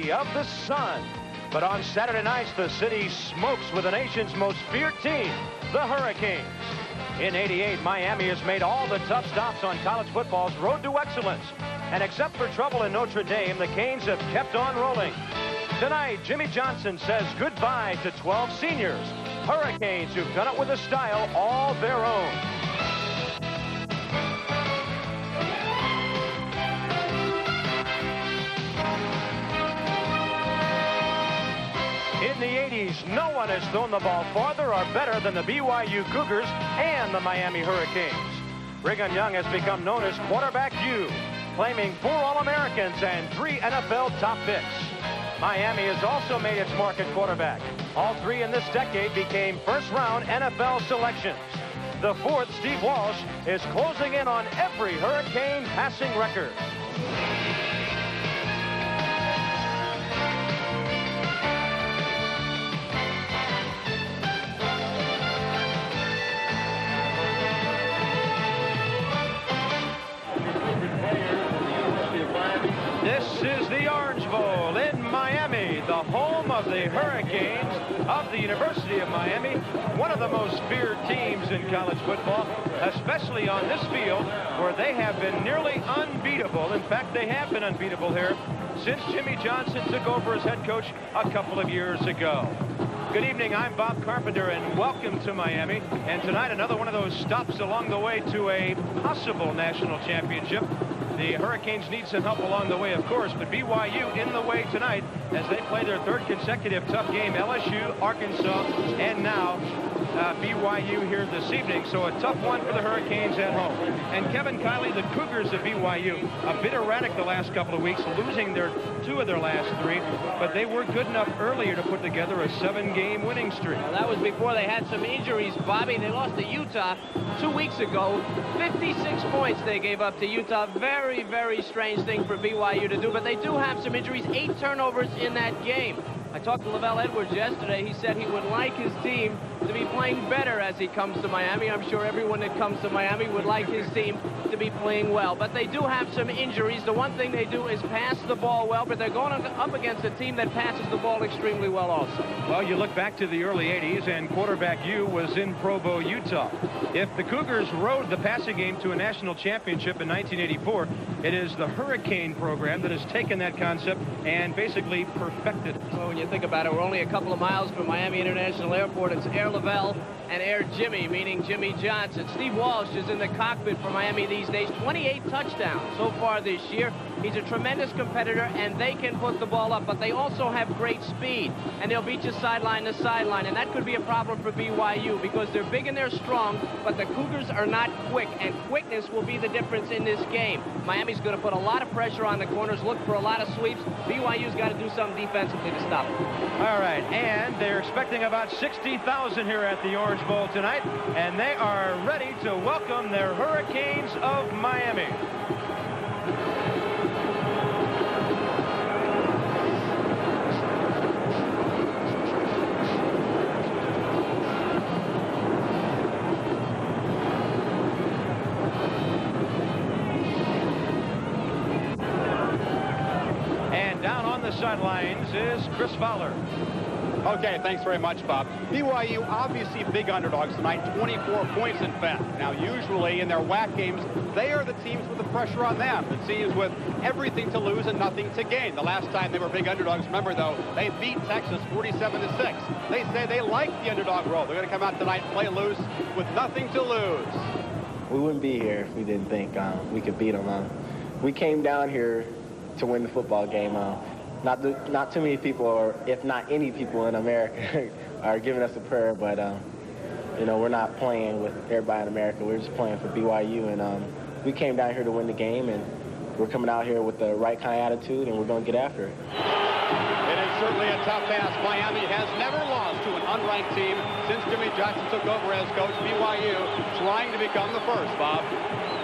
city of the sun. But on Saturday nights, the city smokes with the nation's most feared team, the Hurricanes. In '88, Miami has made all the tough stops on college football's road to excellence. And except for trouble in Notre Dame, the Canes have kept on rolling. Tonight, Jimmy Johnson says goodbye to 12 seniors, Hurricanes who've done it with a style all their own. In the '80s, no one has thrown the ball farther or better than the BYU Cougars and the Miami Hurricanes. Brigham Young has become known as Quarterback U, claiming 4 All-Americans and 3 NFL top picks. Miami has also made its mark at quarterback. All 3 in this decade became first-round NFL selections. The 4th, Steve Walsh, is closing in on every Hurricane passing record. This is the Orange Bowl in Miami, the home of the Hurricanes of the University of Miami, one of the most feared teams in college football, especially on this field where they have been nearly unbeatable. In fact, they have been unbeatable here since Jimmy Johnson took over as head coach a couple of years ago. Good evening, I'm Bob Carpenter, and welcome to Miami. And tonight, another one of those stops along the way to a possible national championship. The Hurricanes need some help along the way, of course, but BYU in the way tonight as they play their 3rd consecutive tough game. LSU, Arkansas, and now BYU here this evening. So a tough one for the Hurricanes at home. And Kevin Kiley, the Cougars of BYU, a bit erratic the last couple of weeks, losing 2 of their last 3, but they were good enough earlier to put together a 7-game winning streak. Well, that was before they had some injuries, Bobby. They lost to Utah 2 weeks ago. 56 points they gave up to Utah. Very, very strange thing for BYU to do, but they do have some injuries. 8 turnovers in that game. I talked to Lavelle Edwards yesterday. He said he would like his team to be playing better as he comes to Miami. I'm sure everyone that comes to Miami would like his team to be playing well. But they do have some injuries. The one thing they do is pass the ball well, but they're going up against a team that passes the ball extremely well also. Well, you look back to the early '80s, and quarterback U was in Provo, Utah. If the Cougars rode the passing game to a national championship in 1984, it is the Hurricane program that has taken that concept and basically perfected it. Well, when you think about it, we're only a couple of miles from Miami International Airport. It's Air Lavelle and Air Jimmy, meaning Jimmy Johnson. Steve Walsh is in the cockpit for Miami these days. 28 touchdowns so far this year. He's a tremendous competitor, and they can put the ball up, but they also have great speed, and they'll beat you sideline to sideline, and that could be a problem for BYU because they're big and they're strong, but the Cougars are not quick, and quickness will be the difference in this game. Miami's going to put a lot of pressure on the corners, look for a lot of sweeps. BYU's got to do something defensively to stop it. All right, and they're expecting about 60,000 here at the Orange Bowl tonight, and they are ready to welcome their Hurricanes of Miami. Sidelines is Chris Fowler. Okay, thanks very much, Bob. BYU obviously big underdogs tonight, 24 points in fact. Now, usually in their WAC games, they are the teams with the pressure on them. The teams with everything to lose and nothing to gain. The last time they were big underdogs, remember though, they beat Texas 47-6. They say they like the underdog role. They're going to come out tonight and play loose with nothing to lose. We wouldn't be here if we didn't think we could beat them. We came down here to win the football game. Not too many people, or if not any people in America, are giving us a prayer, but you know, we're not playing with everybody in America. We're just playing for BYU, and we came down here to win the game, and we're coming out here with the right kind of attitude, and we're going to get after it. It is certainly a tough task. Miami has never lost to an unranked team since Jimmy Johnson took over as coach. BYU trying to become the first, Bob.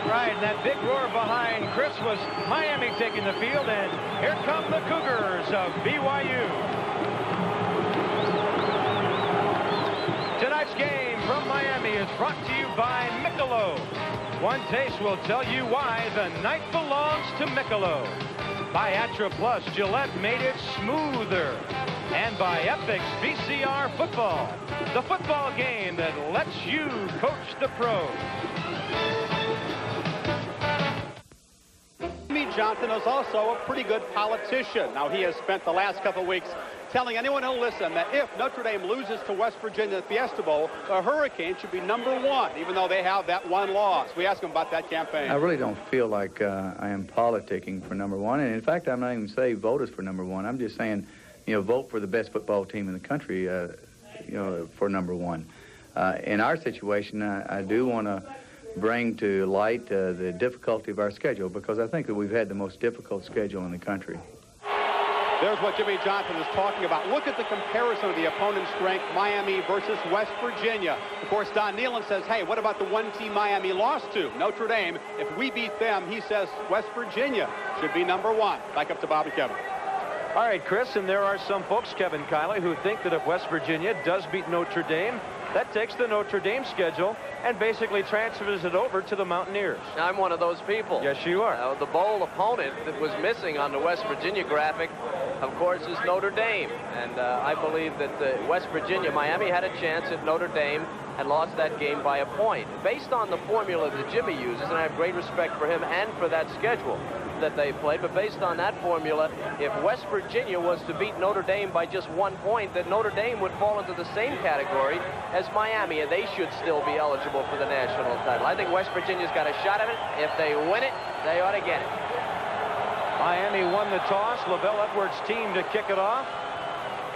Right, and that big roar behind Chris was Miami taking the field, and here come the Cougars of BYU. Tonight's game from Miami is brought to you by Michelob. One taste will tell you why the night belongs to Michelob. By Atra Plus, Gillette made it smoother. And by Epic's VCR Football, the football game that lets you coach the pros. Jimmy Johnson is also a pretty good politician. Now, he has spent the last couple of weeks telling anyone who'll listen that if Notre Dame loses to West Virginia at the Fiesta Bowl, the Hurricanes should be #1, even though they have that one loss. We asked him about that campaign. I really don't feel like I am politicking for #1. And in fact, I'm not even saying vote us for #1. I'm just saying, you know, vote for the best football team in the country, you know, for #1. In our situation, I do want to bring to light the difficulty of our schedule, because I think that we've had the most difficult schedule in the country. There's what Jimmy Johnson is talking about. Look at the comparison of the opponent's strength, Miami versus West Virginia. Of course, Don Nehlen says, hey, what about the one team Miami lost to, Notre Dame? If we beat them, he says West Virginia should be #1. Back up to Bob and Kevin. All right, Chris, and there are some folks, Kevin Kiley, who think that if West Virginia does beat Notre Dame, that takes the Notre Dame schedule and basically transfers it over to the Mountaineers. I'm one of those people. Yes, you are. The bowl opponent that was missing on the West Virginia graphic, of course, is Notre Dame. And I believe that West Virginia, Miami had a chance at Notre Dame and lost that game by a point. Based on the formula that Jimmy uses, and I have great respect for him and for that schedule that they played, but based on that formula, if West Virginia was to beat Notre Dame by just 1 point, then Notre Dame would fall into the same category as Miami, and they should still be eligible for the national title. I think West Virginia's got a shot at it. If they win it, they ought to get it. Miami won the toss. Lavelle Edwards' team to kick it off.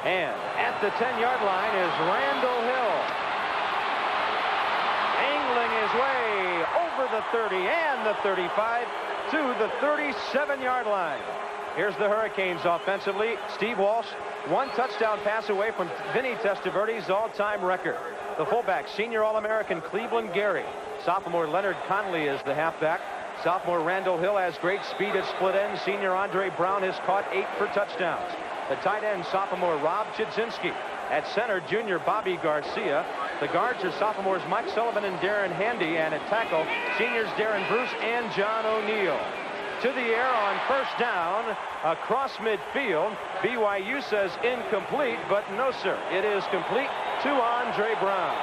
And at the 10-yard line is Randall Hill, angling his way over the 30 and the 35 to the 37-yard line. Here's the Hurricanes offensively. Steve Walsh, 1 touchdown pass away from Vinny Testaverde's all-time record. The fullback, senior All-American Cleveland Gary. Sophomore Leonard Conley is the halfback. Sophomore Randall Hill has great speed at split end. Senior Andre Brown has caught 8 for touchdowns. The tight end, sophomore Rob Chudzinski. At center, junior Bobby Garcia. The guards are sophomores Mike Sullivan and Darren Handy. And at tackle, seniors Darren Bruce and John O'Neill. To the air on first down, across midfield. BYU says incomplete, but no, sir. It is complete to Andre Brown.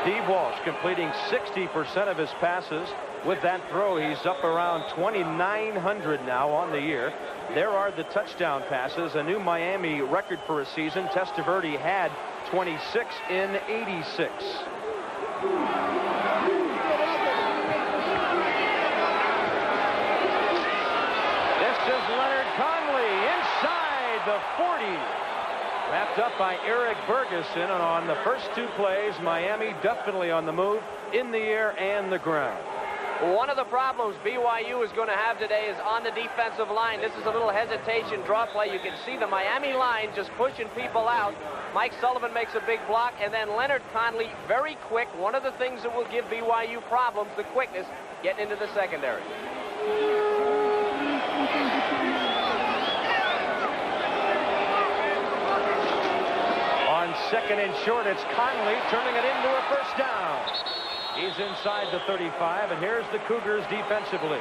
Steve Walsh completing 60% of his passes. With that throw, he's up around 2,900 now on the year. There are the touchdown passes, a new Miami record for a season. Testaverde had 26 in 86. This is Leonard Conley inside the 40. Wrapped up by Eric Bergeson, and on the first 2 plays, Miami definitely on the move in the air and the ground. One of the problems BYU is going to have today is on the defensive line. This is a little hesitation draw play. You can see the Miami line just pushing people out. Mike Sullivan makes a big block, and then Leonard Conley, very quick. One of the things that will give BYU problems, the quickness, getting into the secondary. On second and short, it's Conley turning it into a first down. He's inside the 35, and here's the Cougars defensively.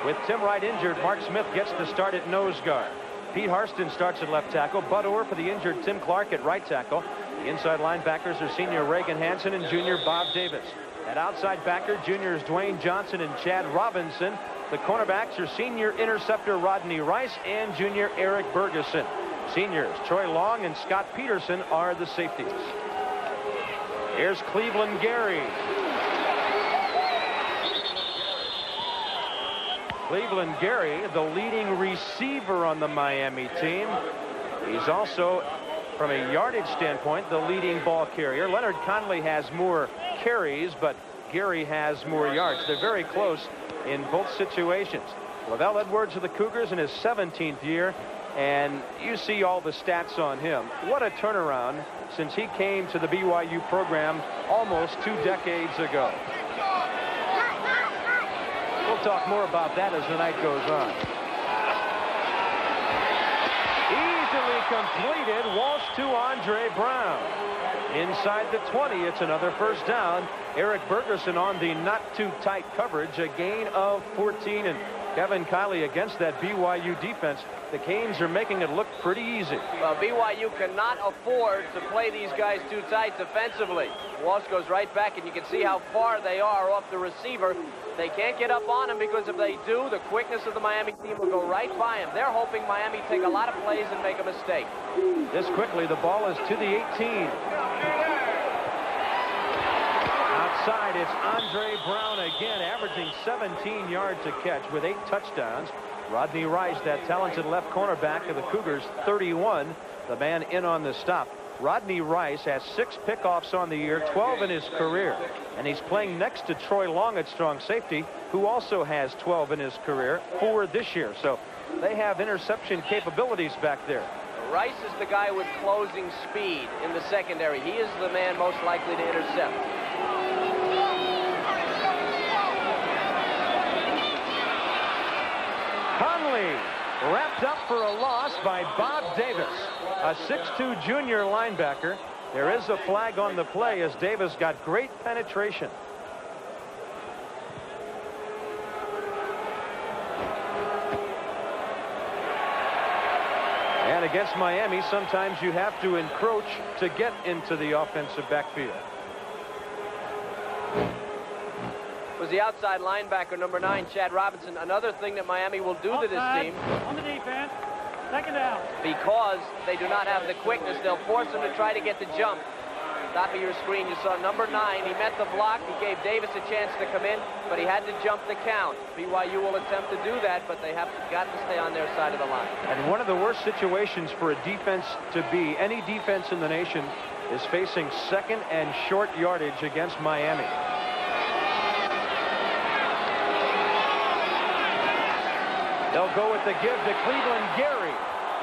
With Tim Wright injured, Mark Smith gets the start at nose guard. Pete Harston starts at left tackle. Bud Orr for the injured Tim Clark at right tackle. The inside linebackers are senior Reagan Hansen and junior Bob Davis. At outside backer, juniors Dwayne Johnson and Chad Robinson. The cornerbacks are senior interceptor Rodney Rice and junior Eric Bergeson. Seniors Troy Long and Scott Peterson are the safeties. Here's Cleveland Gary. Cleveland Gary, the leading receiver on the Miami team. He's also, from a yardage standpoint, the leading ball carrier. Leonard Conley has more carries, but Gary has more yards. They're very close in both situations. Lavelle Edwards of the Cougars in his 17th year, and you see all the stats on him. What a turnaround since he came to the BYU program almost 2 decades ago. We'll talk more about that as the night goes on. Easily completed. Walsh to Andre Brown. Inside the 20, it's another first down. Eric Bergerson on the not-too-tight coverage, a gain of 14. And Kevin Kiley, against that BYU defense, the Canes are making it look pretty easy. Well, BYU cannot afford to play these guys too tight defensively. Walsh goes right back, and you can see how far they are off the receiver. They can't get up on him, because if they do, the quickness of the Miami team will go right by him. They're hoping Miami take a lot of plays and make a mistake. This quickly, the ball is to the 18. Outside, it's Andre Brown again, averaging 17 yards a catch with 8 touchdowns. Rodney Rice, that talented left cornerback of the Cougars, 31, the man in on the stop. Rodney Rice has 6 pickoffs on the year, 12 in his career. And he's playing next to Troy Long at strong safety, who also has 12 in his career, 4 this year. So they have interception capabilities back there. Rice is the guy with closing speed in the secondary. He is the man most likely to intercept. Conley wrapped up for a loss by Bob Davis, a 6'2 junior linebacker. There is a flag on the play as Davis got great penetration. And against Miami, sometimes you have to encroach to get into the offensive backfield. Was the outside linebacker, number 9, Chad Robinson. Another thing that Miami will do to this team. On the defense. Second down. Because they do not have the quickness, they'll force them to try to get the jump. Top of your screen, you saw number 9. He met the block. He gave Davis a chance to come in, but he had to jump the count. BYU will attempt to do that, but they have got to stay on their side of the line. And one of the worst situations for a defense to be, any defense in the nation, is facing second and short yardage against Miami. They'll go with the give to Cleveland Gary.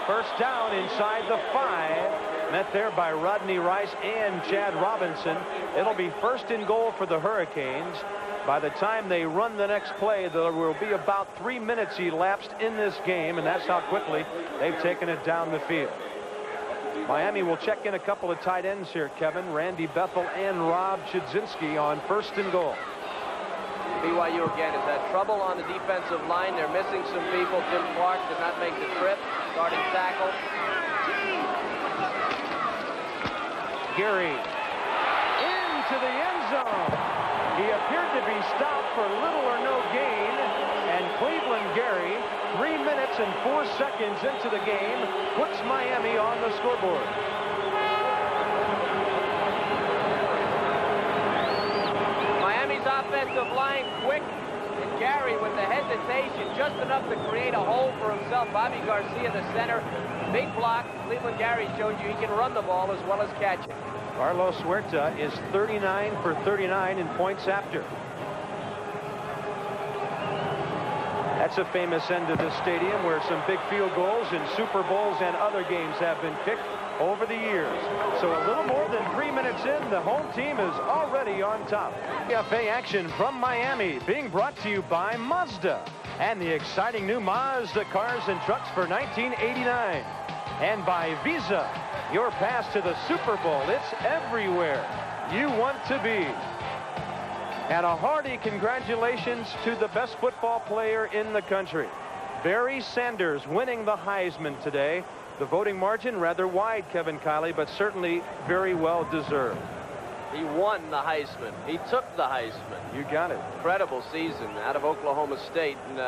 First down inside the 5. Met there by Rodney Rice and Chad Robinson. It'll be first and goal for the Hurricanes. By the time they run the next play, there will be about 3 minutes elapsed in this game, and that's how quickly they've taken it down the field. Miami will check in a couple of tight ends here, Kevin. Randy Bethel and Rob Chudzinski on first and goal. BYU again has had trouble on the defensive line. They're missing some people. Tim Clark did not make the trip. Starting tackle. Gary into the end zone. He appeared to be stopped for little or no gain. And Cleveland Gary, 3 minutes and 4 seconds into the game, puts Miami on the scoreboard. Offensive line quick, and Gary with the hesitation, just enough to create a hole for himself. Bobby Garcia, the center, big block. Cleveland Gary showed you he can run the ball as well as catch it. Carlos Huerta is 39 for 39 in points after. That's a famous end of this stadium where some big field goals in Super Bowls and other games have been kicked over the years. So a little more than 3 minutes in, the home team is already on top. FA action from Miami being brought to you by Mazda and the exciting new Mazda cars and trucks for 1989. And by Visa, your pass to the Super Bowl. It's everywhere you want to be. And a hearty congratulations to the best football player in the country. Barry Sanders winning the Heisman today. The voting margin rather wide, Kevin Kiley, but certainly very well deserved. He won the Heisman. He took the Heisman. You got it. Incredible season out of Oklahoma State. And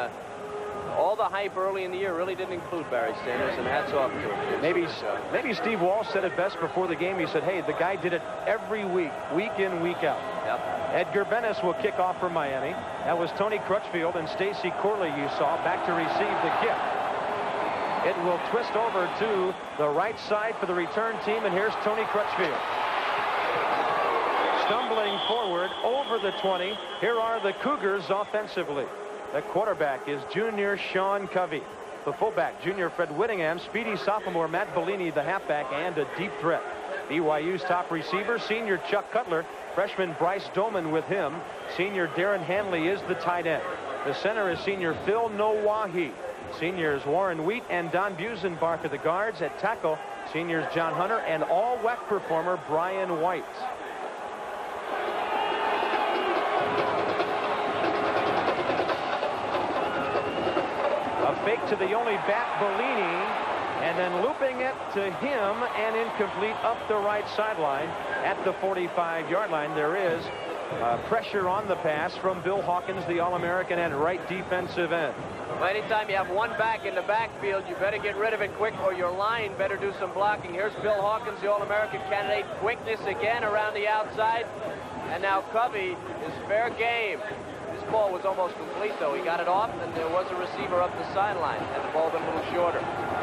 all the hype early in the year really didn't include Barry Sanders, and hats off to him. Maybe Steve Walsh said it best before the game. He said, hey, the guy did it every week, week in, week out. Yep. Edgar Bennis will kick off for Miami. That was Tony Crutchfield and Stacy Corley you saw back to receive the gift. It will twist over to the right side for the return team, and here's Tony Crutchfield. Stumbling forward over the 20. Here are the Cougars offensively. The quarterback is junior Sean Covey. The fullback, junior Fred Whittingham, speedy sophomore Matt Bellini, the halfback, and a deep threat. BYU's top receiver, senior Chuck Cutler, freshman Bryce Doman with him. Senior Darren Hanley is the tight end. The center is senior Phil Nowahi. Seniors Warren Wheat and Don Busenbark are the guards. At tackle, seniors John Hunter and all-WAC performer Brian White. A fake to the only back, Bellini, and then looping it to him and incomplete up the right sideline at the 45-yard line. There is pressure on the pass from Bill Hawkins, the All-American and right defensive end. Well, anytime you have one back in the backfield, you better get rid of it quick, or your line better do some blocking. Here's Bill Hawkins, the All-American candidate. Quickness again around the outside. And now Covey is fair game. This ball was almost complete, though. He got it off, and there was a receiver up the sideline. Had the ball been a little shorter.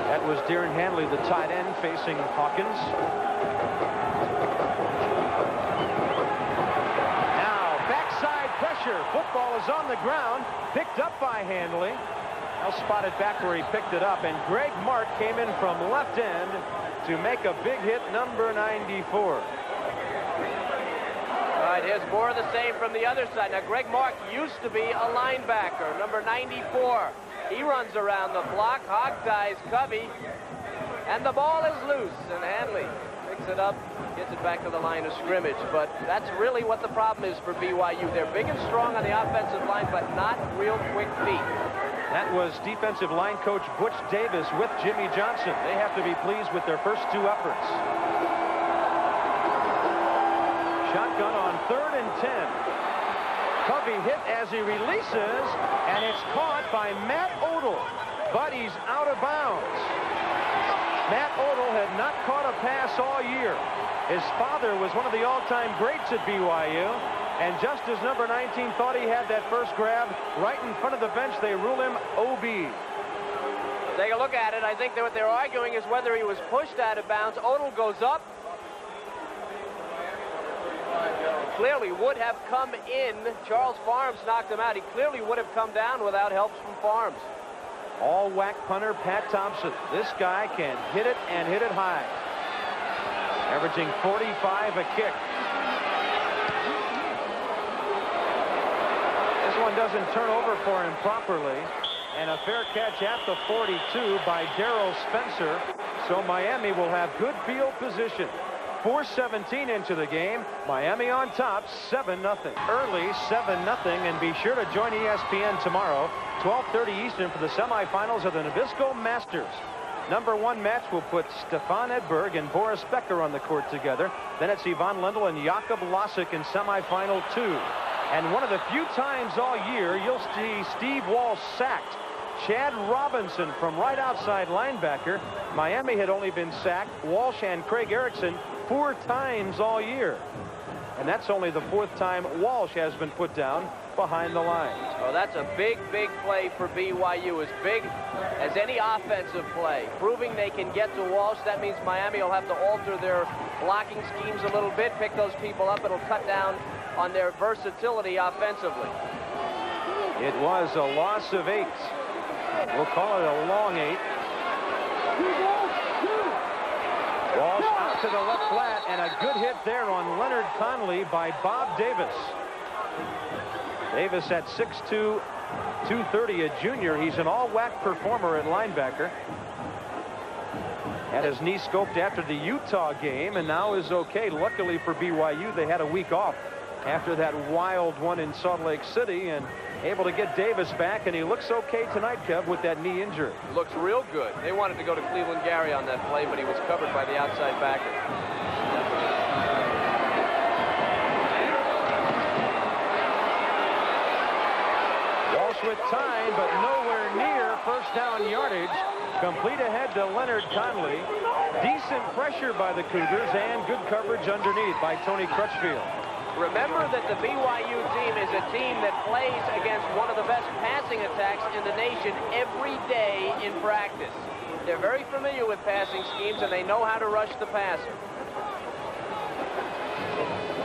That was Darren Hanley, the tight end, facing Hawkins. Now, backside pressure. Football is on the ground. Picked up by Hanley. Now spotted back where he picked it up. And Greg Mark came in from left end to make a big hit, number 94. All right, here's more of the same from the other side. Now, Greg Mark used to be a linebacker, number 94. He runs around the block, hog ties Covey, and the ball is loose, and Hanley picks it up, gets it back to the line of scrimmage. But that's really what the problem is for BYU. They're big and strong on the offensive line, but not real quick feet. That was defensive line coach Butch Davis with Jimmy Johnson. They have to be pleased with their first two efforts. Shotgun on 3rd and 10. Covey hit as he releases, and it's caught by Matt Odell, but he's out of bounds. Matt Odell had not caught a pass all year. His father was one of the all-time greats at BYU, and just as number 19 thought he had that first grab right in front of the bench, they rule him OB. Take a look at it. I think that what they're arguing is whether he was pushed out of bounds. Odell goes up. Clearly would have come in. Charles Farms knocked him out. He clearly would have come down without help from Farms. All-WAC punter Pat Thompson. This guy can hit it and hit it high. Averaging 45 a kick. This one doesn't turn over for him properly. And a fair catch at the 42 by Darrell Spencer. So Miami will have good field position. 4:17 into the game. Miami on top, 7-0. Early 7-0, and be sure to join ESPN tomorrow, 12:30 Eastern, for the semifinals of the Nabisco Masters. Number 1 match will put Stefan Edberg and Boris Becker on the court together. Then it's Yvonne Lendl and Jakob Lasik in semifinal 2. And one of the few times all year you'll see Steve Walsh sacked. Chad Robinson from right outside linebacker. Miami had only been sacked, Walsh and Craig Erickson, 4 times all year. And that's only the 4th time Walsh has been put down behind the line. Oh, that's a big, big play for BYU. As big as any offensive play. Proving they can get to Walsh. That means Miami will have to alter their blocking schemes a little bit, pick those people up. It'll cut down on their versatility offensively. It was a loss of 8. We'll call it a long 8. Walsh out to the left flat, and a good hit there on Leonard Conley by Bob Davis. Davis at 6'2", 230, a junior. He's an all-WAC performer at linebacker. Had his knee scoped after the Utah game, and now is okay. Luckily for BYU, they had a week off after that wild one in Salt Lake City, and able to get Davis back, and he looks okay tonight, Kev, with that knee injury. Looks real good. They wanted to go to Cleveland Gary on that play, but he was covered by the outside backer. Walsh with time, but nowhere near first down yardage. Complete ahead to Leonard Conley. Decent pressure by the Cougars, and good coverage underneath by Tony Crutchfield. Remember that the BYU team is a team that plays against one of the best passing attacks in the nation every day in practice. They're very familiar with passing schemes, and they know how to rush the passer.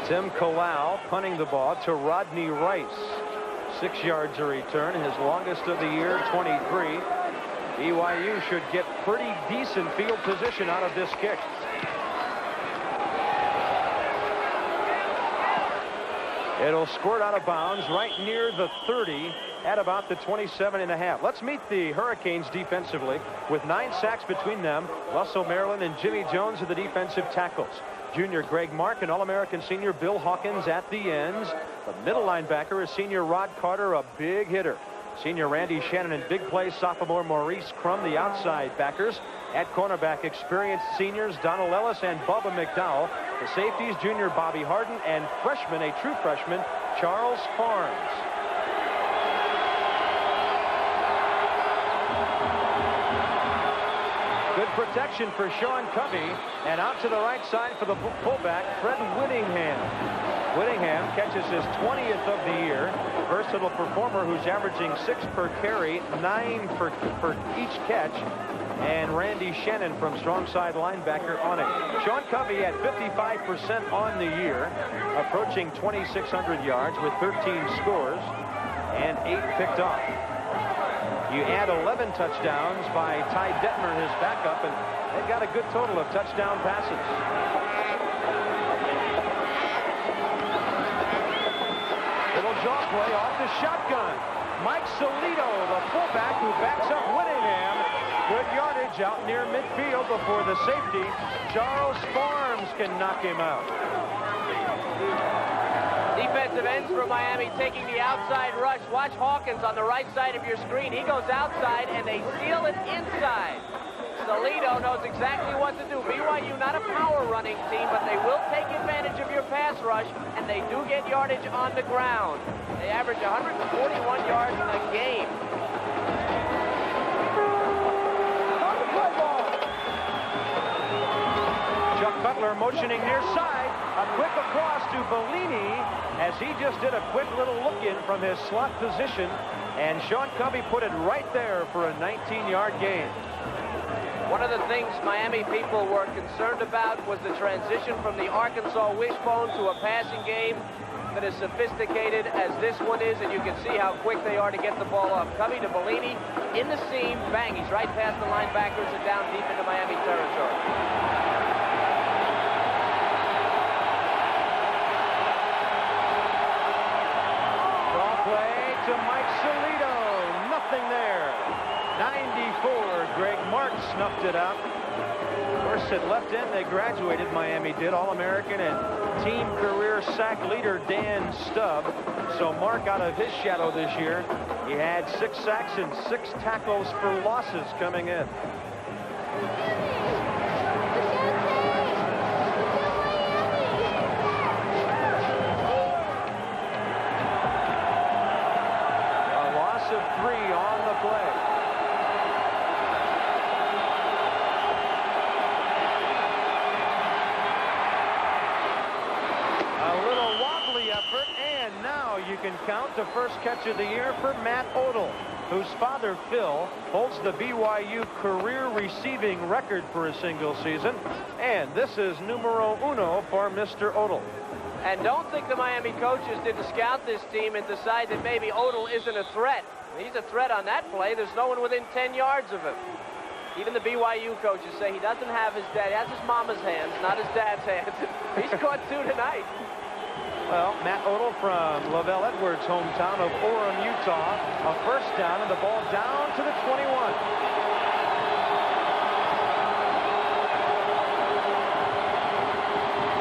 Tim Kalau punting the ball to Rodney Rice. 6 yards a return, his longest of the year, 23. BYU should get pretty decent field position out of this kick. It'll squirt out of bounds right near the 30. at about the 27.5. Let's meet the Hurricanes defensively with 9 sacks between them. Russell Maryland and Jimmy Jones are the defensive tackles. Junior Greg Mark and All-American senior Bill Hawkins at the ends. The middle linebacker is senior Rod Carter, a big hitter. Senior Randy Shannon and big play sophomore Maurice Crum, the outside backers. At cornerback, experienced seniors Donald Ellis and Bubba McDowell. The safeties, junior Bobby Harden, and freshman, a true freshman, Charles Farms. Good protection for Sean Covey, and out to the right side for the fullback, Fred Whittingham. Whittingham catches his 20th of the year. Versatile performer who's averaging 6 per carry, 9 for each catch. And Randy Shannon from strong side linebacker on it. Sean Covey at 55% on the year, approaching 2,600 yards with 13 scores and 8 picked off. You add 11 touchdowns by Ty Detmer, his backup, and they've got a good total of touchdown passes. Little jaw play off the shotgun. Mike Solito, the fullback, who backs up Whittingham. Good yardage out near midfield before the safety. Charles Farms can knock him out. Defensive ends for Miami taking the outside rush. Watch Hawkins on the right side of your screen. He goes outside, and they seal it inside. Solito knows exactly what to do. BYU not a power running team, but they will take advantage of your pass rush, and they do get yardage on the ground. They average 141 yards in a game. Chuck Cutler motioning near side. A quick across to Bellini as he just did a quick little look-in from his slot position, and Sean Covey put it right there for a 19-yard gain. One of the things Miami people were concerned about was the transition from the Arkansas wishbone to a passing game that is sophisticated as this one is, and you can see how quick they are to get the ball off. Covey to Bellini in the seam, bang, he's right past the linebackers and down deep into Miami territory. Play to Mike Solito. Nothing there. 94. Greg Mark snuffed it out. Of course, at left end, they graduated, Miami did. All-American and team career sack leader Dan Stubb. So Mark out of his shadow this year. He had 6 sacks and 6 tackles for losses coming in. Of 3 on the play. A little wobbly effort, and now you can count the first catch of the year for Matt Odell, whose father, Phil, holds the BYU career receiving record for a single season. And this is numero uno for Mr. Odell. And don't think the Miami coaches didn't scout this team and decide that maybe Odell isn't a threat. He's a threat on that play. There's no one within 10 yards of him. Even the BYU coaches say he doesn't have his dad. He has his mama's hands, not his dad's hands. He's caught 2 tonight. Well, Matt Odell from Lavelle Edwards' hometown of Orem, Utah. A first down and the ball down to the 21.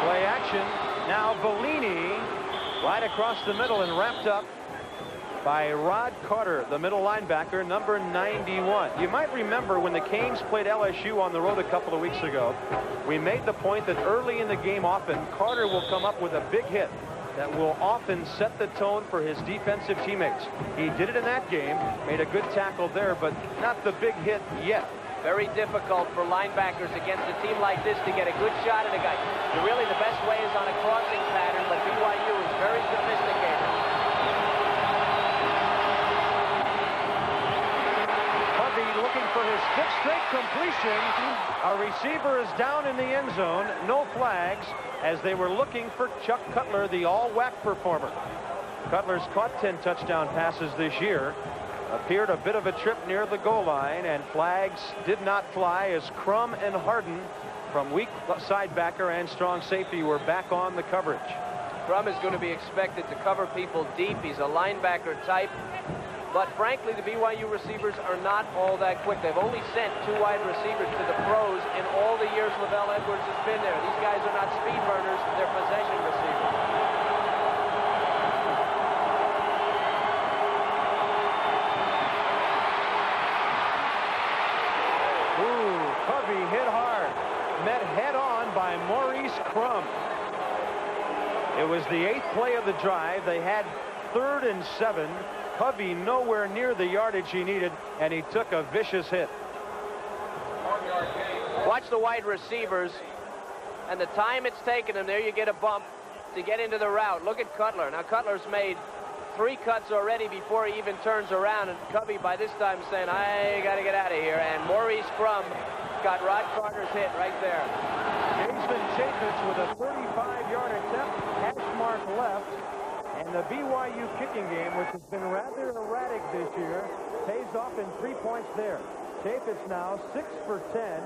Play action. Now Bellini right across the middle and wrapped up by Rod Carter, the middle linebacker, number 91. You might remember when the Canes played LSU on the road a couple of weeks ago, we made the point that early in the game often Carter will come up with a big hit that will often set the tone for his defensive teammates. He did it in that game, made a good tackle there, but not the big hit yet. Very difficult for linebackers against a team like this to get a good shot at a guy. Really, the best way is on a crossing pattern, but BYU is very sophisticated. Looking for his 5th straight completion. A receiver is down in the end zone. No flags as they were looking for Chuck Cutler, the all-WAC performer. Cutler's caught 10 touchdown passes this year. Appeared a bit of a trip near the goal line, and flags did not fly as Crum and Harden from weak side backer and strong safety were back on the coverage. Crum is going to be expected to cover people deep. He's a linebacker type. But frankly, the BYU receivers are not all that quick. They've only sent 2 wide receivers to the pros in all the years Lavelle Edwards has been there. These guys are not speed burners, they're possession receivers. Ooh, Covey hit hard. Met head-on by Maurice Crum. It was the 8th play of the drive. They had 3rd and 7. Covey nowhere near the yardage he needed, and he took a vicious hit. Watch the wide receivers and the time it's taken them. There you get a bump to get into the route. Look at Cutler. Now Cutler's made 3 cuts already before he even turns around, and Covey by this time saying, I got to get out of here. And Maurice Crum got Rod Carter's hit right there. Jason Chaffetz with a 35-yard attempt, hash mark left. And the BYU kicking game, which has been rather erratic this year, pays off in 3 points there. Chaffetz now 6 for 10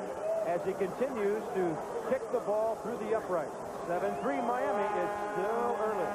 as he continues to kick the ball through the uprights. 7-3 Miami. It's still early.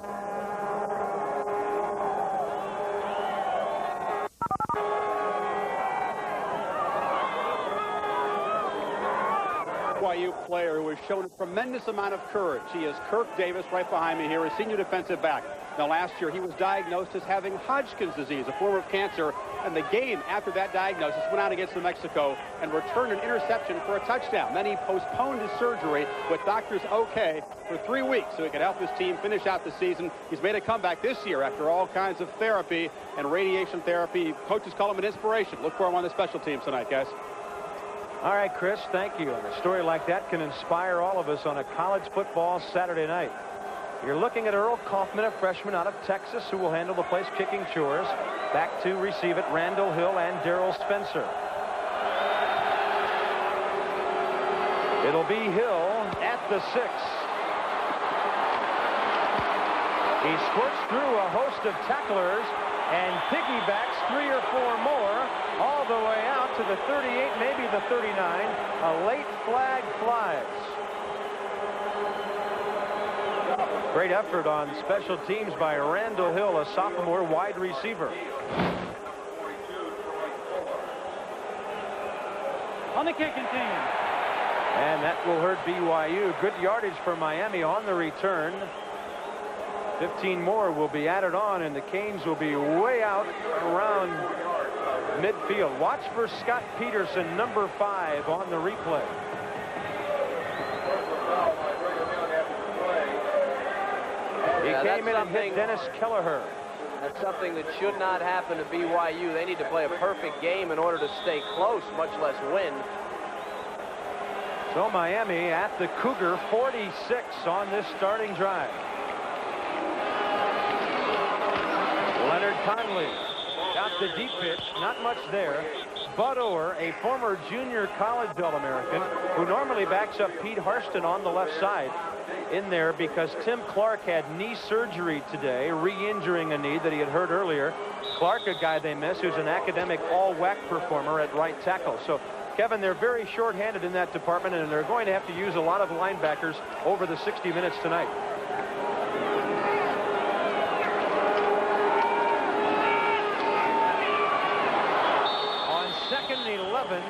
BYU player who has shown a tremendous amount of courage. He is Kirk Davis right behind me here, a senior defensive back. Now, last year, he was diagnosed as having Hodgkin's disease, a form of cancer, and the game after that diagnosis went out against New Mexico and returned an interception for a touchdown. Then he postponed his surgery with doctors okay for 3 weeks so he could help his team finish out the season. He's made a comeback this year after all kinds of therapy and radiation therapy. Coaches call him an inspiration. Look for him on the special teams tonight, guys. All right, Chris, thank you. And a story like that can inspire all of us on a college football Saturday night. You're looking at Earl Kaufman, a freshman out of Texas, who will handle the place kicking chores. Back to receive it, Randall Hill and Darrell Spencer. It'll be Hill at the 6. He squirts through a host of tacklers and piggybacks 3 or 4 more all the way out to the 38, maybe the 39. A late flag flies. Great effort on special teams by Randall Hill, a sophomore wide receiver. On the kicking team. And that will hurt BYU. Good yardage for Miami on the return. 15 more will be added on, and the Canes will be way out around midfield. Watch for Scott Peterson, number 5, on the replay. He came in and hit Dennis Kelleher. That's something that should not happen to BYU. They need to play a perfect game in order to stay close, much less win. So Miami at the Cougar 46 on this starting drive. Leonard Conley got the deep pitch, not much there. Bud Orr, a former junior college All-American who normally backs up Pete Harston on the left side, in there because Tim Clark had knee surgery today, re-injuring a knee that he had hurt earlier. Clark, a guy they miss, who's an academic all-WAC performer at right tackle. So, Kevin, they're very short-handed in that department, and they're going to have to use a lot of linebackers over the 60 minutes tonight. On 2nd and 11,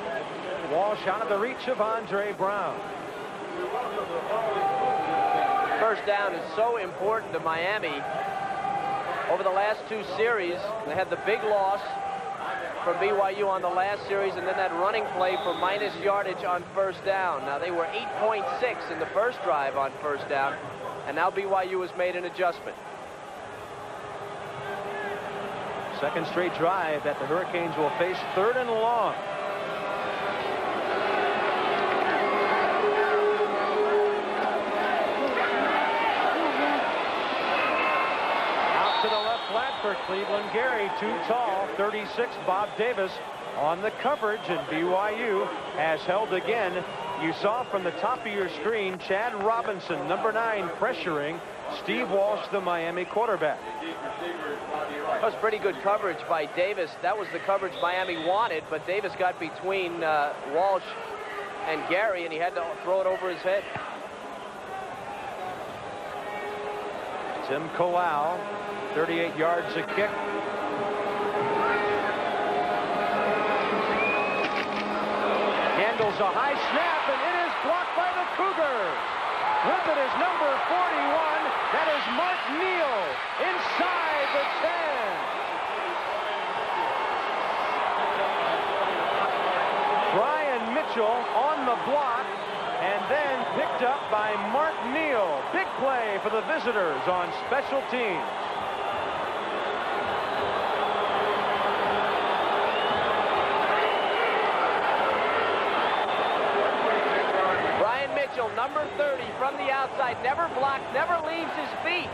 Walsh out of the reach of Andre Brown. First down is so important to Miami. Over the last 2 series, they had the big loss from BYU on the last series, and then that running play for minus yardage on first down. Now, they were 8.6 in the first drive on first down, and now BYU has made an adjustment. Second straight drive that the Hurricanes will face 3rd and long. For Cleveland Gary, too tall. 36, Bob Davis on the coverage, and BYU has held again. You saw from the top of your screen Chad Robinson, number 9, pressuring Steve Walsh, the Miami quarterback. That was pretty good coverage by Davis. That was the coverage Miami wanted, but Davis got between Walsh and Gary, and he had to throw it over his head. Tim Colau, 38 yards a kick. handles a high snap, and it is blocked by the Cougars. With it is number 41. That is Mark Neal inside the 10. Brian Mitchell on the block, and then picked up by Mark Neal. Big play for the visitors on special teams. Number 30 from the outside, never blocks, never leaves his feet.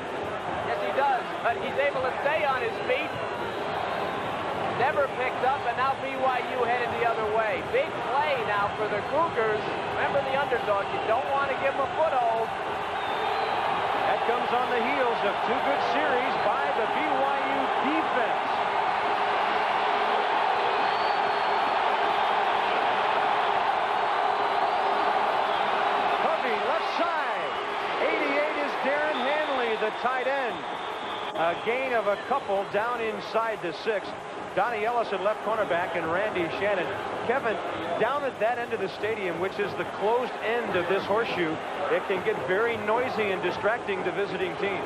Yes, he does, but he's able to stay on his feet. Never picked up, and now BYU headed the other way. Big play now for the Cougars. Remember the underdog. You don't want to give them a foothold. That comes on the heels of two good series by the BYU defense. The tight end. A gain of a couple down inside the 6. Donnie Ellison, left cornerback, and Randy Shannon. Kevin, down at that end of the stadium, which is the closed end of this horseshoe, it can get very noisy and distracting to visiting teams.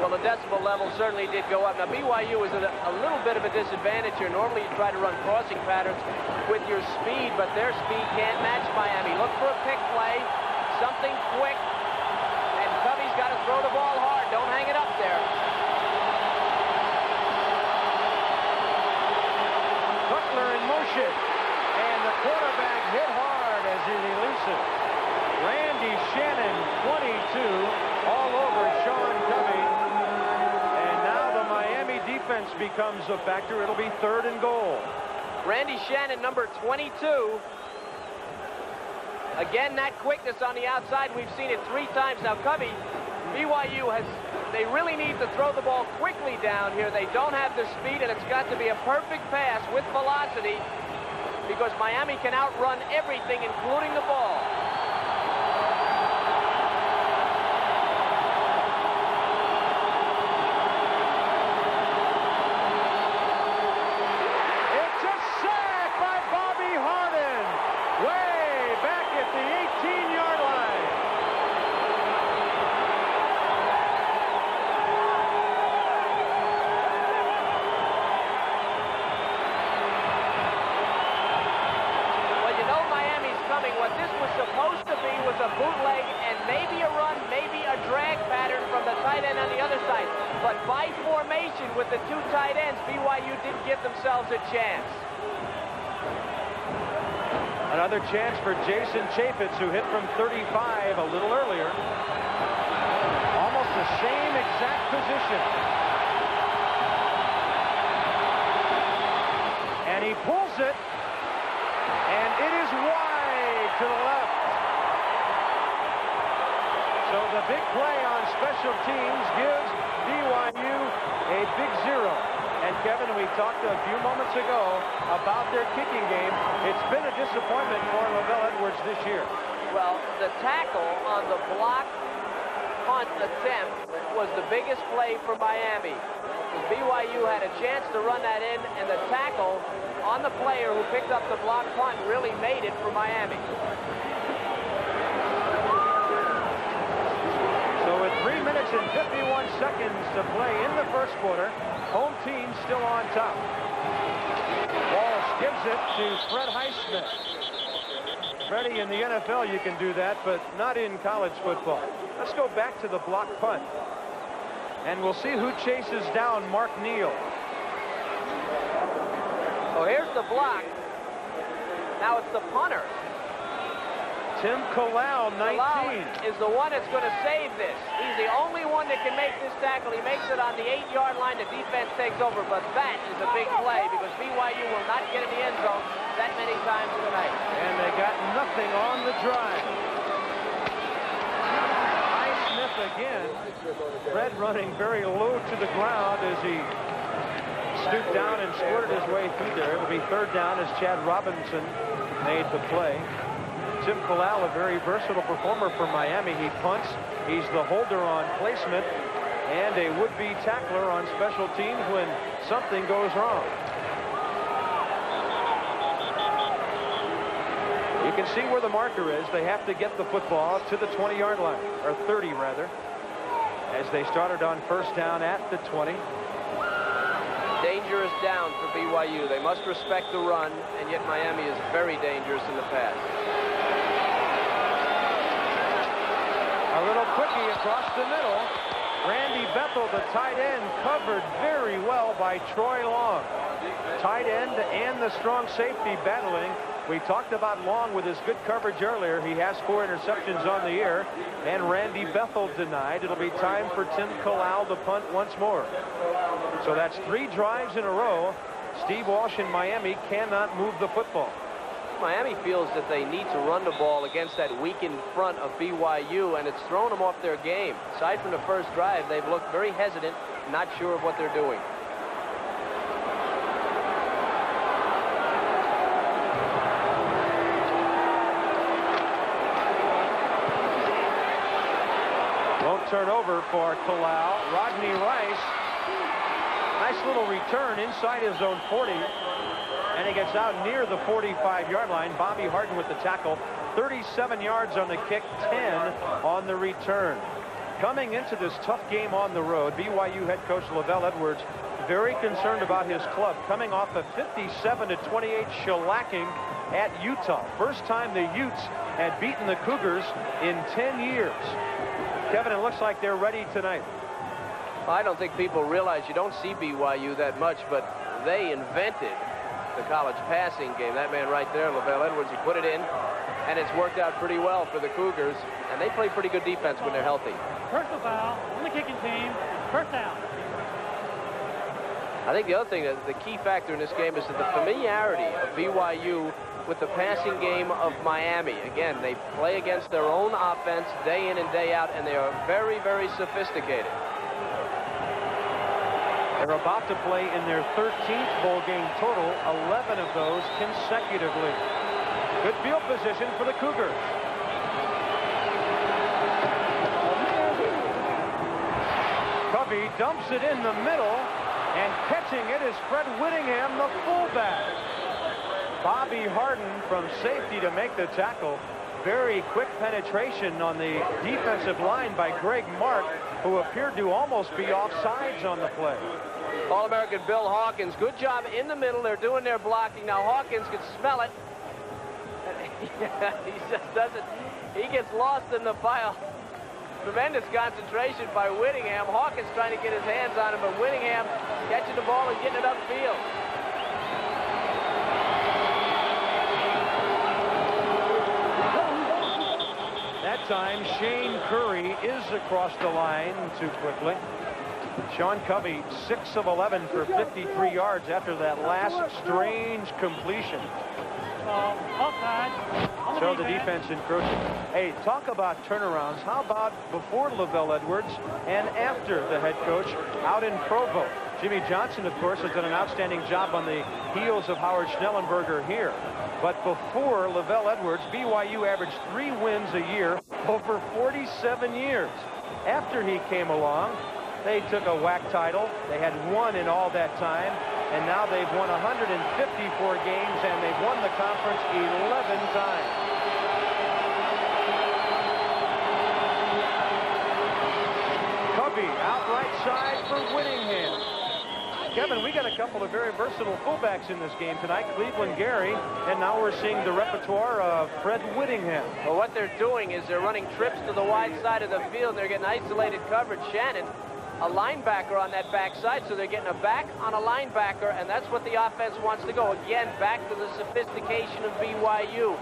Well, the decibel level certainly did go up. Now, BYU is at a little bit of a disadvantage here. Normally, you try to run crossing patterns with your speed, but their speed can't match Miami. Look for a pick play, something quick, and Covey's got to throw the ball hard. Don't hang it up there. Butler in motion, and the quarterback hit hard as he releases. Randy Shannon, 22, all over Sean Covey. And now the Miami defense becomes a factor. It'll be 3rd and goal. Randy Shannon, number 22. Again, that quickness on the outside, we've seen it 3 times. Now, Covey, BYU they really need to throw the ball quickly down here. They don't have the speed, and it's got to be a perfect pass with velocity because Miami can outrun everything, including the ball. It's a sack by Bobby Harden, way back at the 18-yard line. What this was supposed to be was a bootleg and maybe a run, maybe a drag pattern from the tight end on the other side. But by formation with the 2 tight ends, BYU didn't give themselves a chance. Another chance for Jason Chaffetz, who hit from 35 a little earlier. Almost the same exact position. And he pulls it, and it is wide to the left. So the big play on special teams gives BYU a big 0. And Kevin, we talked a few moments ago about their kicking game. It's been a disappointment for Lavelle Edwards this year. Well, the tackle on the block punt attempt was the biggest play for Miami. BYU had a chance to run that in, and the tackle on the player who picked up the block punt really made it for Miami. So with 3 minutes and 51 seconds to play in the first quarter, home team still on top. Walsh gives it to Fred Highsmith. Freddie, in the NFL you can do that, but not in college football. Let's go back to the block punt. And we'll see who chases down Mark Neal. So here's the block. Now it's the punter. Tim Kalau, 19. Kalau is the one that's going to save this. He's the only one that can make this tackle. He makes it on the 8-yard line. The defense takes over, but that is a big play because BYU will not get in the end zone that many times tonight. And they got nothing on the drive. Highsmith again. Fred running very low to the ground as he stooped down and squirted his way through there. It'll be 3rd down as Chad Robinson made the play. Tim Kalau, a very versatile performer for Miami. He punts. He's the holder on placement and a would-be tackler on special teams when something goes wrong. You can see where the marker is. They have to get the football to the 20-yard line, or 30 rather, as they started on first down at the 20. Dangerous down for BYU. They must respect the run, and yet Miami is very dangerous in the pass. A little quickie across the middle. Randy Bethel, the tight end, covered very well by Troy Long. Tight end and the strong safety battling. We talked about Long with his good coverage earlier. He has 4 interceptions on the year, and Randy Bethel denied. It'll be time for Tim Kalau to punt once more. So that's 3 drives in a row. Steve Walsh in Miami cannot move the football. Miami feels that they need to run the ball against that weakened front of BYU, and it's thrown them off their game. Aside from the first drive, they've looked very hesitant, not sure of what they're doing. Won't turn over for Kalau. Rodney Rice. Nice little return inside his own 40. And he gets out near the 45-yard line. Bobby Harden with the tackle. 37 yards on the kick, 10 on the return. Coming into this tough game on the road, BYU head coach Lavelle Edwards very concerned about his club, coming off a 57-28 shellacking at Utah. First time the Utes had beaten the Cougars in 10 years. Kevin, it looks like they're ready tonight. I don't think people realize, you don't see BYU that much, but they invented the college passing game. That man right there, Lavelle Edwards, he put it in, and it's worked out pretty well for the Cougars, and they play pretty good defense when they're healthy. Personal foul on the kicking team. First down. I think the other thing, the key factor in this game is that the familiarity of BYU with the passing game of Miami. Again, they play against their own offense day in and day out, and they are very, very sophisticated. They're about to play in their 13th bowl game total, 11 of those consecutively. Good field position for the Cougars. Covey dumps it in the middle, and catching it is Fred Whittingham, the fullback. Bobby Harden from safety to make the tackle. Very quick penetration on the defensive line by Greg Mark, who appeared to almost be offsides on the play. All-American Bill Hawkins, good job in the middle. They're doing their blocking. Now Hawkins can smell it. He just doesn't. He gets lost in the pile. Tremendous concentration by Whittingham. Hawkins trying to get his hands on him, but Whittingham catching the ball and getting it upfield. That time, Shane Curry is across the line too quickly. Sean Covey, 6 of 11 for 53 yards after that last strange completion. So the defense encroaching. Hey, talk about turnarounds. How about before Lavelle Edwards and after the head coach out in Provo? Jimmy Johnson, of course, has done an outstanding job on the heels of Howard Schnellenberger here. But before Lavelle Edwards, BYU averaged 3 wins a year over 47 years. After he came along, they took a WAC title. They had 1 in all that time. And now they've won 154 games, and they've won the conference 11 times. Covey out right side for Whittingham. Kevin, we got a couple of very versatile fullbacks in this game tonight, Cleveland Gary, and now we're seeing the repertoire of Fred Whittingham. Well, what they're doing is they're running trips to the wide side of the field. They're getting isolated coverage. Shannon, a linebacker on that backside, so they're getting a back on a linebacker, and that's what the offense wants to go. Again, back to the sophistication of BYU.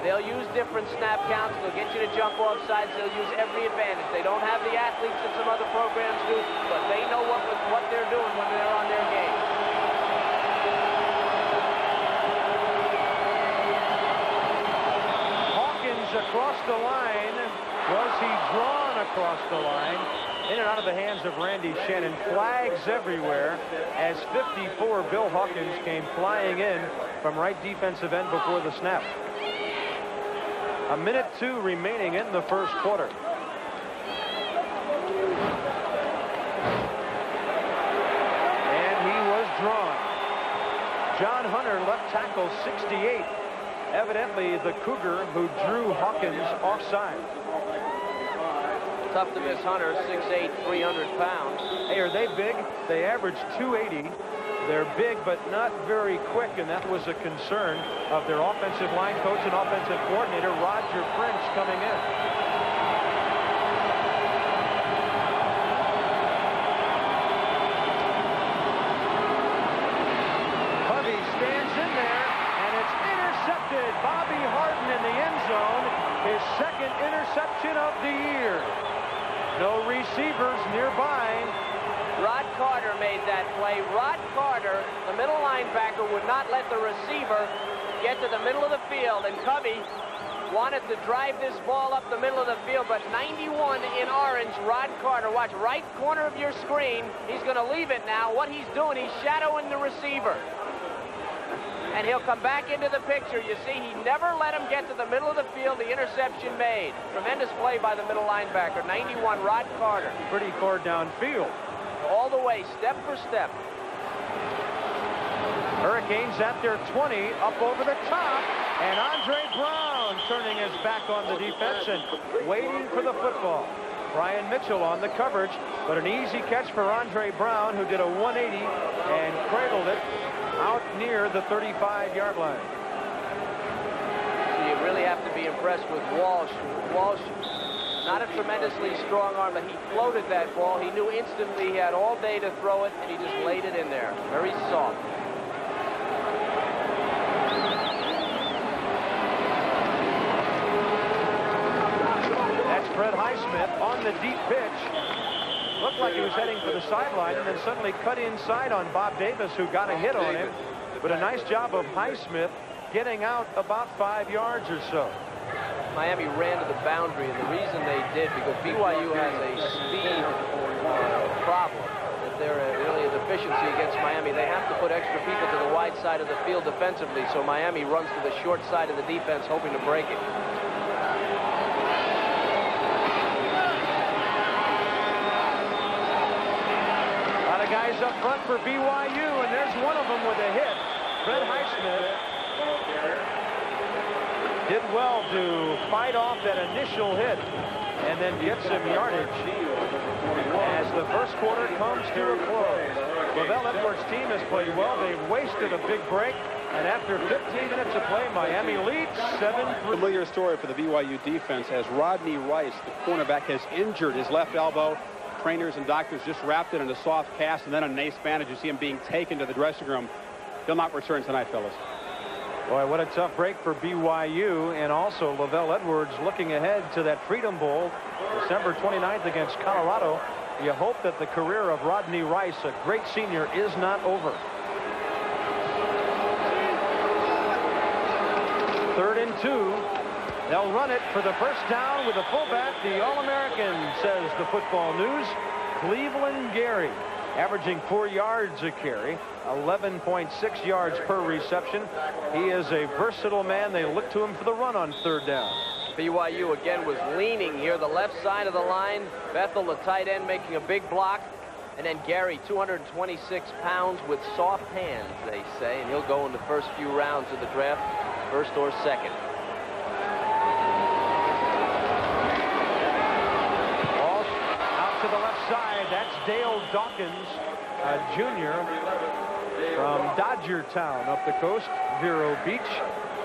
They'll use different snap counts. They'll get you to jump off sides. They'll use every advantage. They don't have the athletes that some other programs do, but they know what they're doing when they're on their game. Hawkins across the line. Was he drawn across the line? In and out of the hands of Randy Shannon. Flags everywhere as 54 Bill Hawkins came flying in from right defensive end before the snap. 1:02 remaining in the first quarter. And he was drawn. John Hunter, left tackle, 68. Evidently the Cougar who drew Hawkins offside. Tough to miss Hunter, 6'8", 300 pounds. Hey, are they big? They average 280. They're big, but not very quick, and that was a concern of their offensive line coach and offensive coordinator, Roger French, coming in. Covey stands in there, and it's intercepted. Bobby Harden in the end zone, his second interception of the year. No receivers nearby. Rod Carter made that play. Rod Carter, the middle linebacker, would not let the receiver get to the middle of the field, and Covey wanted to drive this ball up the middle of the field, but 91 in orange, Rod Carter, watch right corner of your screen. He's going to leave it now. What he's doing, he's shadowing the receiver. And he'll come back into the picture. You see, he never let him get to the middle of the field. The interception made. Tremendous play by the middle linebacker, 91, Rod Carter. Pretty far downfield. All the way, step for step. Hurricanes at their 20, up over the top, and Andre Brown turning his back on the defense and waiting for the football. Brian Mitchell on the coverage, but an easy catch for Andre Brown, who did a 180 and cradled it out near the 35-yard line. So you really have to be impressed with Walsh. Walsh, not a tremendously strong arm, but he floated that ball. He knew instantly he had all day to throw it, and he just laid it in there. Very soft. That's Fred Highsmith on the deep pitch. Looked like he was heading for the sideline, and then suddenly cut inside on Bob Davis, who got a hit on him. But a nice job of Highsmith getting out about 5 yards or so. Miami ran to the boundary, and the reason they did, because BYU has a speed problem. If they're really a deficiency against Miami, they have to put extra people to the wide side of the field defensively, so Miami runs to the short side of the defense, hoping to break it. A lot of guys up front for BYU, and there's one of them with a hit. Fred Highsmith did well to fight off that initial hit and then get some yardage as the first quarter comes to a close. Lavelle Edwards' team has played well. They've wasted a big break, and after 15 minutes of play, Miami leads 7-3. Familiar story for the BYU defense as Rodney Rice, the cornerback, has injured his left elbow. Trainers and doctors just wrapped it in a soft cast, and then on an ace bandage, you see him being taken to the dressing room. He'll not return tonight, fellas. Boy, what a tough break for BYU, and also Lavelle Edwards looking ahead to that Freedom Bowl December 29th against Colorado. You hope that the career of Rodney Rice, a great senior, is not over. 3rd and 2. They'll run it for the first down with a fullback, the All-American, says the Football News, Cleveland Gary, averaging 4 yards a carry, 11.6 yards per reception. He is a versatile man. They look to him for the run on 3rd down. BYU again was leaning here, the left side of the line. Bethel, the tight end, making a big block. And then Gary, 226 pounds with soft hands, they say. And he'll go in the first few rounds of the draft, first or second. Walsh out to the left side. That's Dale Dawkins, a junior from Dodgertown up the coast, Vero Beach.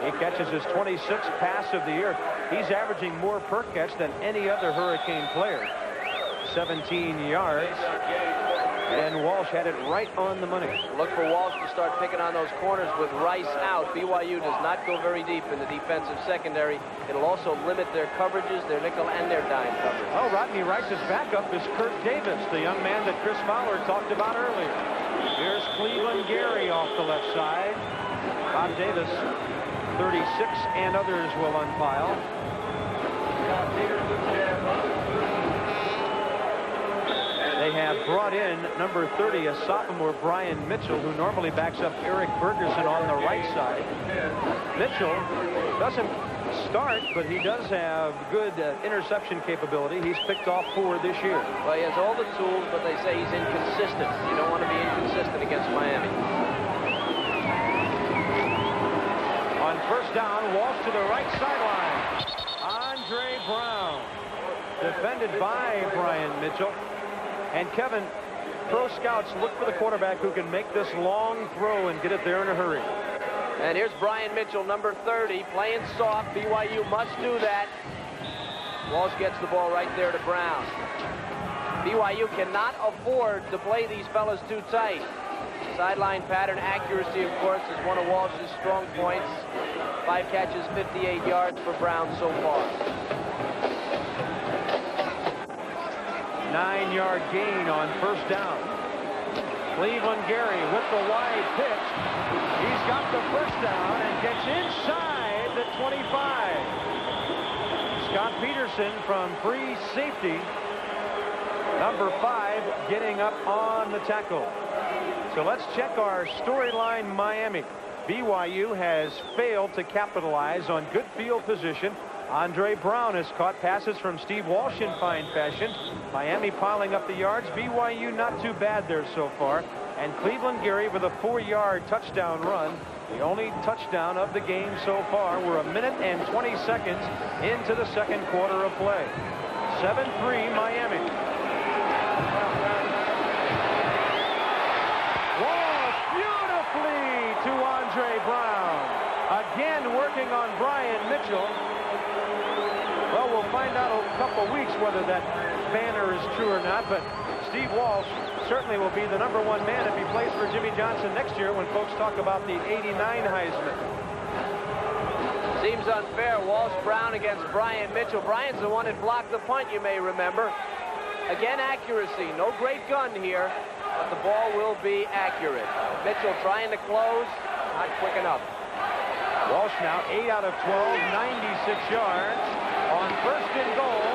He catches his 26th pass of the year. He's averaging more per catch than any other Hurricane player. 17 yards. And Walsh had it right on the money. Look for Walsh to start picking on those corners with Rice out. BYU does not go very deep in the defensive secondary. It'll also limit their coverages, their nickel and their dime coverage. Oh, Rodney Rice's backup is Kurt Davis, the young man that Chris Fowler talked about earlier. Here's Cleveland Gary off the left side. Bob Davis, 36, and others will unfile. They have brought in number 30, a sophomore, Brian Mitchell, who normally backs up Eric Bergerson on the right side. Mitchell doesn't start, but he does have good interception capability. He's picked off 4 this year. Well, he has all the tools, but they say he's inconsistent. You don't want to be inconsistent against Miami. On 1st down. Walsh to the right sideline. Andre Brown, defended by Brian Mitchell. And Kevin, pro scouts look for the quarterback who can make this long throw and get it there in a hurry. And here's Brian Mitchell, number 30, playing soft. BYU must do that. Walsh gets the ball right there to Brown. BYU cannot afford to play these fellas too tight. Sideline pattern accuracy, of course, is one of Walsh's strong points. 5 catches, 58 yards for Brown so far. 9-yard gain on first down. Cleveland Gary with the wide pitch. He's got the first down and gets inside the 25. Scott Peterson from free safety, number 5, getting up on the tackle. So let's check our storyline Miami. BYU has failed to capitalize on good field position. Andre Brown has caught passes from Steve Walsh in fine fashion. Miami piling up the yards. BYU not too bad there so far. And Cleveland Gary with a 4-yard touchdown run. The only touchdown of the game so far. We're 1 minute and 20 seconds into the second quarter of play. 7-3 Miami. Walsh beautifully to Andre Brown. Again working on Brian Mitchell. Well, we'll find out in a couple weeks whether that banner is true or not, but Steve Walsh certainly will be the #1 man if he plays for Jimmy Johnson next year when folks talk about the '89 Heisman. Seems unfair. Walsh Brown against Brian Mitchell. Brian's the one that blocked the punt, you may remember. Again, accuracy. No great gun here, but the ball will be accurate. Mitchell trying to close, not quick enough. Walsh now 8 out of 12, 96 yards. On first and goal,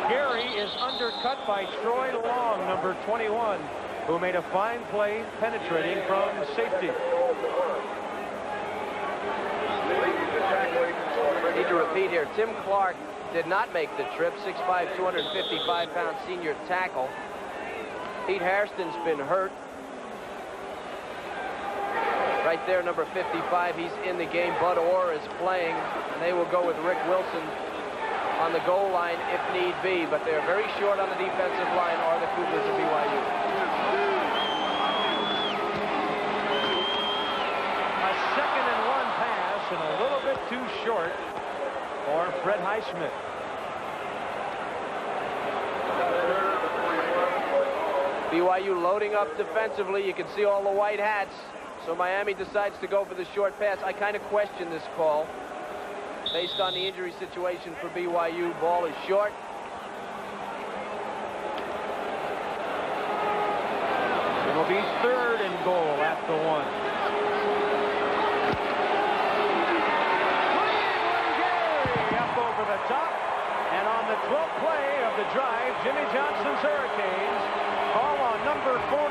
Gary is undercut by Troy Long, number 21, who made a fine play penetrating from safety. Need to repeat here, Tim Clark did not make the trip. 6'5", 255-pound senior tackle. Pete Hairston's been hurt. Right there, number 55, he's in the game. Bud Orr is playing, and they will go with Rick Wilson on the goal line if need be, but they're very short on the defensive line, are the Cougars of BYU. A 2nd-and-1 pass and a little bit too short for Fred Highsmith. BYU loading up defensively. You can see all the white hats. So Miami decides to go for the short pass. I kind of question this call. Based on the injury situation for BYU, ball is short. It'll be 3rd and goal at the 1. Cleveland Gary up over the top. And on the 12th play of the drive, Jimmy Johnson's Hurricanes call on number 43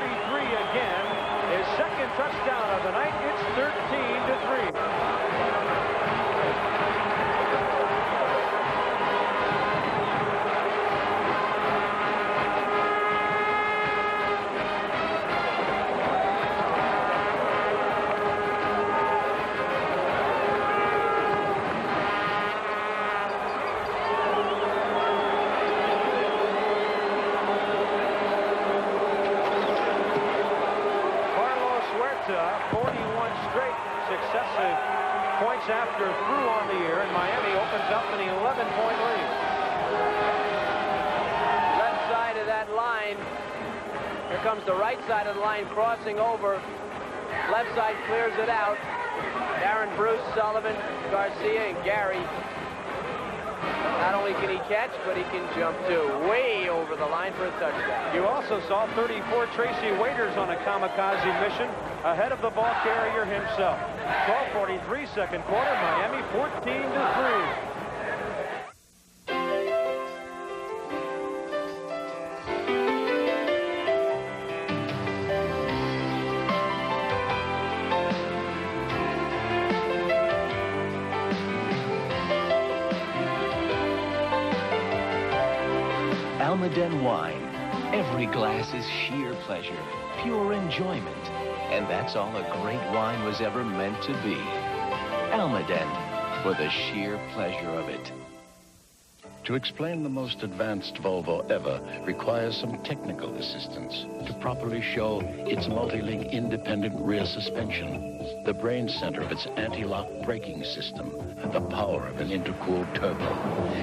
again. His 2nd touchdown of the night. It's 13-3. After through on the year, and Miami opens up an 11-point lead. Left side of that line. Here comes the right side of the line crossing over. Left side clears it out. Darren Bruce, Sullivan, Garcia, and Gary. Not only can he catch, but he can jump too. Way over the line for a touchdown. You also saw 34 Tracy Waiters on a kamikaze mission ahead of the ball carrier himself. 12:43 second quarter, Miami 14-3. Almaden wine. Every glass is sheer pleasure, pure enjoyment. And that's all a great wine was ever meant to be. Almaden, for the sheer pleasure of it. To explain the most advanced Volvo ever requires some technical assistance to properly show its multi-link independent rear suspension, the brain center of its anti-lock braking system, the power of an intercooled turbo,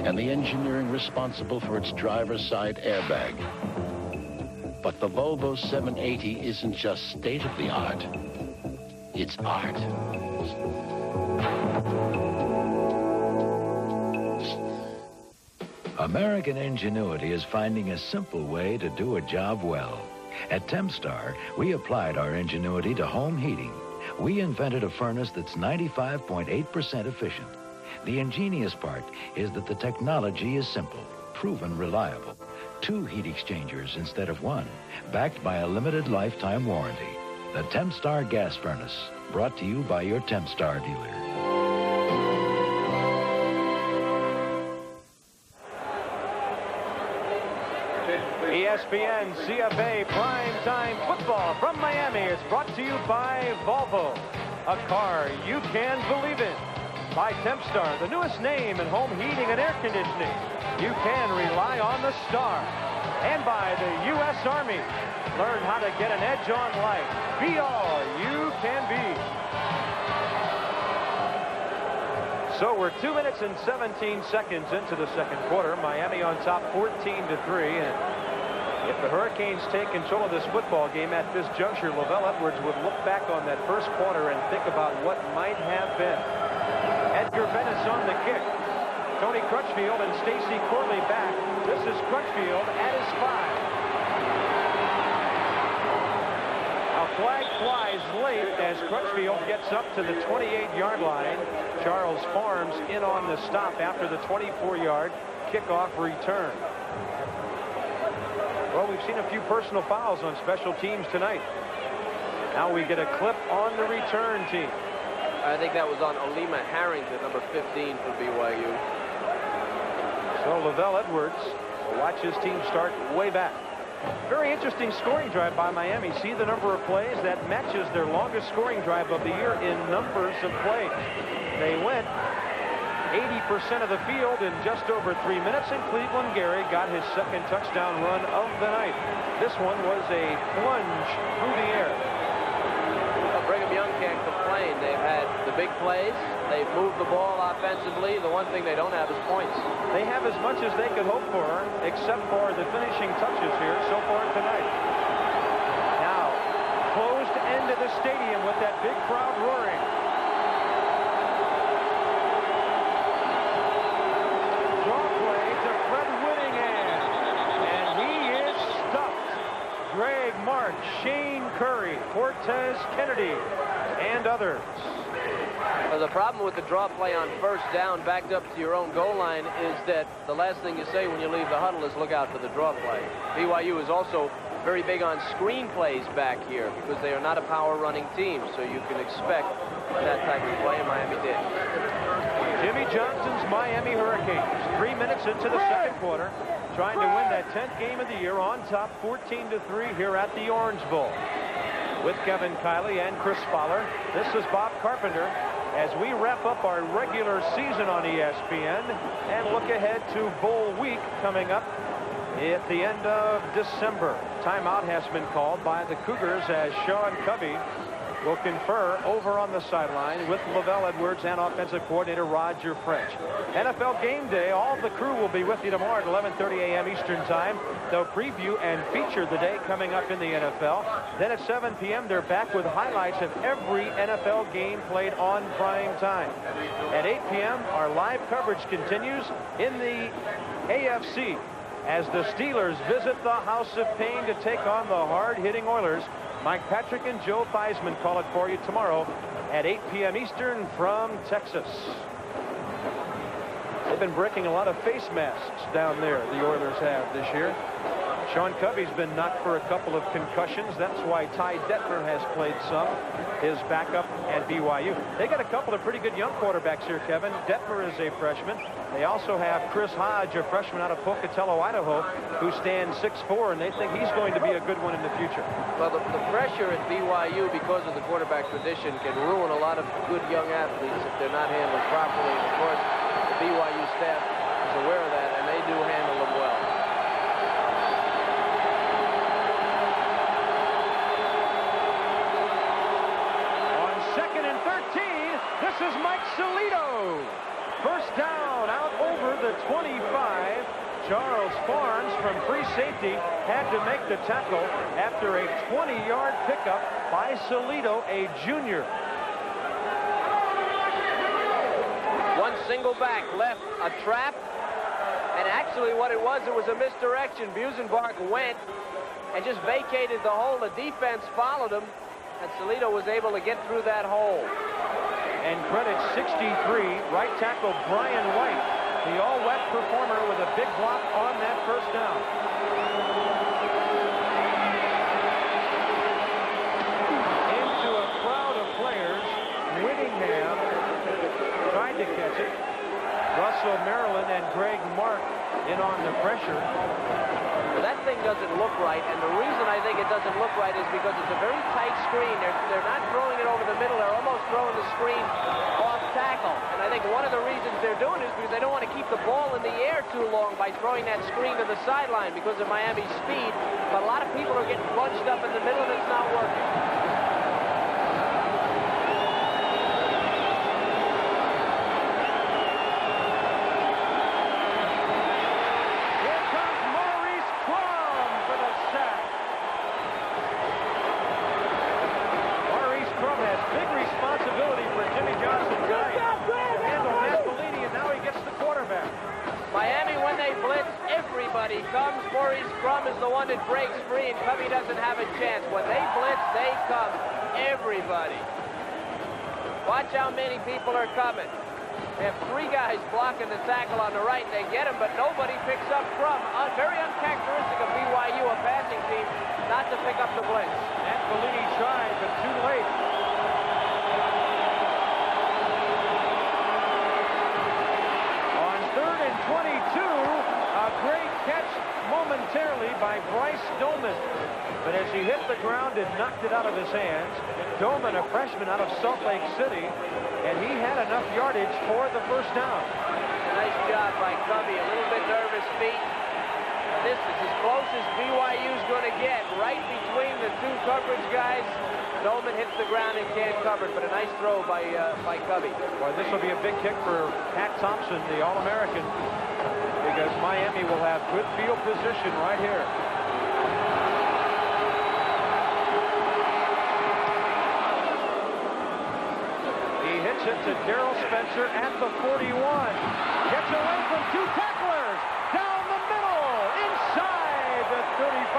and the engineering responsible for its driver's side airbag. But the Volvo 780 isn't just state-of-the-art, it's art. American ingenuity is finding a simple way to do a job well. At Tempstar, we applied our ingenuity to home heating. We invented a furnace that's 95.8% efficient. The ingenious part is that the technology is simple, proven reliable. 2 heat exchangers instead of 1, backed by a limited lifetime warranty. The Tempstar gas furnace, brought to you by your Tempstar dealer. ESPN CFA Primetime Football from Miami is brought to you by Volvo, a car you can believe in. By Tempstar, the newest name in home heating and air conditioning. You can rely on the star. And by the U.S. Army. Learn how to get an edge on life. Be all you can be. So we're 2 minutes and 17 seconds into the second quarter. Miami on top 14-3. And if the Hurricanes take control of this football game at this juncture, Lavelle Edwards would look back on that first quarter and think about what might have been. Edgar Venice on the kick. Tony Crutchfield and Stacy Corley back. This is Crutchfield at his 5. A flag flies late as Crutchfield gets up to the 28-yard line. Charles Farms in on the stop after the 24-yard kickoff return. Well, we've seen a few personal fouls on special teams tonight. Now we get a clip on the return team. I think that was on Olima Harrington, number 15 for BYU. So Lavelle Edwards will watch his team start way back. Very interesting scoring drive by Miami. See the number of plays that matches their longest scoring drive of the year in numbers of plays. They went 80% of the field in just over 3 minutes, and Cleveland Gary got his second touchdown run of the night. This one was a plunge through the air. Brigham Young can't complain. They've had the big plays. They've moved the ball offensively. The one thing they don't have is points. They have as much as they could hope for, except for the finishing touches here so far tonight. Now, closed end of the stadium with that big crowd roaring. Draw play to Fred Whittingham. And he is stuffed. Greg March, Shane Curry, Cortez Kennedy, and others. Well, the problem with the draw play on first down backed up to your own goal line is that the last thing you say when you leave the huddle is look out for the draw play. BYU is also very big on screen plays back here because they are not a power running team, so you can expect that type of play, and Miami did. Jimmy Johnson's Miami Hurricanes, 3 minutes into the second quarter, trying to win that 10th game of the year on top 14-3 here at the Orange Bowl. With Kevin Kiley and Chris Fowler, this is Bob Carpenter as we wrap up our regular season on ESPN and look ahead to Bowl week coming up at the end of December. Timeout has been called by the Cougars as Sean Covey will confer over on the sideline with Lavelle Edwards and offensive coordinator Roger French. NFL Game Day, all the crew will be with you tomorrow at 11:30 a.m. Eastern Time. They'll preview and feature the day coming up in the NFL. Then at 7 p.m. they're back with highlights of every NFL game played on prime time. At 8 p.m. our live coverage continues in the AFC as the Steelers visit the House of Pain to take on the hard-hitting Oilers. Mike Patrick and Joe Theismann call it for you tomorrow at 8 p.m. Eastern from Texas. They've been breaking a lot of face masks down there, the Oilers have this year. Sean Covey's been knocked for a couple of concussions. That's why Ty Detmer has played some, his backup at BYU. They got a couple of pretty good young quarterbacks here, Kevin. Detmer is a freshman. They also have Chris Hodge, a freshman out of Pocatello, Idaho, who stands 6'4", and they think he's going to be a good one in the future. Well, the pressure at BYU because of the quarterback tradition can ruin a lot of good young athletes if they're not handled properly. And of course, the BYU staff is aware of that, and they do handle them well. On 2nd and 13, this is Mike Solito. First down out over the 25. Charles Barnes from free safety had to make the tackle after a 20-yard pickup by Solito, a junior. One single back left a trap, and actually what it was a misdirection. Busenbark went and just vacated the hole. The defense followed him, and Solito was able to get through that hole. And credit 63, right tackle Brian White, the all-wet performer with a big block on that first down. Into a crowd of players, Whittingham tried to catch it. Russell Maryland and Greg Mark in on the pressure. Well, that thing doesn't look right, and the reason I think it doesn't look right is because it's a very tight screen. They're not throwing it over the middle. They're almost throwing the screen off tackle. And I think one of the reasons they're doing it is because they don't want to keep the ball in the air too long by throwing that screen to the sideline because of Miami's speed. But a lot of people are getting bunched up in the middle, and it's not working. Comes. Maurice Crum is the one that breaks free, and Covey doesn't have a chance. When they blitz, they come. Everybody. Watch how many people are coming. They have 3 guys blocking the tackle on the right, and they get him, but nobody picks up Crum. Very uncharacteristic of BYU, a passing team, not to pick up the blitz. And Bellini tried, but too late. On 3rd and 22, a great catch momentarily by Bryce Doman. But as he hit the ground, it knocked it out of his hands. Doman, a freshman out of Salt Lake City, and he had enough yardage for the first down. Nice job by Covey. A little bit nervous feet. This is as close as BYU's going to get. Right between the 2 coverage guys. Doman hits the ground and can't cover it, but a nice throw by Covey. Well, this will be a big kick for Pat Thompson, the All-American, because Miami will have good field position right here. He hits it to Darrell Spencer at the 41. Gets away from 2 tacklers. Down the middle. Inside the 35.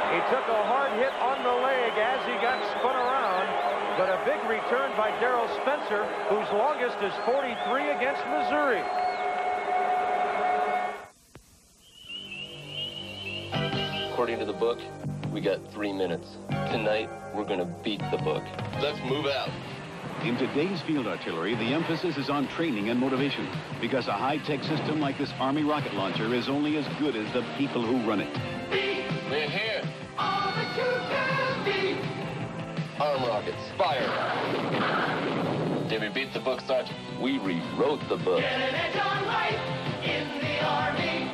He took a hard hit on the leg as he got spun around. But a big return by Darrell Spencer, whose longest is 43 against Missouri. According to the book, we got 3 minutes. Tonight, we're going to beat the book. Let's move out. In today's field artillery, the emphasis is on training and motivation, because a high-tech system like this Army rocket launcher is only as good as the people who run it. We're here. All that you can be. Arm rockets, fire! Did we beat the book, Sergeant? We rewrote the book. Get an edge on life in the Army.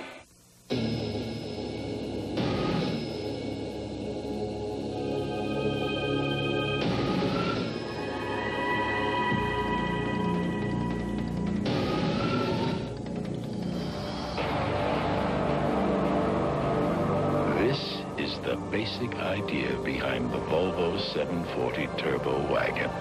This is the basic idea behind the Volvo 740 Turbo Wagon.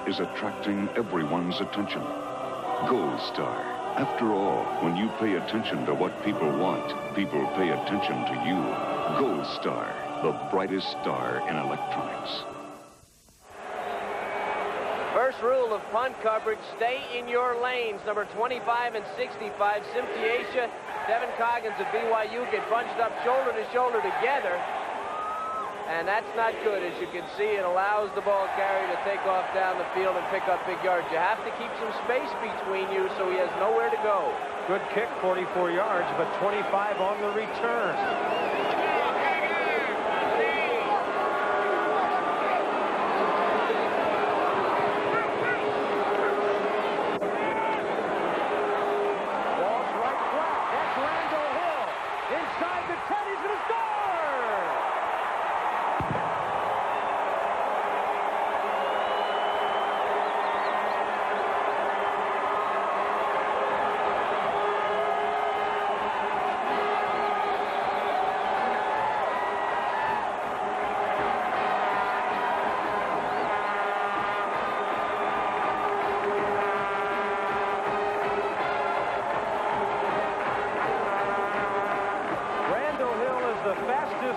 is attracting everyone's attention. Gold Star. After all, when you pay attention to what people want, people pay attention to you. Gold Star, the brightest star in electronics. First rule of punt coverage, stay in your lanes. Number 25 and 65, Simtiatia, Devin Coggins of BYU get bunched up shoulder to shoulder together. And that's not good. As you can see, it allows the ball carrier to take off down the field and pick up big yards. You have to keep some space between you so he has nowhere to go. Good kick, 44 yards, but 25 on the return.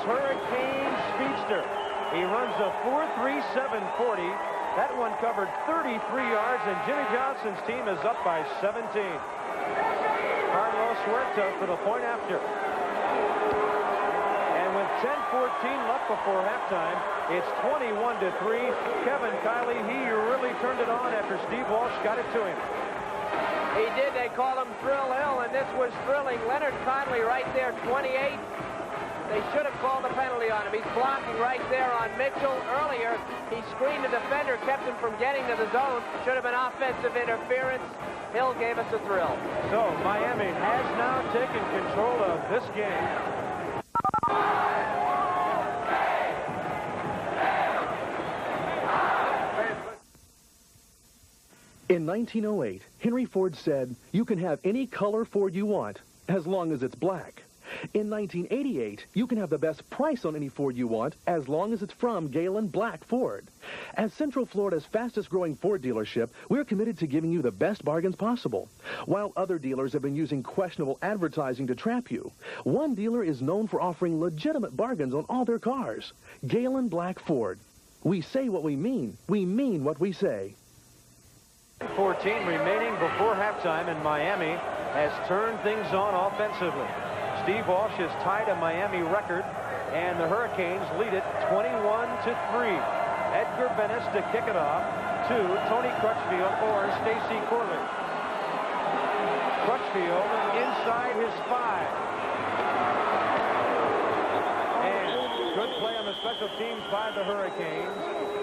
Hurricane speedster. He runs a 4.3740. That one covered 33 yards, and Jimmy Johnson's team is up by 17. Carlos Huerta for the point after. And with 10:14 left before halftime, it's 21-3. Kevin Kiley, he really turned it on after Steve Walsh got it to him. He did. They called him Thrill Hill, and this was thrilling. Leonard Conley right there, 28. They should have called a penalty on him. He's blocking right there on Mitchell. Earlier, he screened the defender, kept him from getting to the zone. Should have been offensive interference. Hill gave us a thrill. So Miami has now taken control of this game. In 1908, Henry Ford said, "You can have any color Ford you want, as long as it's black." In 1988, you can have the best price on any Ford you want as long as it's from Galen Black Ford. As Central Florida's fastest-growing Ford dealership, we're committed to giving you the best bargains possible. While other dealers have been using questionable advertising to trap you, one dealer is known for offering legitimate bargains on all their cars. Galen Black Ford. We say what we mean what we say. 14 remaining before halftime, and Miami has turned things on offensively. Steve Walsh has tied a Miami record, and the Hurricanes lead it 21-3. Edgar Bennis to kick it off to Tony Crutchfield or Stacy Corley. Crutchfield inside his 5. And good play on the special teams by the Hurricanes.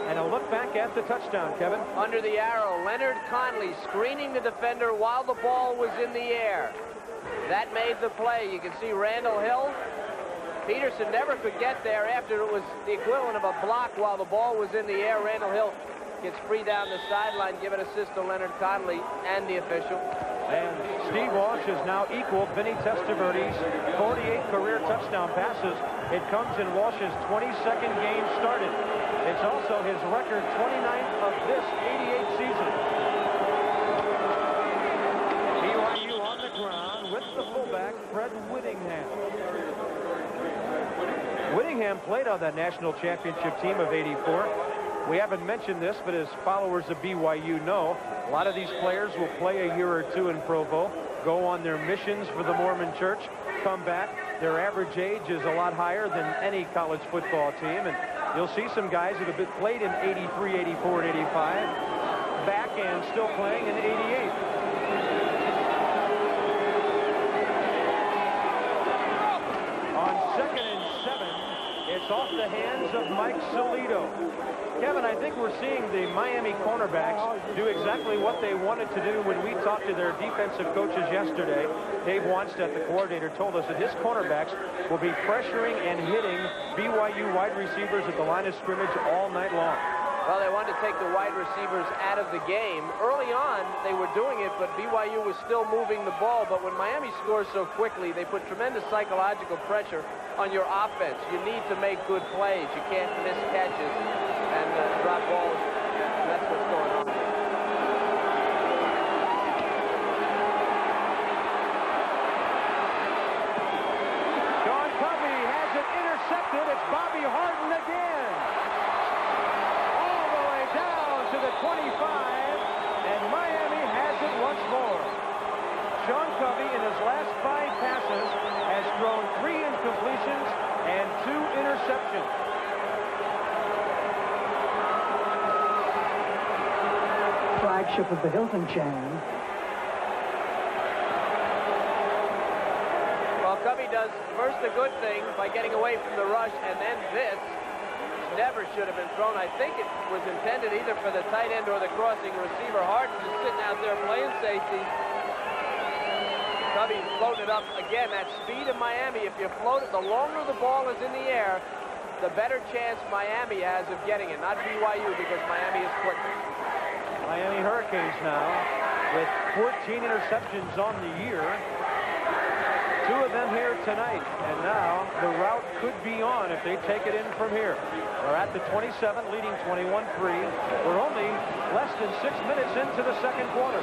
And a look back at the touchdown, Kevin. Under the arrow, Leonard Conley screening the defender while the ball was in the air. That made the play. You can see Randall Hill. Peterson never could get there after it was the equivalent of a block while the ball was in the air. Randall Hill gets free down the sideline, giving assist to Leonard Conley and the official. And Steve Walsh has now equaled Vinny Testaverde's 48 career touchdown passes. It comes in Walsh's 22nd game started. It's also his record 29th of this 88 season. BYU on the ground with the fullback, Fred Whittingham. Whittingham played on that national championship team of 84. We haven't mentioned this, but as followers of BYU know, a lot of these players will play a year or two in Provo, go on their missions for the Mormon Church, come back. Their average age is a lot higher than any college football team, and you'll see some guys that have been played in 83, 84, and 85, back and still playing in 88. On 2nd and 7, it's off the hands of Mike Salido. Kevin, I think we're seeing the Miami cornerbacks do exactly what they wanted to do when we talked to their defensive coaches yesterday. Dave Wanstedt, the coordinator, told us that his cornerbacks will be pressuring and hitting BYU wide receivers at the line of scrimmage all night long. Well, they wanted to take the wide receivers out of the game. Early on, they were doing it, but BYU was still moving the ball. But when Miami scores so quickly, they put tremendous psychological pressure on your offense. You need to make good plays. You can't miss catches and drop balls. That's what's going on here. Sean Covey has it intercepted. It's Bobby Harden again. All the way down to the 25, and Miami has it once more. Sean Covey, in his last 5 passes, has thrown 3 incompletions and 2 interceptions. Flagship of the Hilton chain. Well, Covey does first the good thing by getting away from the rush, and then this never should have been thrown. I think it was intended either for the tight end or the crossing receiver. Harden just sitting out there playing safety. Covey floating it up. Again, that speed of Miami, if you float it, the longer the ball is in the air, the better chance Miami has of getting it. Not BYU, because Miami is quicker. Miami Hurricanes now with 14 interceptions on the year. 2 of them here tonight. And now the route could be on if they take it in from here. They're at the 27, leading 21-3. We're only less than 6 minutes into the second quarter.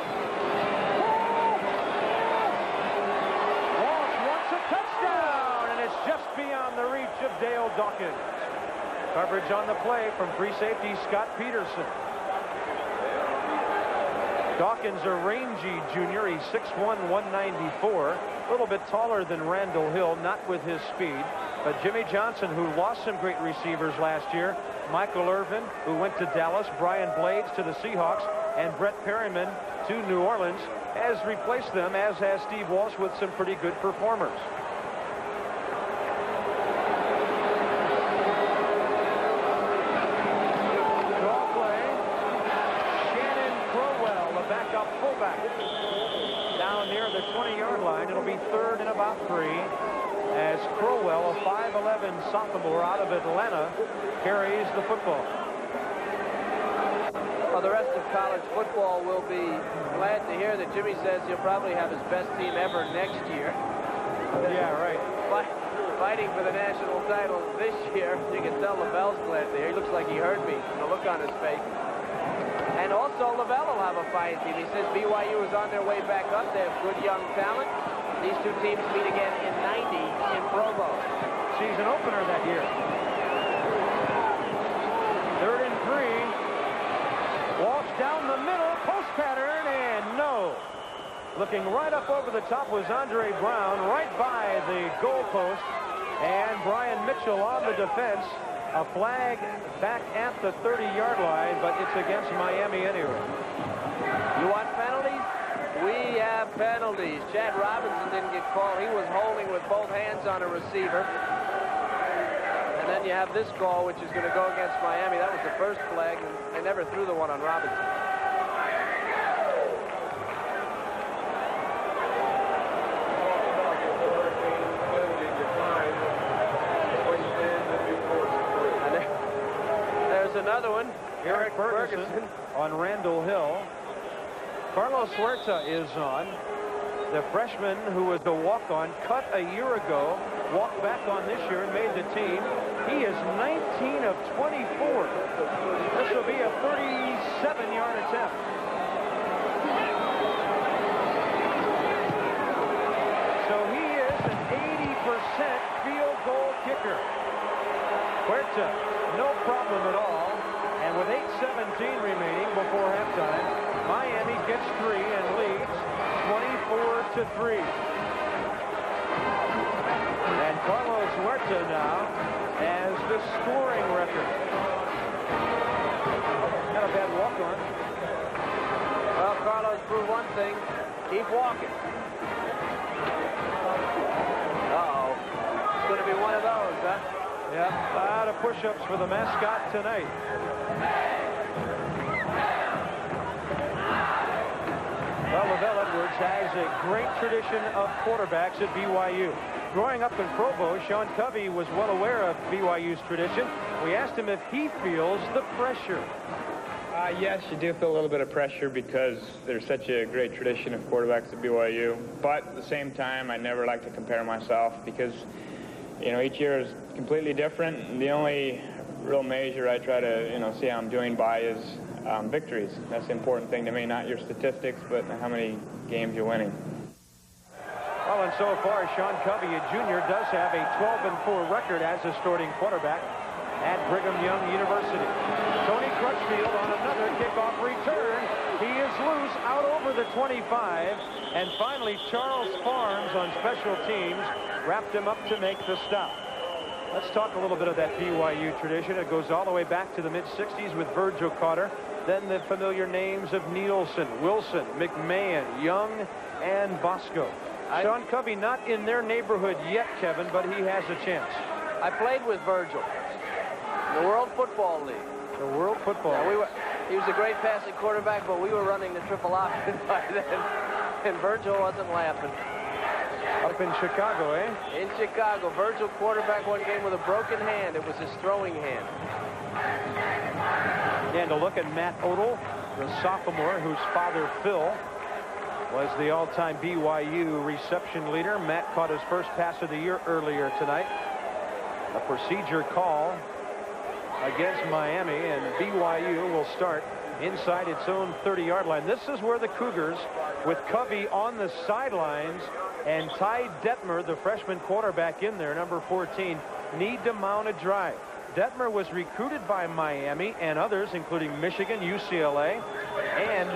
Touchdown, and it's just beyond the reach of Dale Dawkins. Coverage on the play from free safety Scott Peterson. Dawkins, a rangy junior. He's 6'1", 194. A little bit taller than Randall Hill, not with his speed. But Jimmy Johnson, who lost some great receivers last year, Michael Irvin, who went to Dallas, Brian Blades to the Seahawks, and Brett Perryman to New Orleans, has replaced them, as has Steve Walsh, with some pretty good performers. Draw play. Shannon Crowell, the backup fullback, down near the 20-yard line. It'll be 3rd and about 3, as Crowell, a 5'11" sophomore out of Atlanta, carries the football. Well, the rest of college football will be glad to hear that Jimmy says he'll probably have his best team ever next year. Yeah, right. Fighting for the national title this year. You can tell Lavelle's glad to hear. He looks like he heard me from the look on his face. And also, Lavelle will have a fine team. He says BYU is on their way back up. They have good young talent. These 2 teams meet again in '90 in Provo. Season opener that year. 3rd and 3. Walsh down the middle, post pattern, and no. Looking right up over the top was Andre Brown, right by the goal post, and Brian Mitchell on the defense. A flag back at the 30-yard line, but it's against Miami anyway. You want penalties? We have penalties. Chad Robinson didn't get called. He was holding with both hands on a receiver. And then you have this call, which is going to go against Miami. That was the first flag, and they never threw the one on Robinson. And there's another one. Eric Ferguson on Randall Hill. Carlos Huerta is on. The freshman who was the walk-on, cut a year ago, walked back on this year and made the team. He is 19 of 24. This will be a 37-yard attempt. So he is an 80% field goal kicker. Huerta, no problem at all. And with 8:17 remaining before halftime, Miami gets 3 and leads 24-3. And Carlos Huerta now has the scoring record. Not a bad walk-on. Well, Carlos proved one thing. Keep walking. Uh-oh. It's going to be one of those, huh? Yep, a lot of push-ups for the mascot tonight. Well, Lavelle Edwards has a great tradition of quarterbacks at BYU. Growing up in Provo, Sean Covey was well aware of BYU's tradition. We asked him if he feels the pressure. Yes, you do feel a little bit of pressure because there's such a great tradition of quarterbacks at BYU. But at the same time, I never like to compare myself because, you know, each year is completely different. And the only real measure I try to, see how I'm doing by is victories. That's the important thing to me, not your statistics, but how many games you're winning. Well, and so far, Sean Covey, a junior, does have a 12-4 record as a starting quarterback at Brigham Young University. Tony Crutchfield on another kickoff return. He is loose out over the 25. And finally, Charles Farms on special teams wrapped him up to make the stop. Let's talk a little bit of that BYU tradition. It goes all the way back to the mid-60s with Virgil Carter. Then the familiar names of Nielsen, Wilson, McMahon, Young, and Bosco. Sean Covey not in their neighborhood yet, Kevin, but he has a chance. I played with Virgil in the World Football League. The World Football League. He was a great passing quarterback, but we were running the triple option by then, and Virgil wasn't laughing. Up in Chicago, eh? In Chicago. Virgil quarterback one game with a broken hand. It was his throwing hand. And to look at Matt Odell, the sophomore whose father, Phil, was the all-time BYU reception leader. Matt caught his first pass of the year earlier tonight. A procedure call against Miami, and BYU will start inside its own 30-yard line. This is where the Cougars, with Covey on the sidelines and Ty Detmer, the freshman quarterback, in there, number 14, need to mount a drive. Detmer was recruited by Miami and others, including Michigan, UCLA, and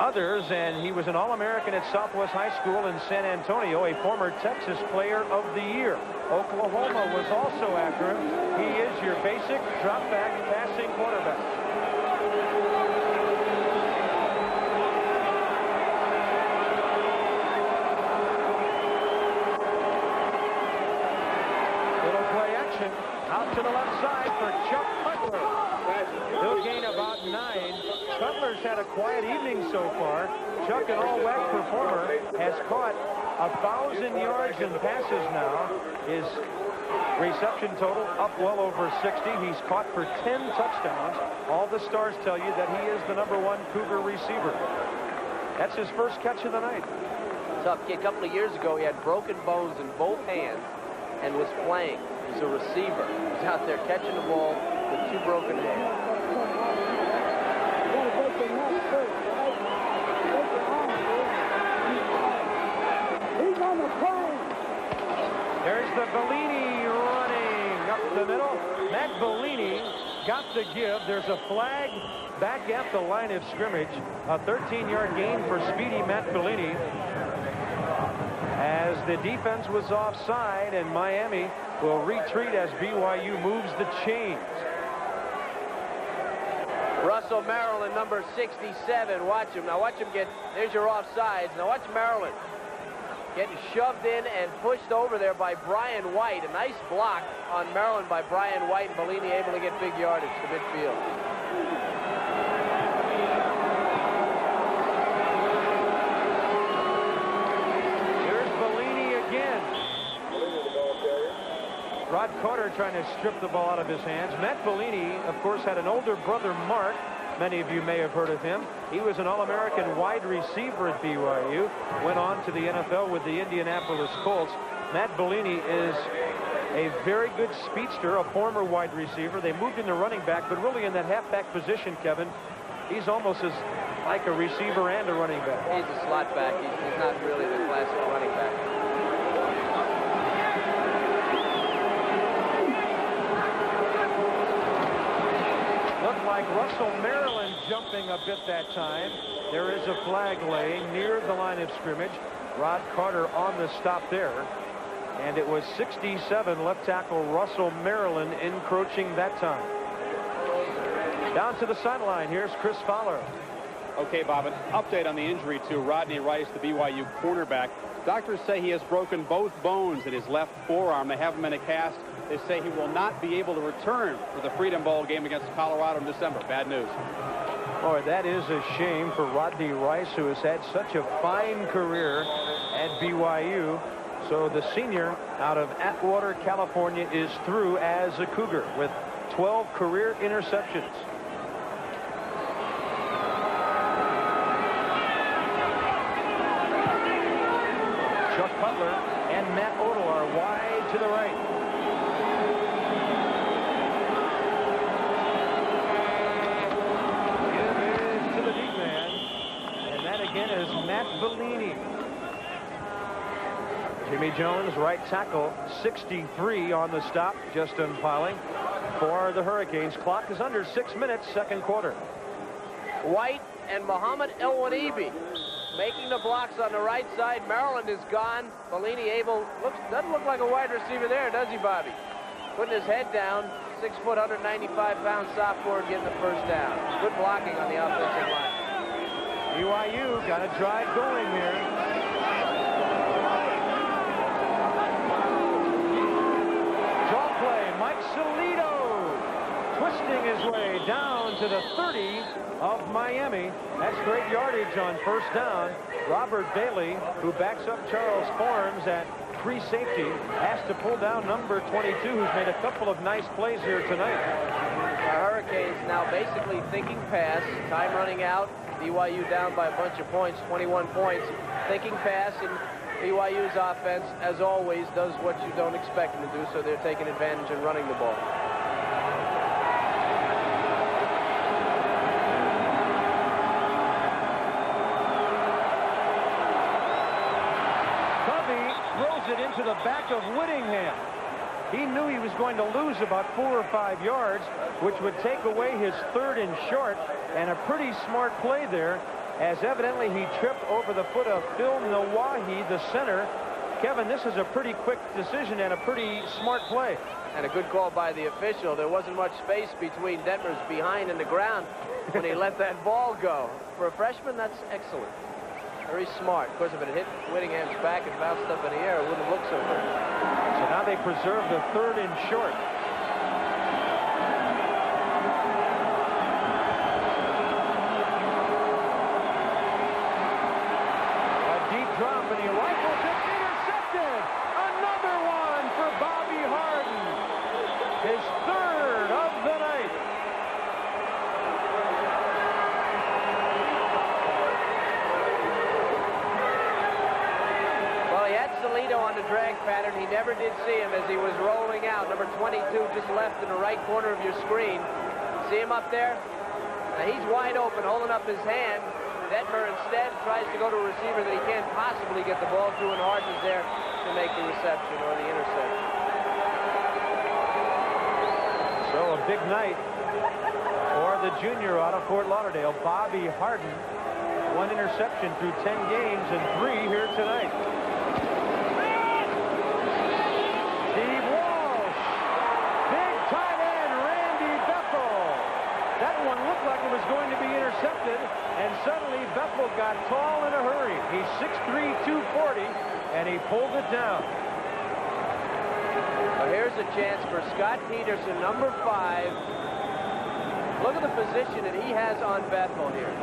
others, and he was an All-American at Southwest High School in San Antonio, a former Texas Player of the Year. Oklahoma was also after him. He is your basic drop-back passing quarterback. Little play action out to the left side for Chuck Cutler. He'll gain about 9. Cutler's had a quiet evening so far. Chuck, an all-WAC performer, has caught 1,000 yards in passes now. His reception total up well over 60. He's caught for 10 touchdowns. All the stars tell you that he is the #1 Cougar receiver. That's his first catch of the night. Tough kid. A couple of years ago, he had broken bones in both hands and was playing. He's a receiver. He's out there catching the ball with 2 broken hands. There's the Bellini running up the middle. Matt Bellini got the give. There's a flag back at the line of scrimmage. A 13-yard gain for speedy Matt Bellini, as the defense was offside, and Miami will retreat as BYU moves the chains. Russell Maryland, number 67. Watch him. Now watch him get, there's your offsides. Now watch Maryland getting shoved in and pushed over there by Brian White. A nice block on Maryland by Brian White, and Bellini able to get big yardage to midfield. Here's Bellini again. Rod Carter trying to strip the ball out of his hands. Matt Bellini, of course, had an older brother, Mark. Many of you may have heard of him. He was an All-American wide receiver at BYU. Went on to the NFL with the Indianapolis Colts. Matt Bellini is a very good speedster, a former wide receiver. They moved into running back, but really in that halfback position, Kevin, he's almost as like a receiver and a running back. He's a slot back. He's not really the classic running back. Looked like Russell Maryland jumping a bit that time. There is a flag laying near the line of scrimmage. Rod Carter on the stop there. And it was 67 left tackle Russell Maryland encroaching that time. Down to the sideline. Here's Chris Fowler. Okay, Bob, an update on the injury to Rodney Rice, the BYU cornerback. Doctors say he has broken both bones in his left forearm. They have him in a cast. They say he will not be able to return for the Freedom Bowl game against Colorado in December. Bad news. Boy, that is a shame for Rodney Rice, who has had such a fine career at BYU. So the senior out of Atwater, California, is through as a Cougar with 12 career interceptions. Chuck Cutler and Matt Odell are wide to the right. Matt Bellini. Jimmy Jones, right tackle, 63 on the stop. Justin Piling for the Hurricanes. Clock is under 6 minutes, second quarter. White and Muhammad El-Wanibi making the blocks on the right side. Maryland is gone. Bellini doesn't look like a wide receiver there, does he, Bobby? Putting his head down. 6 foot, 195-pound sophomore getting the first down. Good blocking on the offensive line. BYU got a drive going here. Draw play, Mike Salido twisting his way down to the 30 of Miami. That's great yardage on first down. Robert Bailey, who backs up Charles Forms at free safety, has to pull down number 22, who's made a couple of nice plays here tonight. The Hurricanes now basically thinking pass. Time running out. BYU down by a bunch of points, 21 points. Thinking pass, and BYU's offense, as always, does what you don't expect them to do, so they're taking advantage and running the ball. Throws it into the back of Whittingham. He knew he was going to lose about 4 or 5 yards, which would take away his 3rd and short, and a pretty smart play there, as evidently he tripped over the foot of Phil Nawahi, the center. Kevin, this is a pretty quick decision and a pretty smart play. And a good call by the official. There wasn't much space between Detmer's behind and the ground when he let that ball go. For a freshman, that's excellent. Very smart. Of course, if it hit Whittingham's back and bounced up in the air, it wouldn't look so good. So now they preserve the 3rd and short. A deep drop, and he rifles it, intercepted. Another one for Bobby Harden. His 3rd of the night. Salido on the drag pattern. He never did see him as he was rolling out. Number 22 just left in the right corner of your screen. See him up there? Now he's wide open, holding up his hand. Detmer instead tries to go to a receiver that he can't possibly get the ball to, and Harden is there to make the reception or the interception. So a big night for the junior out of Fort Lauderdale, Bobby Harden. 1 interception through 10 games and 3 here tonight. Was going to be intercepted, and suddenly Bethel got tall in a hurry. He's 6'3", 240, and he pulled it down. Well, here's a chance for Scott Peterson, number 5. Look at the position that he has on Bethel here.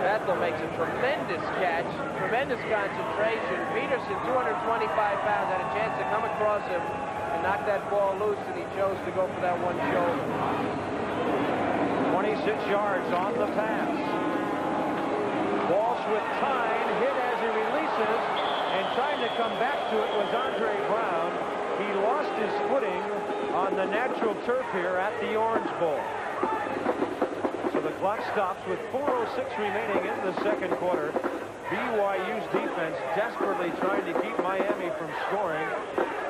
Bethel makes a tremendous catch, tremendous concentration. Peterson, 225 pounds, had a chance to come across him and knock that ball loose, and he chose to go for that one shoulder. 26 yards on the pass. Walsh with time, hit as he releases, and trying to come back to it was Andre Brown. He lost his footing on the natural turf here at the Orange Bowl. So the clock stops with 4:06 remaining in the second quarter. BYU's defense desperately trying to keep Miami from scoring,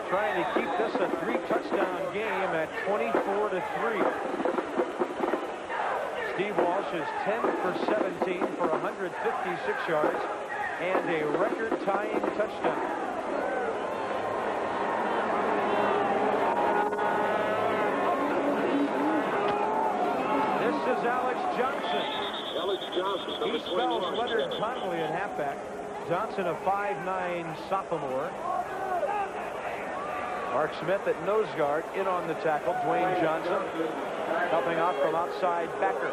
trying to keep this a 3-touchdown game at 24-3. Steve Walsh is 10 for 17 for 156 yards and a record-tying touchdown. This is Alex Johnson. He spells Leonard Conley at halfback. Johnson, a 5'9" sophomore. Mark Smith at nose guard, in on the tackle. Dwayne Johnson helping out from outside backer.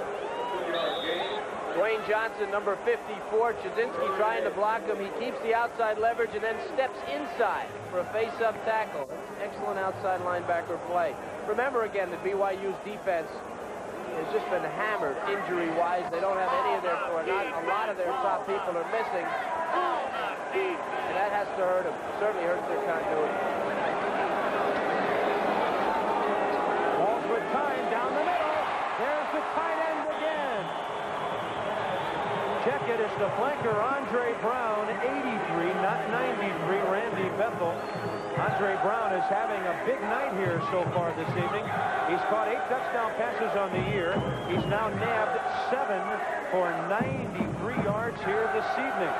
Dwayne Johnson, number 54. Chudzinski trying to block him. He keeps the outside leverage and then steps inside for a face-up tackle. Excellent outside linebacker play. Remember again that BYU's defense has just been hammered injury-wise. They don't have any of their, or not a lot of their top people are missing. And that has to hurt them. Certainly hurts their continuity. Balls with time down the middle. There's the tight end again. Check second. It's the flanker, Andre Brown, 83, not 93, Randy Bethel. Andre Brown is having a big night here so far this evening. He's caught 8 touchdown passes on the year. He's now nabbed 7 for 93 yards here this evening.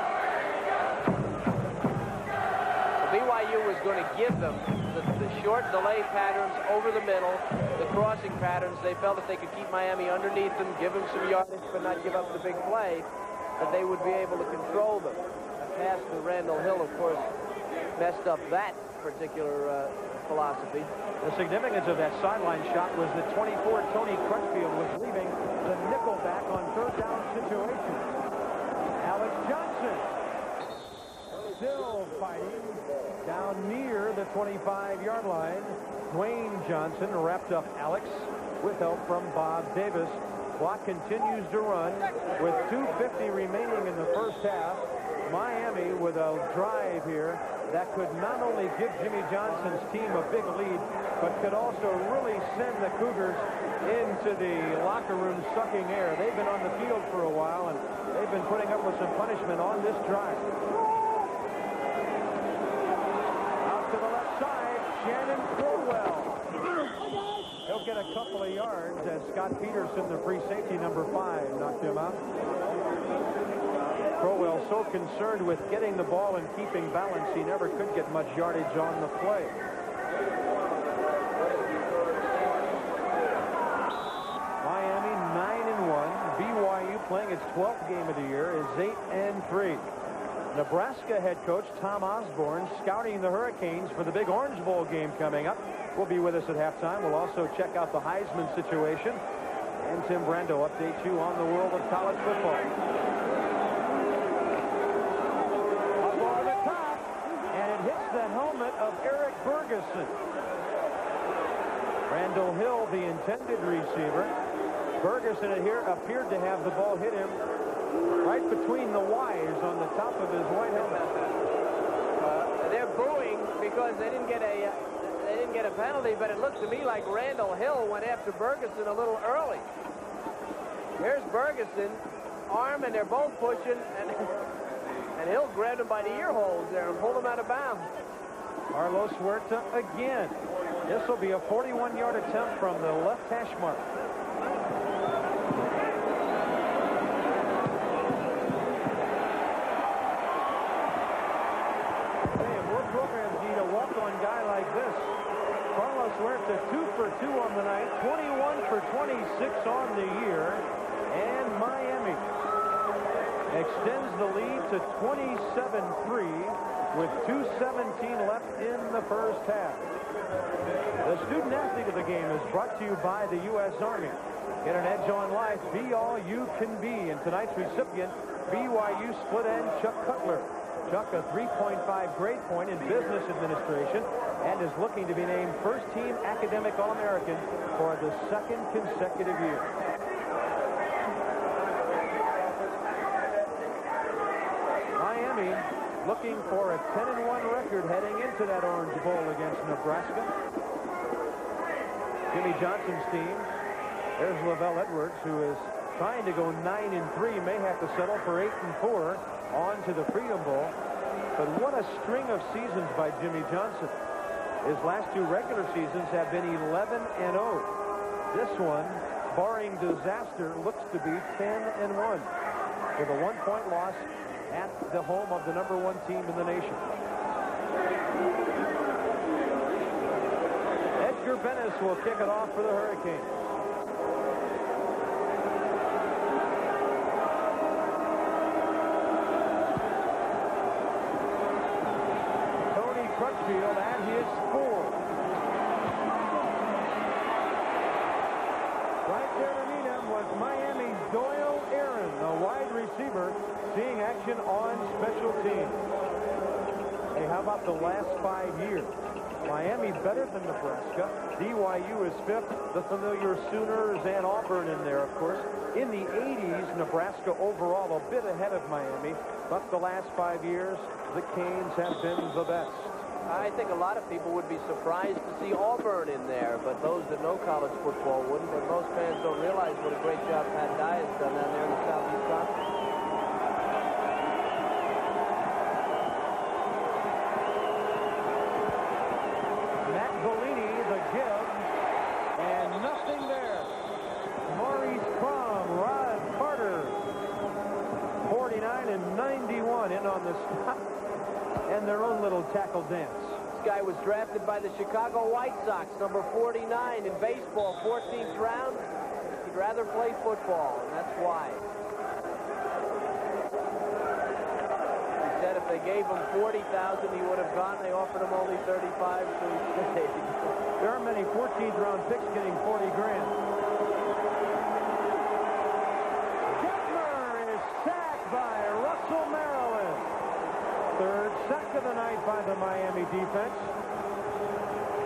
BYU was going to give them the short delay patterns over the middle, the crossing patterns. They felt that they could keep Miami underneath them, give them some yardage, but not give up the big play, that they would be able to control them. A pass to Randall Hill, of course, messed up that particular philosophy. The significance of that sideline shot was that 24 Tony Crutchfield was leaving the nickel back on third down situation. Alex Johnson still fighting down near the 25-yard line. Dwayne Johnson wrapped up Alex with help from Bob Davis. Clock continues to run with 2:50 remaining in the first half. Miami with a drive here that could not only give Jimmy Johnson's team a big lead, but could also really send the Cougars into the locker room sucking air. They've been on the field for a while, and they've been putting up with some punishment on this drive. To the left side, Shannon Crowell. He'll get a couple of yards as Scott Peterson, the free safety, number 5, knocked him out. Crowell so concerned with getting the ball and keeping balance, he never could get much yardage on the play. Miami 9-1. BYU, playing its 12th game of the year, is 8-3. Nebraska head coach Tom Osborne scouting the Hurricanes for the big Orange Bowl game coming up. Will be with us at halftime. We'll also check out the Heisman situation. And Tim Brando updates you on the world of college football. Up over the top, and it hits the helmet of Eric Ferguson. Randall Hill, the intended receiver. Ferguson here appeared to have the ball hit him right between the wires on the top of his white helmet. They're booing because they didn't get a penalty, but it looked to me like Randall Hill went after Ferguson a little early. Here's Ferguson, arm, and they're both pushing, and Hill grabbed him by the ear holes there and pulled him out of bounds. Carlos Huerta again. This will be a 41-yard attempt from the left hash mark. Guy like this. Carlos Huerta 2 for 2 on the night, 21 for 26 on the year, and Miami extends the lead to 27-3 with 2:17 left in the first half. The student athlete of the game is brought to you by the U.S. Army. Get an edge on life. Be all you can be. And tonight's recipient, BYU split end Chuck Cutler. Chuck, a 3.5 grade point in business administration, and is looking to be named first-team academic All-American for the 2nd consecutive year. Miami looking for a 10-1 record heading into that Orange Bowl against Nebraska. Jimmy Johnson's team. There's Lavelle Edwards, who is trying to go 9-3, may have to settle for 8-4 on to the Freedom Bowl. But what a string of seasons by Jimmy Johnson. His last 2 regular seasons have been 11-0. This one, barring disaster, looks to be 10-1 with a 1-point loss at the home of the #1 team in the nation. Edgar Bennis will kick it off for the Hurricanes. Crutchfield at his 4. Right there to meet him was Miami's Doyle Aaron, the wide receiver, seeing action on special teams. Hey, how about the last 5 years? Miami better than Nebraska. BYU is 5th. The familiar Sooners and Auburn in there, of course. In the 80s, Nebraska overall a bit ahead of Miami. But the last 5 years, the Canes have been the best. I think a lot of people would be surprised to see Auburn in there, but those that know college football wouldn't. But most fans don't realize what a great job Pat Dye has done down there in the Southeast Conference. knuckle dance. This guy was drafted by the Chicago White Sox, number 49 in baseball, 14th round. He'd rather play football, and that's why. He said if they gave him $40,000, he would have gone. They offered him only $35,000, so he stayed. There aren't many 14th round picks getting 40 grand. Detmer is sacked by Russell, Maryland. Third sack of the night by the Miami defense.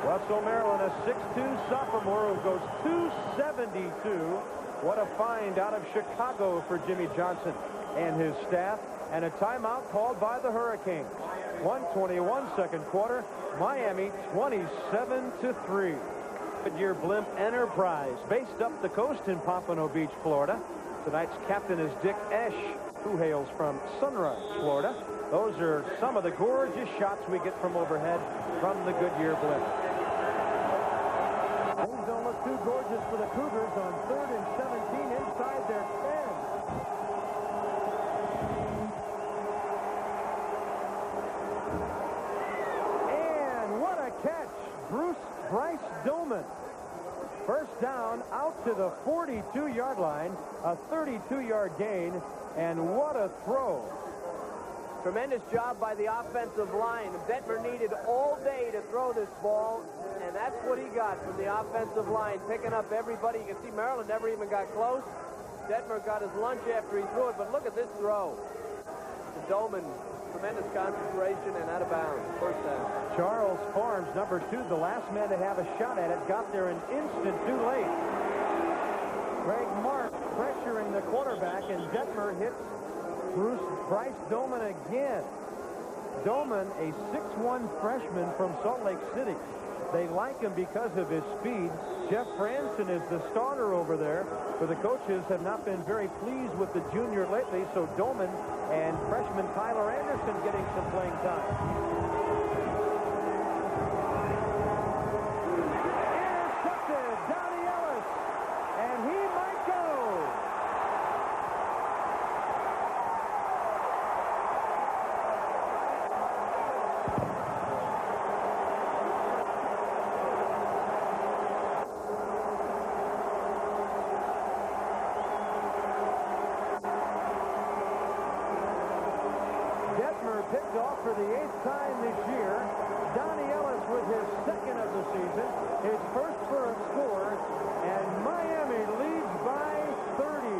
Russell, Maryland, a 6'2 sophomore who goes 272. What a find out of Chicago for Jimmy Johnson and his staff. And a timeout called by the Hurricanes. 1:21 second quarter. Miami 27-3. Goodyear Blimp Enterprise based up the coast in Pompano Beach, Florida. Tonight's captain is Dick Esch, who hails from Sunrise, Florida. Those are some of the gorgeous shots we get from overhead from the Goodyear Blimp. Things don't look too gorgeous for the Cougars on 3rd and 17 inside their 10. And what a catch, Bryce Doman. First down out to the 42-yard line, a 32-yard gain, and what a throw. Tremendous job by the offensive line. Detmer needed all day to throw this ball, and that's what he got from the offensive line, picking up everybody. You can see Maryland never even got close. Detmer got his lunch after he threw it, but look at this throw. Doman, tremendous concentration and out of bounds. First down. Charles Farms, number 2, the last man to have a shot at it, got there an instant too late. Greg Mark pressuring the quarterback, and Detmer hits Bryce Doman again. Doman, a 6'1 freshman from Salt Lake City. They like him because of his speed. Jeff Franson is the starter over there, but the coaches have not been very pleased with the junior lately, so Doman and freshman Tyler Anderson getting some playing time. Intercepted, Donnie Ellis, and he might go. Picked off for the 8th time this year. Donnie Ellis with his 2nd of the season, his first for a score, and Miami leads by 30.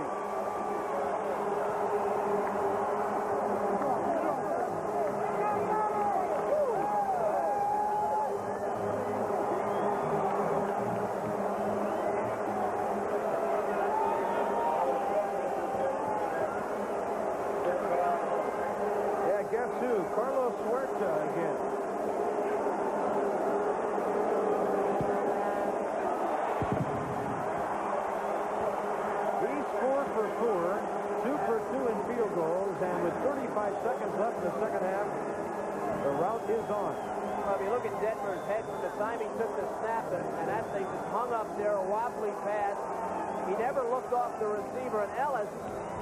Guess who? Carlos Huerta again. He's 4 for 4, 2 for 2 in field goals, and with 35 seconds left in the second half, the route is on. Well, if you look at Detmer's head from the time he took the snap, and that thing just hung up there, a wobbly pass. He never looked off the receiver, and Ellis,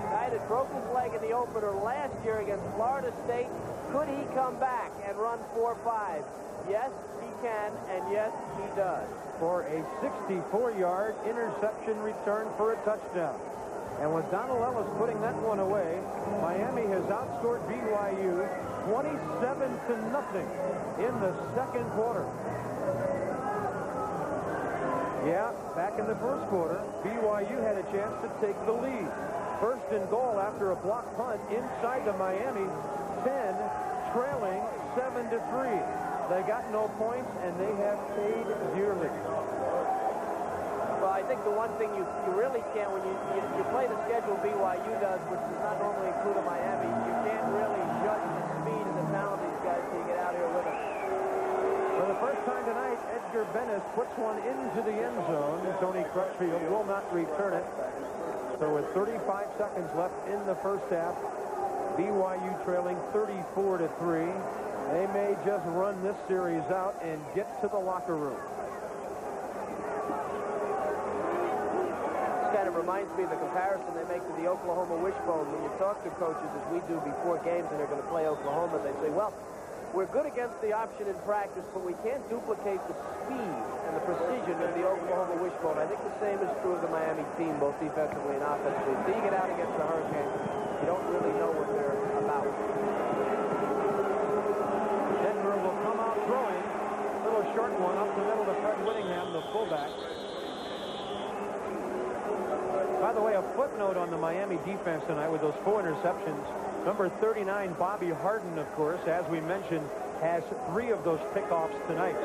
guy that broke his leg in the opener last year against Florida State, could he come back and run 4.5? Yes, he can, and yes, he does. For a 64-yard interception return for a touchdown. And with Donald Ellis putting that one away, Miami has outscored BYU 27-0 in the second quarter. Yeah, back in the first quarter, BYU had a chance to take the lead. First and goal after a blocked punt inside the Miami 10, trailing 7-3. They got no points, and they have paid dearly. Well, I think the one thing you really can't, when you play the schedule BYU does, which does not normally include a Miami, you can't really judge the speed and the talent of these guys till you get out here with them. For the first time tonight, Edgar Bennis puts one into the end zone. Tony Crutchfield will not return it. So with 35 seconds left in the first half, BYU trailing 34-3. They may just run this series out and get to the locker room. This kind of reminds me of the comparison they make to the Oklahoma Wishbone. When you talk to coaches, as we do before games, and they're going to play Oklahoma, they say, well, we're good against the option in practice, but we can't duplicate the speed and the precision of the Oklahoma wishbone. I think the same is true of the Miami team, both defensively and offensively. Until you get out against the Hurricanes, you don't really know what they're about. Denver will come out throwing. Little short one up the middle to Fred Whittingham, the fullback. By the way, a footnote on the Miami defense tonight with those 4 interceptions. Number 39, Bobby Harden, of course, as we mentioned, has 3 of those pickoffs tonight.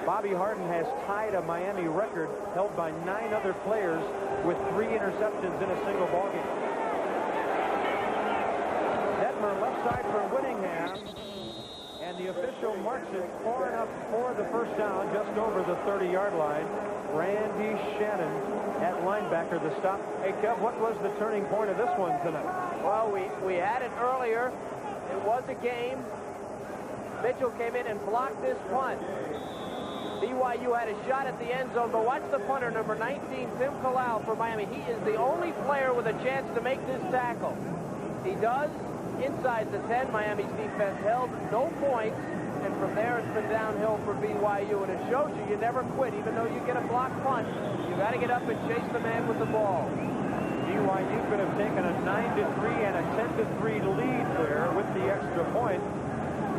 Bobby Harden has tied a Miami record held by 9 other players with 3 interceptions in a single ballgame. Detmer left side for Whittingham, and the official marks it far enough for the first down, just over the 30-yard line. Randy Shannon at linebacker, the stop. Hey, Kev, what was the turning point of this one tonight? Well, we had it earlier. It was a game. Mitchell came in and blocked this punt. BYU had a shot at the end zone, but watch the punter, number 19, Tim Kalal for Miami. He is the only player with a chance to make this tackle. He does. Inside the 10, Miami's defense held no points, and from there it's been downhill for BYU, and it shows you never quit. Even though you get a blocked punt, you got to get up and chase the man with the ball. BYU could have taken a 9-3 and a 10-3 lead there with the extra point,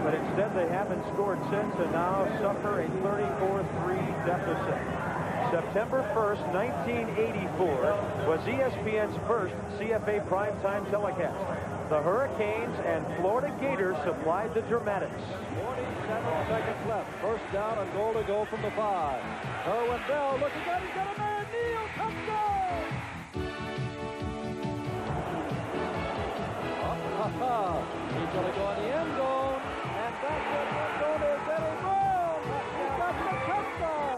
but instead they haven't scored since and now suffer a 34-3 deficit. September 1st, 1984 was ESPN's first CFA primetime telecast. The Hurricanes and Florida Gators supplied the dramatics. 47 seconds left. First down and goal to go from the 5. Kerwin Bell looking good. He's got a man. Neal, touchdown! He's going to go in the end zone. And back to the end zone is Eddie Brown. He's got the touchdown.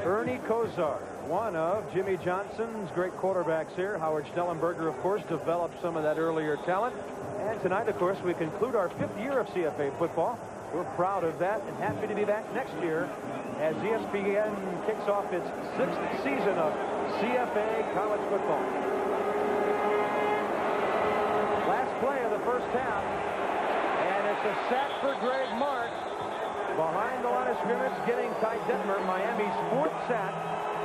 Ernie Kosar, one of Jimmy Johnson's great quarterbacks here. Howard Schnellenberger, of course, developed some of that earlier talent. And tonight, of course, we conclude our 5th year of CFA football. We're proud of that and happy to be back next year as ESPN kicks off its 6th season of CFA college football. Last play of the first half, and it's a sack for Greg Mark. Behind the line of scrimmage, getting Ty Detmer, Miami's 4th sack.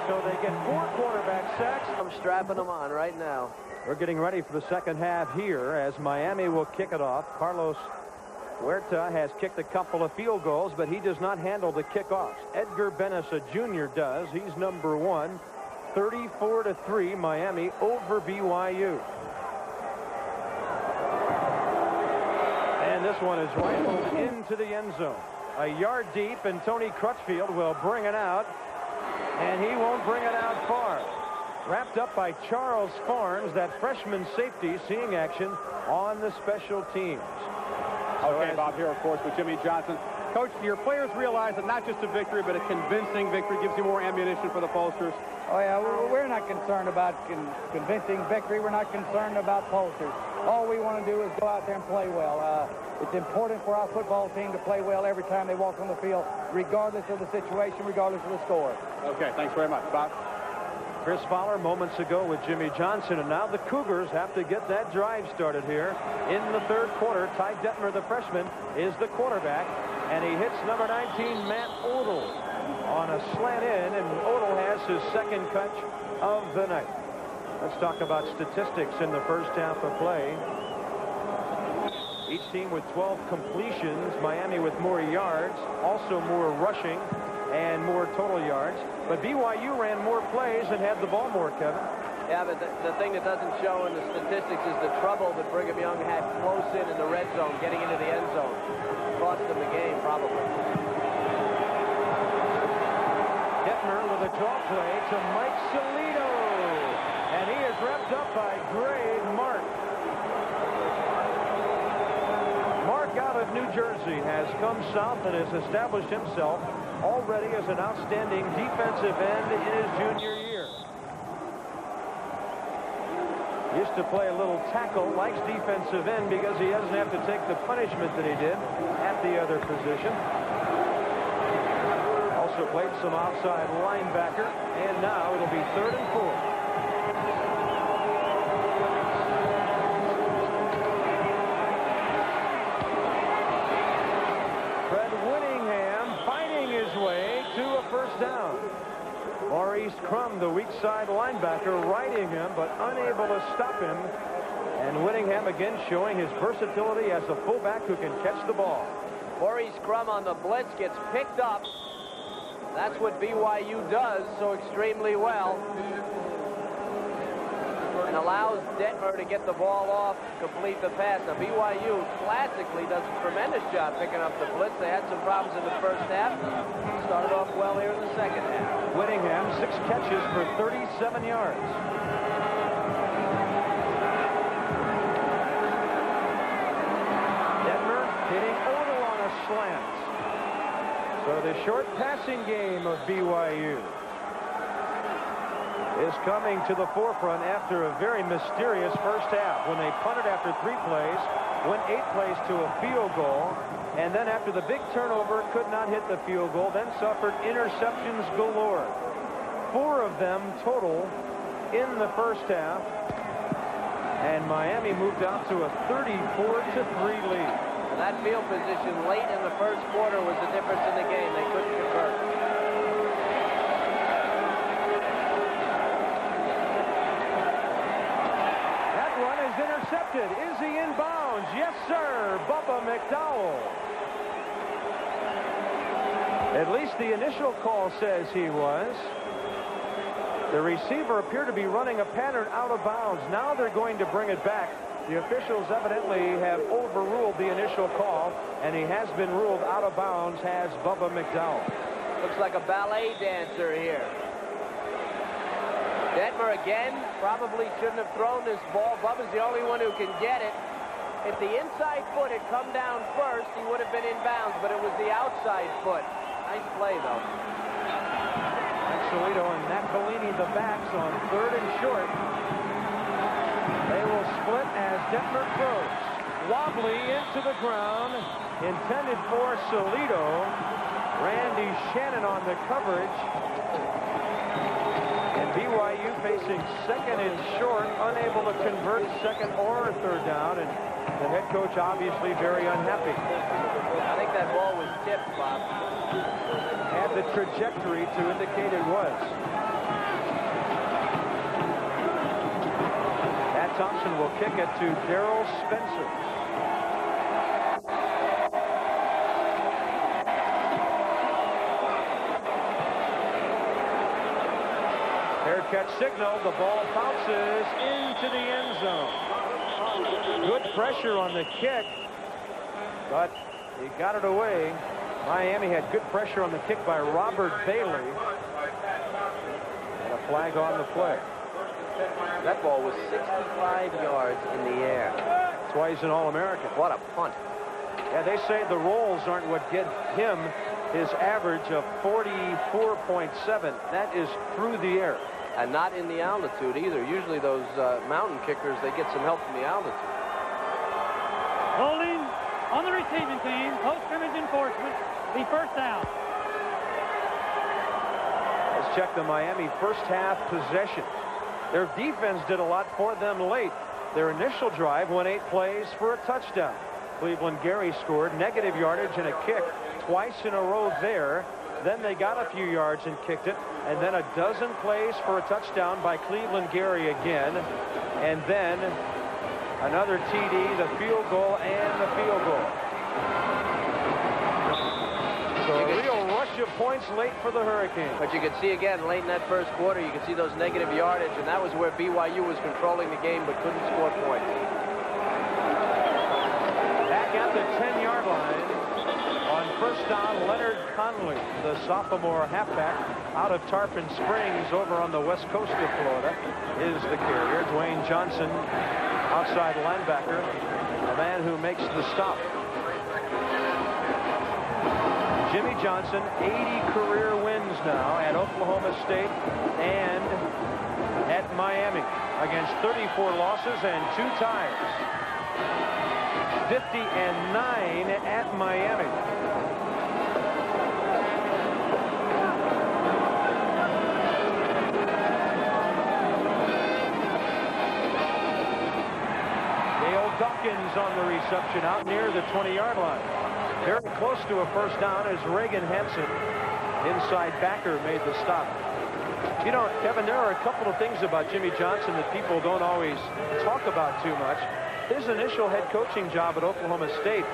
So they get 4 quarterback sacks. I'm strapping them on right now. We're getting ready for the second half here as Miami will kick it off. Carlos Huerta has kicked a couple of field goals, but he does not handle the kickoffs. Edgar Benessa Jr. does. He's number 1. 34-3, Miami over BYU. And this one is rifled into the end zone. A yard deep, and Tony Crutchfield will bring it out, and he won't bring it out far. Wrapped up by Charles Farnes, that freshman safety, seeing action on the special teams. Okay, Bob, here, of course, with Jimmy Johnson. Coach, your players realize that not just a victory, but a convincing victory gives you more ammunition for the pollsters. Oh, yeah, we're not concerned about convincing victory. We're not concerned about pollsters. All we want to do is go out there and play well. It's important for our football team to play well every time they walk on the field, regardless of the situation, regardless of the score. Okay, thanks very much, Bob. Chris Fowler moments ago with Jimmy Johnson, and now the Cougars have to get that drive started here in the 3rd quarter. Ty Detmer, the freshman, is the quarterback, and he hits number 19, Matt Odell, on a slant in, and Odell has his 2nd catch of the night. Let's talk about statistics in the first half of play. Each team with 12 completions. Miami with more yards, also more rushing and more total yards. But BYU ran more plays and had the ball more, Kevin. Yeah, but the thing that doesn't show in the statistics is the trouble that Brigham Young had close in the red zone, getting into the end zone. Cost them the game, probably. Detmer with a draw play to Mike Salito. And he is wrapped up by Greg Mark. Mark out of New Jersey has come south and has established himself already as an outstanding defensive end in his junior year. Used to play a little tackle, likes defensive end because he doesn't have to take the punishment that he did at the other position. also played some outside linebacker, and now it'll be 3rd and 4. Fred Winningham fighting his way to a first down. Maurice Crum, the weak side linebacker, riding him, but unable to stop him. And Winningham again showing his versatility as a fullback who can catch the ball. Maurice Crum on the blitz gets picked up. That's what BYU does so extremely well. And allows Detmer to get the ball off, complete the pass. Now BYU classically does a tremendous job picking up the blitz. They had some problems in the first half. Started off well here in the second half. Winningham, 6 catches for 37 yards. Detmer hitting Odell on a slant. So the short passing game of BYU is coming to the forefront after a very mysterious first half when they punted after 3 plays, went 8 plays to a field goal, and then after the big turnover could not hit the field goal, then suffered interceptions galore. 4 of them total in the first half, and Miami moved out to a 34-3 lead. That field position late in the first quarter was the difference in the game. They couldn't convert. Intercepted. Is he in bounds? Yes, sir. Bubba McDowell. At least the initial call says he was. The receiver appeared to be running a pattern out of bounds. Now they're going to bring it back. The officials evidently have overruled the initial call, and he has been ruled out of bounds, has Bubba McDowell. Looks like a ballet dancer here. Detmer again probably shouldn't have thrown this ball. Bubba's the only one who can get it. If the inside foot had come down first, he would have been in bounds, but it was the outside foot. Nice play, though. Solito and Matt Bellini, the backs, on 3rd and short. They will split as Detmer throws. Wobbly into the ground. Intended for Solito. Randy Shannon on the coverage. BYU facing 2nd and short, unable to convert 2nd or 3rd down, and the head coach obviously very unhappy. I think that ball was tipped, Bob. Had the trajectory to indicate it was. Pat Thompson will kick it to Darrell Spencer. Catch signal. The ball bounces into the end zone. Good pressure on the kick, but he got it away. Miami had good pressure on the kick by Robert Bailey. And a flag on the play. That ball was 65 yards in the air. That's why he's an All-American. What a punt. Yeah, they say the rolls aren't what get him his average of 44.7. That is through the air. And not in the altitude either. Usually those mountain kickers, they get some help from the altitude. Holding on the receiving team. Post-scrimmage enforcement. The first down. Let's check the Miami first half possessions. Their defense did a lot for them late. Their initial drive went 8 plays for a touchdown. Cleveland Gary scored negative yardage and a kick twice in a row there. Then they got a few yards and kicked it, and then a dozen plays for a touchdown by Cleveland Gary again, and then another TD, the field goal, and the field goal. So a real rush of points late for the Hurricanes. But you can see again, late in that first quarter, you can see those negative yardage, and that was where BYU was controlling the game but couldn't score points. Back at the 10-yard line. On first down, Leonard Conley, the sophomore halfback out of Tarpon Springs over on the west coast of Florida, is the carrier. Dwayne Johnson, outside linebacker, the man who makes the stop. Jimmy Johnson, 80 career wins now at Oklahoma State and at Miami against 34 losses and 2 ties. 50-9 at Miami. Dawkins on the reception out near the 20-yard line. Very close to a first down as Reagan Hansen, inside backer, made the stop. You know, Kevin, there are a couple of things about Jimmy Johnson that people don't always talk about too much. His initial head coaching job at Oklahoma State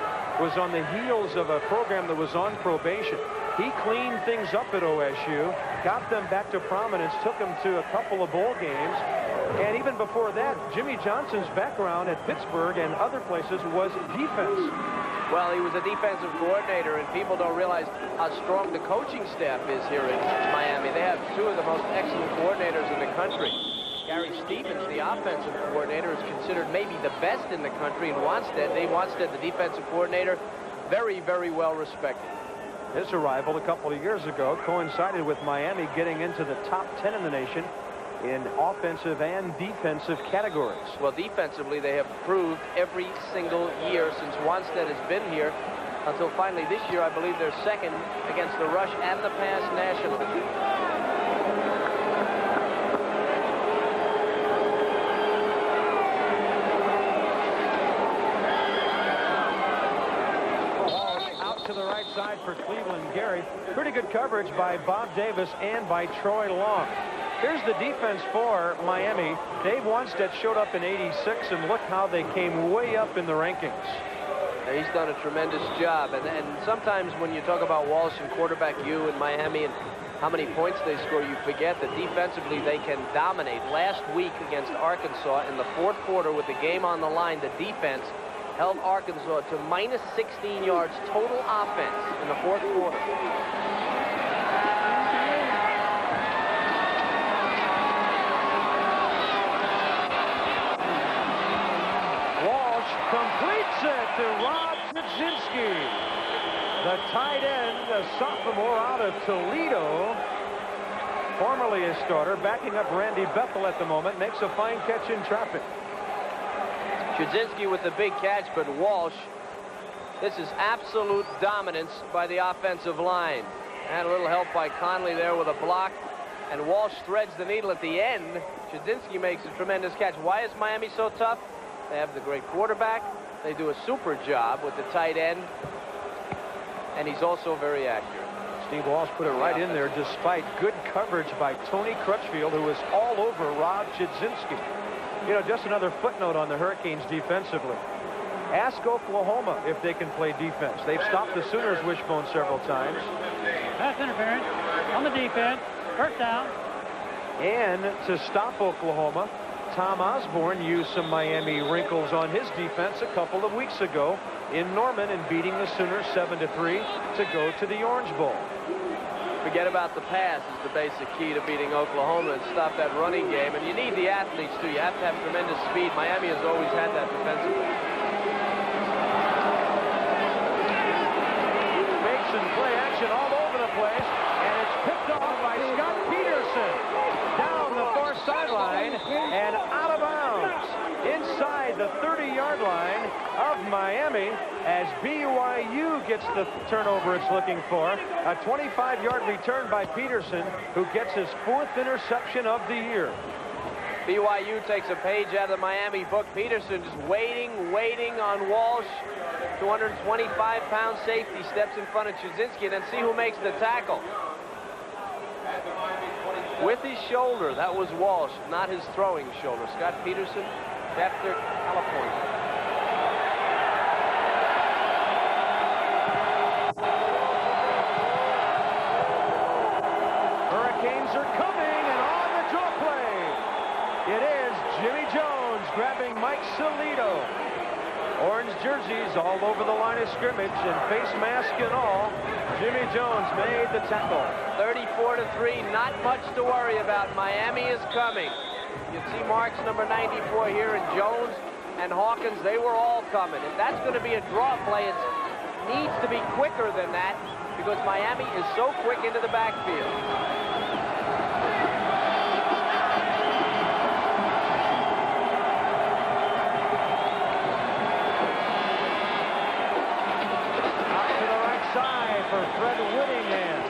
was on the heels of a program that was on probation. He cleaned things up at OSU, got them back to prominence, took them to a couple of bowl games. And even before that, Jimmy Johnson's background at Pittsburgh and other places was defense. Well, he was a defensive coordinator, and people don't realize how strong the coaching staff is here in Miami. They have two of the most excellent coordinators in the country. Gary Stevens, the offensive coordinator, is considered maybe the best in the country. And Dave Wanstead, the defensive coordinator, very, very well respected. His arrival a couple of years ago coincided with Miami getting into the top 10 in the nation in offensive and defensive categories. Well, defensively, they have proved every single year since Wanstead has been here, until finally this year, I believe they're second against the rush and the pass nationally. Out to the right side for Cleveland Gary. Pretty good coverage by Bob Davis and by Troy Long. Here's the defense for Miami. Dave Wanstead showed up in '86, and look how they came way up in the rankings. He's done a tremendous job. And sometimes when you talk about Walsh and quarterback U in Miami and how many points they score, you forget that defensively they can dominate. Last week against Arkansas in the fourth quarter with the game on the line, the defense held Arkansas to minus 16 yards total offense in the fourth quarter. Completes it to Rob Jasinski, the tight end, a sophomore out of Toledo, formerly a starter, backing up Randy Bethel at the moment, makes a fine catch in traffic. Jasinski with the big catch, but Walsh, this is absolute dominance by the offensive line. And a little help by Conley there with a block, and Walsh threads the needle at the end. Jasinski makes a tremendous catch. Why is Miami so tough? They have the great quarterback. They do a super job with the tight end. And he's also very accurate. Steve Walsh put it right in there despite good coverage by Tony Crutchfield, who was all over Rob Jasinski. You know, just another footnote on the Hurricanes defensively. Ask Oklahoma if they can play defense. They've stopped the Sooners' wishbone several times. Pass interference on the defense. First down. And to stop Oklahoma, Tom Osborne used some Miami wrinkles on his defense a couple of weeks ago in Norman and beating the Sooners 7-3 to go to the Orange Bowl. Forget about the pass is the basic key to beating Oklahoma and stop that running game. And you need the athletes, too. You have to have tremendous speed. Miami has always had that defensively. Makes and play action all over the place. And it's picked off by Scott Peterson. Down the far sideline and out of bounds inside the 30-yard line of Miami as BYU gets the turnover it's looking for. A 25-yard return by Peterson, who gets his 4th interception of the year. BYU takes a page out of the Miami book. Peterson just waiting on Walsh. 225-pound safety steps in front of Jasinski, and then see who makes the tackle. With his shoulder, that was Walsh, not his throwing shoulder. Scott Peterson, Chester, California. Hurricanes are coming, and on the draw play, it is Jimmy Jones grabbing Mike Salido. Orange jerseys all over the line of scrimmage and face mask and all. Jimmy Jones made the tackle. 34-3, not much to worry about. Miami is coming. You can see marks number 94 here, and Jones and Hawkins, they were all coming. If that's going to be a draw play, it needs to be quicker than that because Miami is so quick into the backfield. For Fred Whittingham.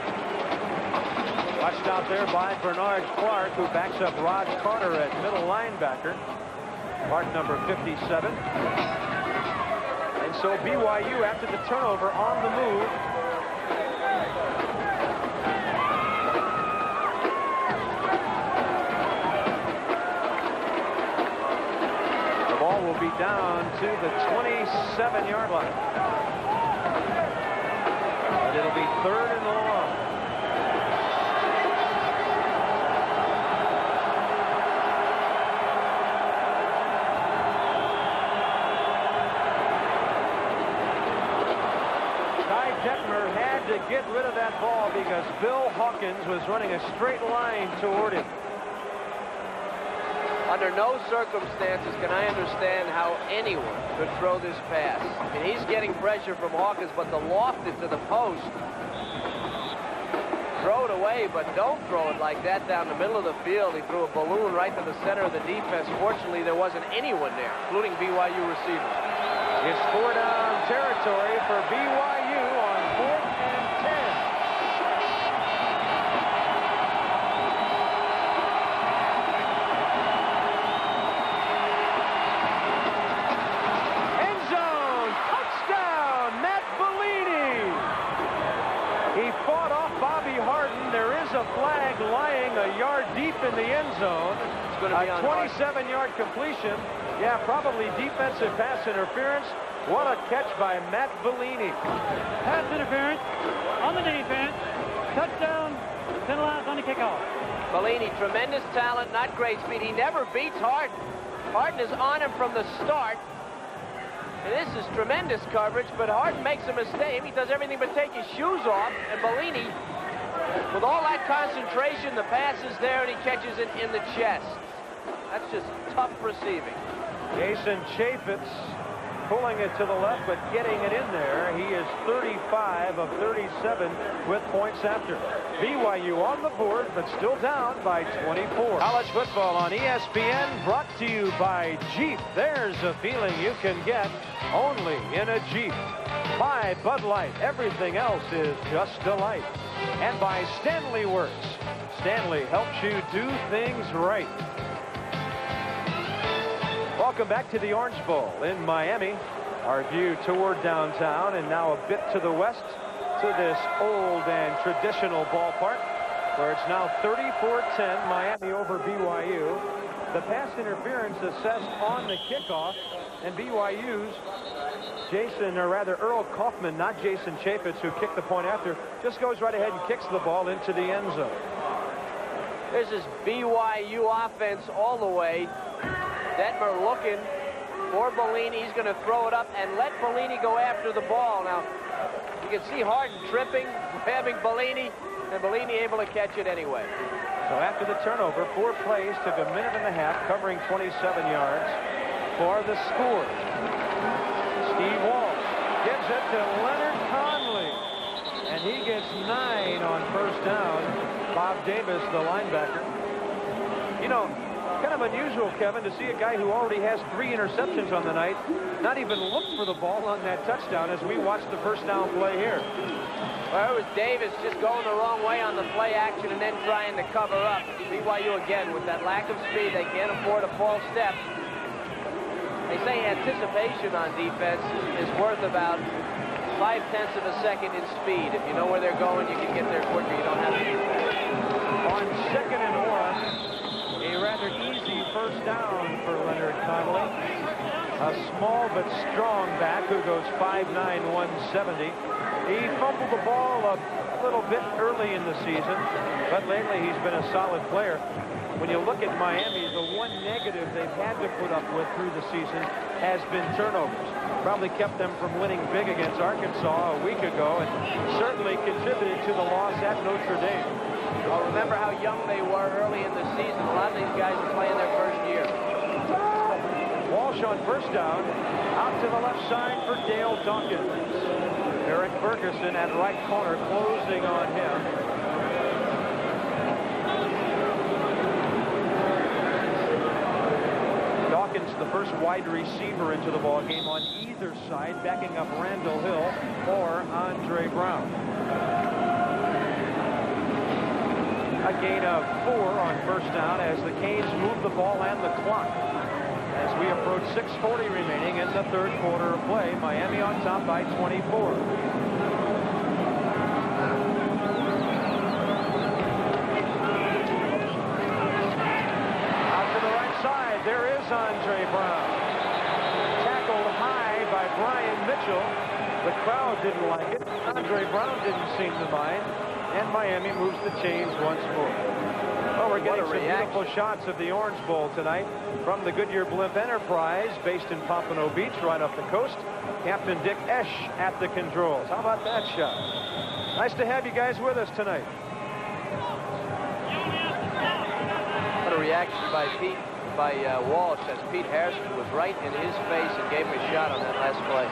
Watched out there by Bernard Clark, who backs up Rod Carter at middle linebacker. Mark number 57. And so BYU, after the turnover, on the move. The ball will be down to the 27-yard line. And it'll be 3rd and long. Detmer had to get rid of that ball because Bill Hawkins was running a straight line toward him. Under no circumstances can I understand how anyone could throw this pass. I mean, he's getting pressure from Hawkins, but the loft it to the post. Throw it away, but don't throw it like that down the middle of the field. He threw a balloon right to the center of the defense. Fortunately, there wasn't anyone there, including BYU receivers. It's 4-down territory for BYU on 4th and 10. End zone, touchdown, Matt Bellini. He fought off Bobby Harden. There is a flag lying a yard deep in the end zone. It's going to be a 27-yard completion. Yeah, probably defensive pass interference. What a catch by Matt Bellini. Pass interference on the defense. Touchdown, penalized on the kickoff. Bellini, tremendous talent, not great speed. He never beats Harden. Harden is on him from the start. And this is tremendous coverage, but Harden makes a mistake. He does everything but take his shoes off. And Bellini, with all that concentration, the pass is there, and he catches it in the chest. That's just tough receiving. Jason Chaffetz pulling it to the left, but getting it in there. He is 35 of 37 with points after. BYU on the board, but still down by 24. College football on ESPN, brought to you by Jeep. There's a feeling you can get only in a Jeep. By Bud Light, everything else is just delight. And by Stanley Works. Stanley helps you do things right. Welcome back to the Orange Bowl in Miami. Our view toward downtown and now a bit to the west to this old and traditional ballpark where it's now 34-10 Miami over BYU. The pass interference assessed on the kickoff, and BYU's Earl Kaufman, not Jason Chaffetz, who kicked the point after, just goes right ahead and kicks the ball into the end zone. This is BYU offense all the way. Detmer looking for Bellini. He's going to throw it up and let Bellini go after the ball. Now, you can see Harden tripping, grabbing Bellini, and Bellini able to catch it anyway. So after the turnover, 4 plays, took a minute and a half, covering 27 yards for the score. Steve Walsh gives it to Leonard Conley, and he gets 9 on first down. Bob Davis, the linebacker. You know, kind of unusual, Kevin, to see a guy who already has 3 interceptions on the night not even look for the ball on that touchdown as we watch the first down play here. Well, it was Davis just going the wrong way on the play action and then trying to cover up. BYU again with that lack of speed. They can't afford a false step. They say anticipation on defense is worth about 0.5 of a second in speed. If you know where they're going, you can get there quicker. You don't have to do that. On 2nd and 1, a rather easy first down for Leonard Conley. A small but strong back who goes 5'9", 170. He fumbled the ball a little bit early in the season, but lately he's been a solid player. When you look at Miami, the one negative they've had to put up with through the season has been turnovers. Probably kept them from winning big against Arkansas a week ago and certainly contributed to the loss at Notre Dame. Well, remember how young they were early in the season. A lot of these guys are playing their first year. Walsh on first down, out to the left side for Dale Dawkins. Eric Ferguson at right corner, closing on him. Dawkins, the first wide receiver into the ball game on either side, backing up Randall Hill or Andre Brown. A gain of 4 on first down as the Canes move the ball and the clock. as we approach 6:40 remaining in the third quarter of play. Miami on top by 24. Out to the right side, there is Andre Brown. Tackled high by Brian Mitchell. The crowd didn't like it. Andre Brown didn't seem to mind. And Miami moves the chains once more. Oh, we're getting some beautiful shots of the Orange Bowl tonight from the Goodyear Blimp Enterprise, based in Pompano Beach, right up the coast. Captain Dick Esch at the controls. How about that shot? Nice to have you guys with us tonight. What a reaction by Walsh, as Pete Harrison was right in his face and gave him a shot on that last play.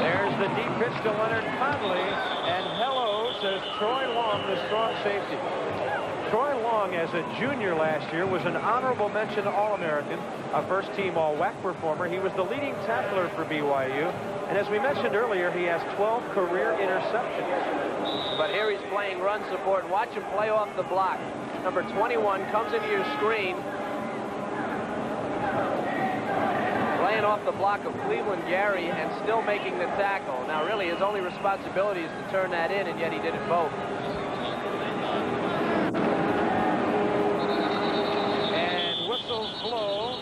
There's the deep pitch to Leonard Conley, and hello, says Troy Long, the strong safety. Troy Long, as a junior last year, was an honorable mention All-American, a first-team All-WAC performer. He was the leading tackler for BYU, and as we mentioned earlier, he has 12 career interceptions. But here he's playing run support. Watch him play off the block. Number 21 comes into your screen. Playing off the block of Cleveland Gary and still making the tackle. Now, really, his only responsibility is to turn that in, and yet he did it both. And whistles blow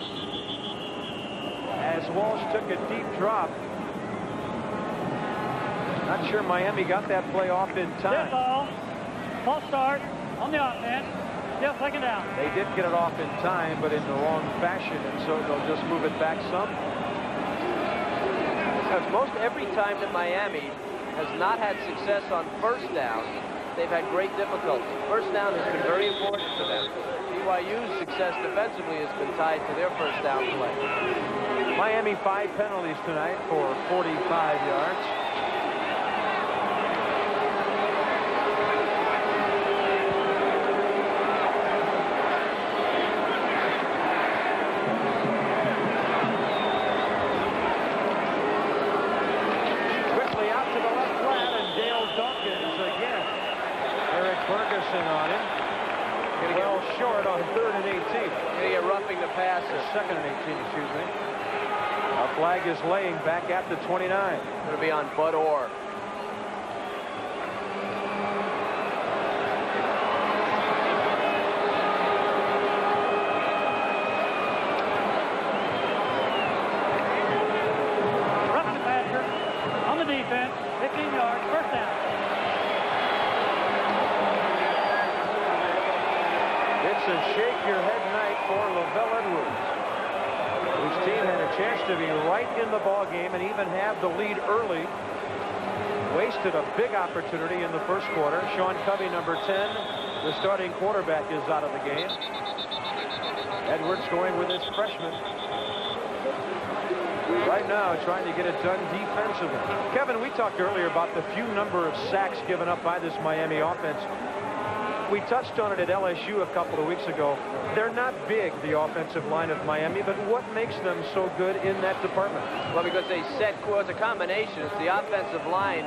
as Walsh took a deep drop. Not sure Miami got that play off in time. Dead ball. False start on the offense. Still second down. They did get it off in time, but in the wrong fashion, and so they'll just move it back some. Because most every time that Miami has not had success on first down, they've had great difficulty. First down has been very important for them. BYU's success defensively has been tied to their first down play. Miami 5 penalties tonight for 45 yards. On him. Well short on 3rd and 18. Gonna get roughing the passer. 2nd and 18, excuse me. A flag is laying back at the 29. Gonna be on Bud Orr. Roughing the passer on the defense. 15 yards, first down. It's a shake-your-head night for Lavelle Edwards, whose team had a chance to be right in the ball game and even have the lead early. Wasted a big opportunity in the first quarter. Sean Covey, number 10, the starting quarterback, is out of the game. Edwards going with his freshman. Right now, trying to get it done defensively. Kevin, we talked earlier about the few number of sacks given up by this Miami offense. We touched on it at LSU a couple of weeks ago. They're not big, the offensive line of Miami, but what makes them so good in that department? Well, because they it's a combination. It's the offensive line,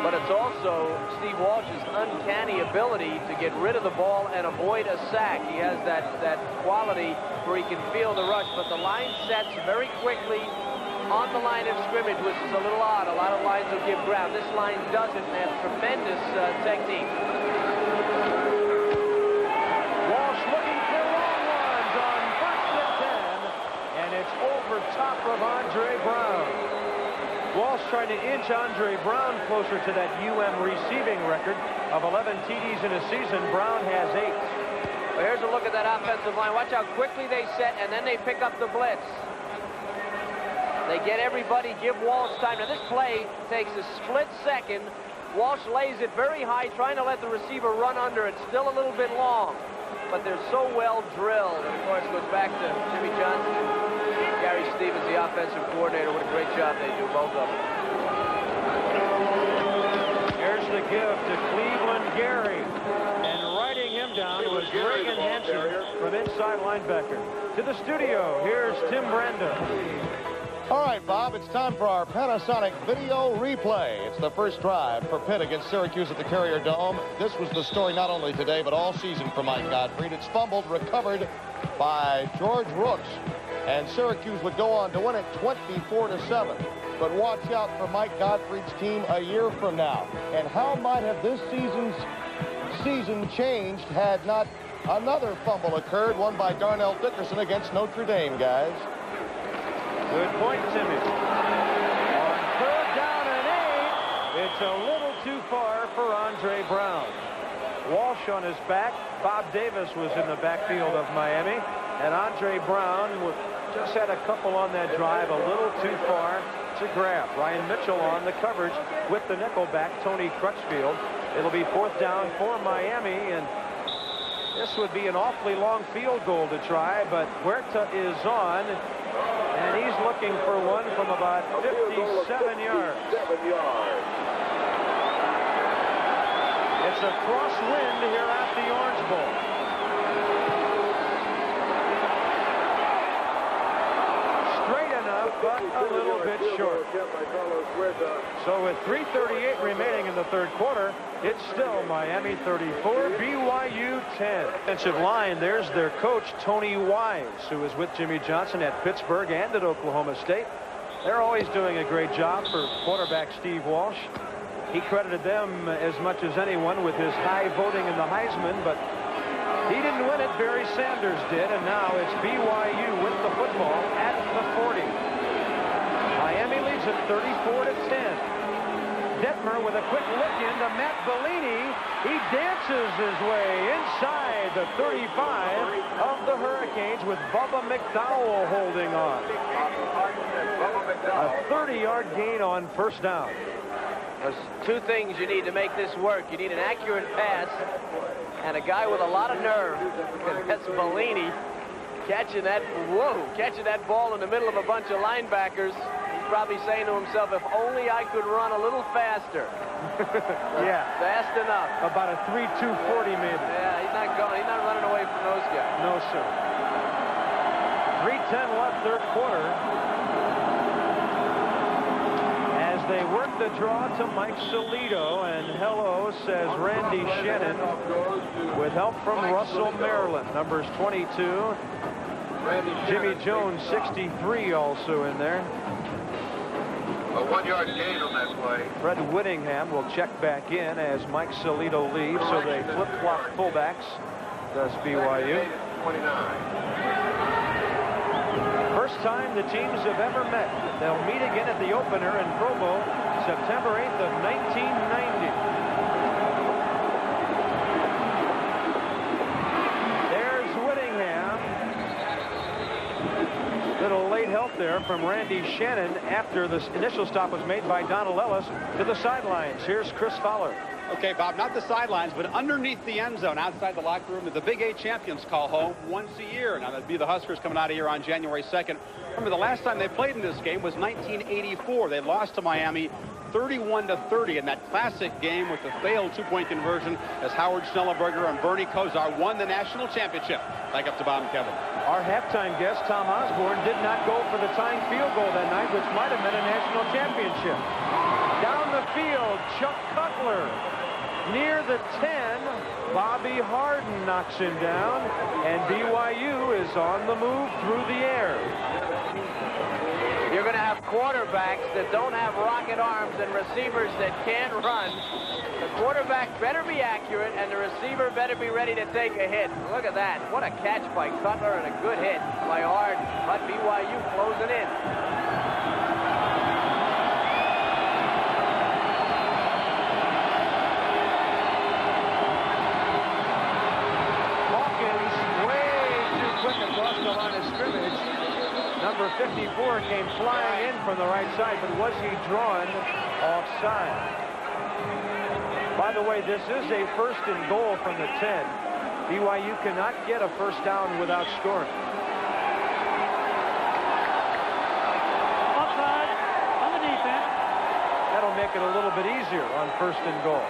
but it's also Steve Walsh's uncanny ability to get rid of the ball and avoid a sack. He has that quality where he can feel the rush, but the line sets very quickly on the line of scrimmage, which is a little odd. A lot of lines will give ground. This line doesn't, and they have tremendous technique. Walsh looking for long ones on 1st and 10, and it's over top of Andre Brown. Walsh trying to inch Andre Brown closer to that receiving record of 11 TDs in a season. Brown has 8. Well, here's a look at that offensive line. Watch how quickly they set, and then they pick up the blitz. They get everybody, give Walsh time. Now, this play takes a split second. Walsh lays it very high, trying to let the receiver run under it. Still a little bit long, but they're so well drilled. And, of course, it goes back to Jimmy Johnson. Gary Stevens, the offensive coordinator. What a great job they do, both of them. Here's the give to Cleveland Gary. And writing him down was Reagan Hansen from inside linebacker. To the studio, here's Tim Brando. All right, Bob, it's time for our Panasonic video replay. It's the first drive for Pitt against Syracuse at the Carrier Dome. This was the story not only today, but all season for Mike Gottfried. It's fumbled, recovered by George Rooks, and Syracuse would go on to win it 24-7. But watch out for Mike Gottfried's team a year from now. And how might have this season changed had not another fumble occurred, one by Darnell Dickerson against Notre Dame, guys. Good point, Timmy. On 3rd down and 8, it's a little too far for Andre Brown. Walsh on his back. Bob Davis was in the backfield of Miami. And Andre Brown just had a couple on that drive, a little too far to grab. Ryan Mitchell on the coverage with the nickelback, Tony Crutchfield. It'll be 4th down for Miami, and this would be an awfully long field goal to try, but Huerta is on, and he's looking for one from about 57 yards. It's a crosswind here at the Orange Bowl. Straight enough, but a little bit short. So with 3:38 remaining in the 3rd quarter, it's still Miami 34, BYU 10. Defensive line, there's their coach, Tony Wise, who was with Jimmy Johnson at Pittsburgh and at Oklahoma State. They're always doing a great job for quarterback Steve Walsh. He credited them as much as anyone with his high voting in the Heisman, but he didn't win it. Barry Sanders did, and now it's BYU with the football at the 40. Miami leads it 34-10. Detmer with a quick look into Matt Bellini. He dances his way inside the 35 of the Hurricanes with Bubba McDowell holding on. A 30-yard gain on 1st down. There's 2 things you need to make this work. You need an accurate pass and a guy with a lot of nerve. And that's Bellini catching that ball in the middle of a bunch of linebackers. He's probably saying to himself, if only I could run a little faster. Yeah. Fast enough. About a 3.240 maybe. Yeah, he's not running away from those guys. No, sir. 3:10 left, 3rd quarter. As they work the draw to Mike Salido, and hello, says Randy Shannon, with help from Russell Maryland. Numbers 22. Jimmy Jones, 63, also in there. A 1-yard gain on that play. Fred Whittingham will check back in as Mike Salido leaves, so they flip-flop fullbacks, does BYU. 29. First time the teams have ever met. They'll meet again at the opener in Provo, September 8th of 1990. There's Whittingham. Little late help there from Randy Shannon after the initial stop was made by Donald Ellis to the sidelines. Here's Chris Fowler. Okay, Bob, not the sidelines, but underneath the end zone, outside the locker room, that the Big 8 champions call home once a year. Now, that'd be the Huskers coming out of here on January 2nd. Remember, the last time they played in this game was 1984. They lost to Miami 31-30 in that classic game with the failed 2-point conversion as Howard Schnellenberger and Bernie Kosar won the national championship. Back up to Bob and Kevin. Our halftime guest, Tom Osborne, did not go for the tying field goal that night, which might have been a national championship. Down the field, Chuck Cutler. Near the 10, Bobby Harden knocks him down, and BYU is on the move through the air. You're going to have quarterbacks that don't have rocket arms and receivers that can't run. The quarterback better be accurate, and the receiver better be ready to take a hit. Look at that. What a catch by Cutler and a good hit by Harden. But BYU closing in. Number 54 came flying in from the right side, but was he drawn offside? By the way, this is a 1st and goal from the 10. BYU cannot get a 1st down without scoring. Offside on the defense. That'll make it a little bit easier on 1st and goal.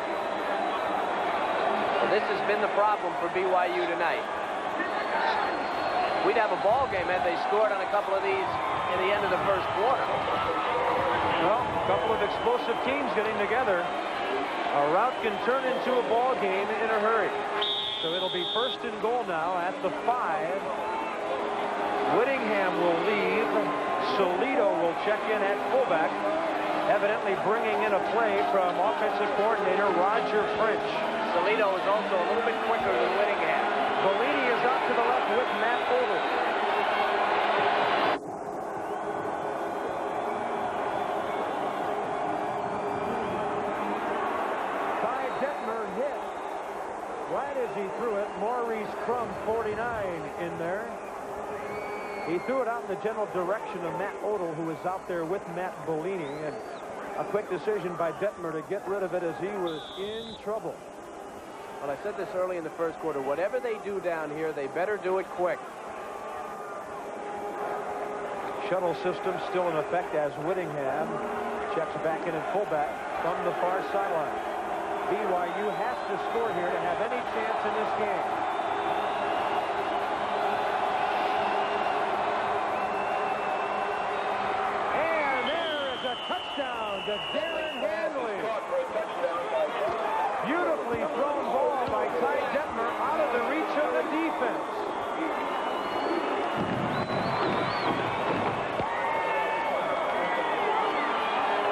Well, this has been the problem for BYU tonight. we'd have a ball game had they scored on a couple of these in the end of the first quarter. Well, a couple of explosive teams getting together. A rout can turn into a ball game in a hurry. So it'll be first and goal now at the 5. Whittingham will leave. Solito will check in at fullback, evidently bringing in a play from offensive coordinator Roger French. Solito is also a little bit quicker than Whittingham. Bellini is out to the left with Matt Odle. Ty Detmer hit right as he threw it. Maurice Crum, 49, in there. He threw it out in the general direction of Matt Odle, who was out there with Matt Bellini, and a quick decision by Detmer to get rid of it as he was in trouble. Well, I said this early in the first quarter. Whatever they do down here, they better do it quick. Shuttle system still in effect as Whittingham checks back in at fullback from the far sideline. BYU has to score here to have any chance in this game. And there is a touchdown to Darren Handley. Beautifully thrown ball by Ty Detmer out of the reach of the defense.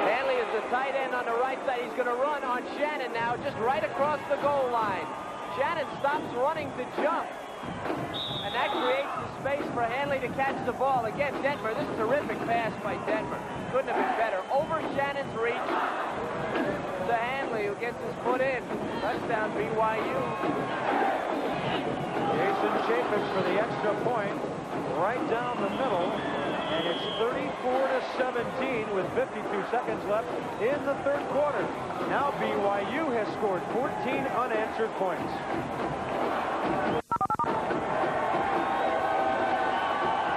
Handley is the tight end on the right side. He's going to run on Shannon now, just right across the goal line. Shannon stops running to jump. And that creates the space for Handley to catch the ball. Again, Detmer, this is a terrific pass by Detmer. Couldn't have been better. Over Shannon's reach to Handley, who gets his foot in. Touchdown, BYU. Jason Chaffetz for the extra point. Right down the middle. And it's 34-17 with 52 seconds left in the third quarter. Now BYU has scored 14 unanswered points.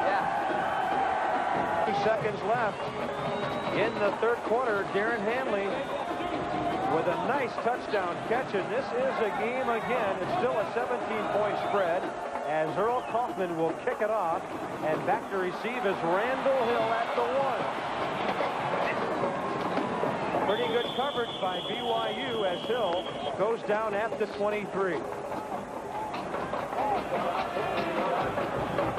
Yeah. 2 seconds left in the third quarter. Darren Handley with a nice touchdown catch, and this is a game again. It's still a 17-point spread as Earl Kaufman will kick it off, and back to receive is Randall Hill at the 1. Pretty good coverage by BYU as Hill goes down at the 23.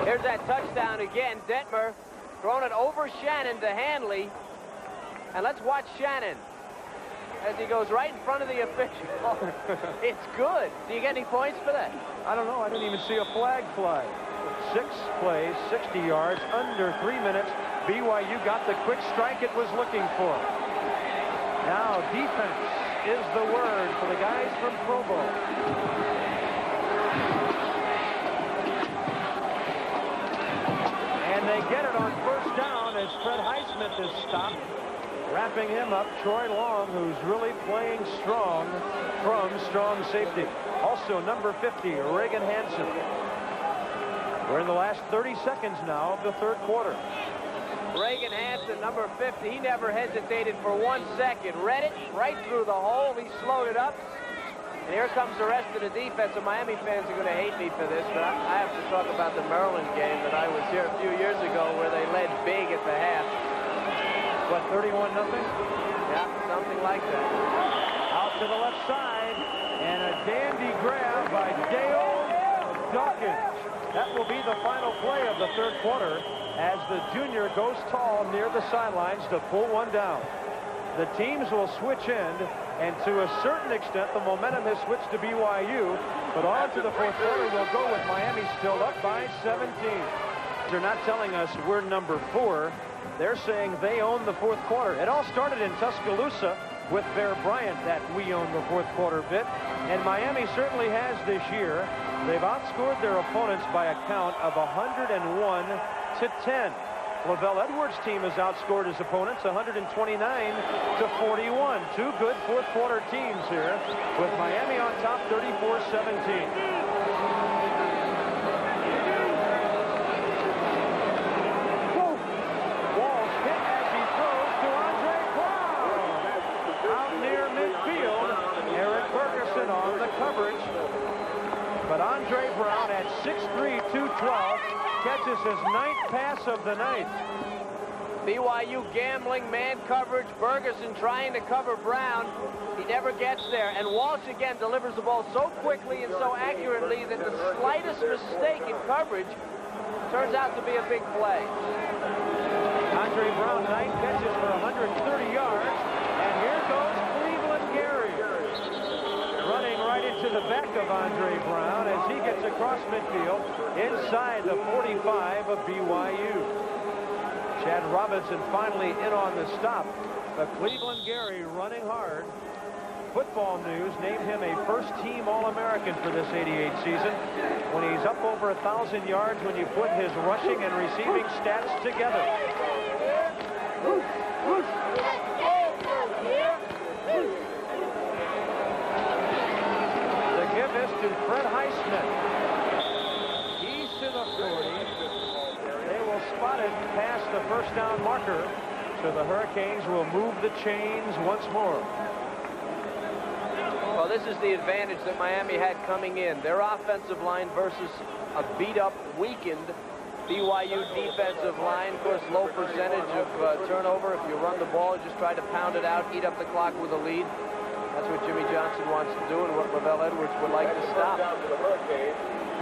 Here's that touchdown again. Detmer throwing it over Shannon to Handley. And let's watch Shannon as he goes right in front of the official. It's good. Do you get any points for that? I don't know. I didn't even see a flag fly. 6 plays, 60 yards, under 3 minutes. BYU got the quick strike it was looking for. Now defense is the word for the guys from Provo. And they get it on first down as Fred Highsmith is stopped. Wrapping him up, Troy Long, who's really playing strong from strong safety. Also, number 50, Reagan Hansen. We're in the last 30 seconds now of the third quarter. Reagan Hansen, number 50, he never hesitated for 1 second. Read it right through the hole. He slowed it up. And here comes the rest of the defense. And Miami fans are going to hate me for this, but I have to talk about the Maryland game that I was here a few years ago where they led big at the half. What, 31-0? Yeah, something like that. Out to the left side, and a dandy grab by Dale Dawkins. That will be the final play of the third quarter as the junior goes tall near the sidelines to pull one down. The teams will switch end, and to a certain extent, the momentum has switched to BYU, but on to the fourth quarter, we'll go with Miami still up by 17. They're not telling us we're number 4. They're saying they own the fourth quarter. It all started in Tuscaloosa with Bear Bryant, that we own the fourth quarter bit. And Miami certainly has this year. They've outscored their opponents by a count of 101-10. Lavelle Edwards' team has outscored his opponents 129-41. Two good fourth quarter teams here with Miami on top 34-17. On the coverage, but Andre Brown at 6'3", 212 catches his 9th pass of the night. BYU gambling, man coverage. Ferguson trying to cover Brown. He never gets there. And Walsh again delivers the ball so quickly and so accurately that the slightest mistake in coverage turns out to be a big play. Andre Brown, 9 catches for 130 yards. And here goes Cleveland Gary. Running right into the back of Andre Brown as he gets across midfield inside the 45 of BYU. Chad Robinson finally in on the stop. But Cleveland Gary running hard. Football News named him a first-team All-American for this '88 season when he's up over 1,000 yards when you put his rushing and receiving stats together. The give is to Fred Highsmith. East to the 40. They will spot it past the first down marker, so the Hurricanes will move the chains once more. Well, this is the advantage that Miami had coming in. Their offensive line versus a beat-up, weakened BYU defensive line. Of course, low percentage of turnover. If you run the ball, you just try to pound it out, eat up the clock with a lead. That's what Jimmy Johnson wants to do and what Lavelle Edwards would like to stop.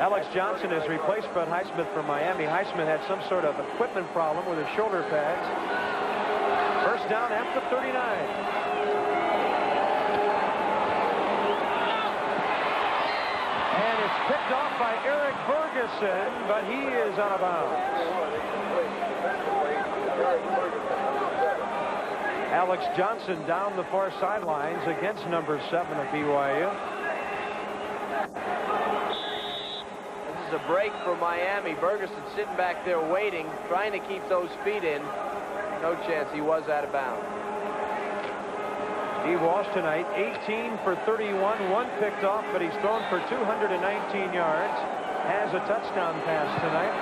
Alex Johnson has replaced Fred Highsmith from Miami. Highsmith had some sort of equipment problem with his shoulder pads. First down after 39. Picked off by Eric Ferguson, but he is out of bounds. Alex Johnson down the far sidelines against number 7 of BYU. This is a break for Miami. Ferguson sitting back there waiting, trying to keep those feet in. No chance. He was out of bounds. Steve Walsh tonight, 18 for 31, 1 picked off, but he's thrown for 219 yards. Has a touchdown pass tonight.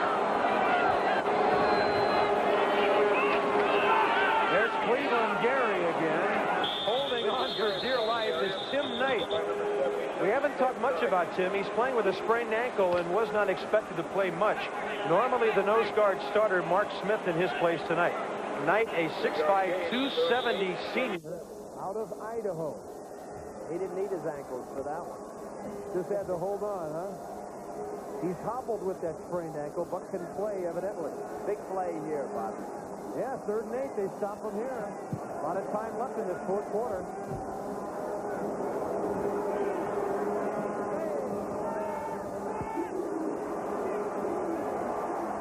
There's Cleveland Gary again. Holding on for dear life is Tim Knight. We haven't talked much about Tim. He's playing with a sprained ankle and was not expected to play much. Normally the nose guard starter, Mark Smith, in his place tonight. Knight, a 6'5", 270 senior. Out of Idaho. He didn't need his ankles for that one. Just had to hold on, huh? He's hobbled with that sprained ankle, but can play evidently. Big play here, Bob. Yeah, 3rd and 8. They stop him here. A lot of time left in this 4th quarter.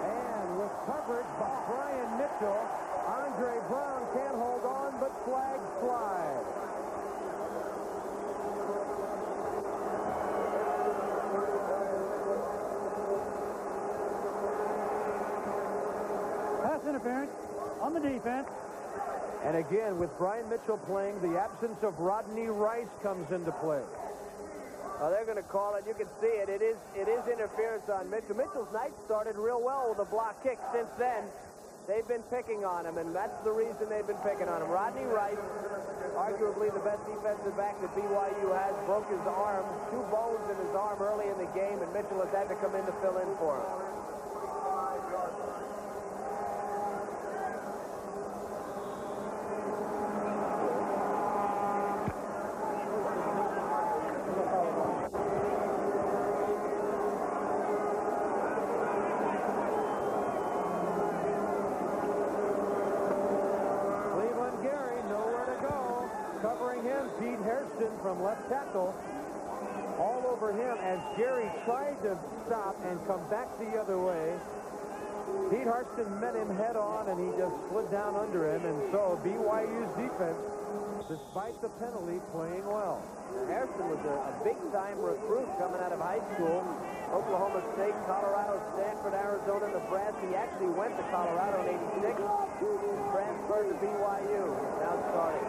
And with coverage by Brian Mitchell, Andre Brown can't hold on, but flags fly. Pass interference on the defense. And again, with Brian Mitchell playing, the absence of Rodney Rice comes into play. Oh, they're going to call it. You can see it. It is interference on Mitchell. Mitchell's night started real well with a block kick. Since then, they've been picking on him, and that's the reason they've been picking on him. Rodney Rice, arguably the best defensive back that BYU has, broke his arm, 2 bones in his arm early in the game, and Mitchell has had to come in to fill in for him. From left tackle, all over him as Gary tried to stop and come back the other way. Pete Hartston met him head on, and he just slid down under him, and so BYU's defense, despite the penalty, playing well. Harrison was a big-time recruit coming out of high school. Oklahoma State, Colorado, Stanford, Arizona, Nebraska. He actually went to Colorado in '86 and transferred to BYU. Now starting.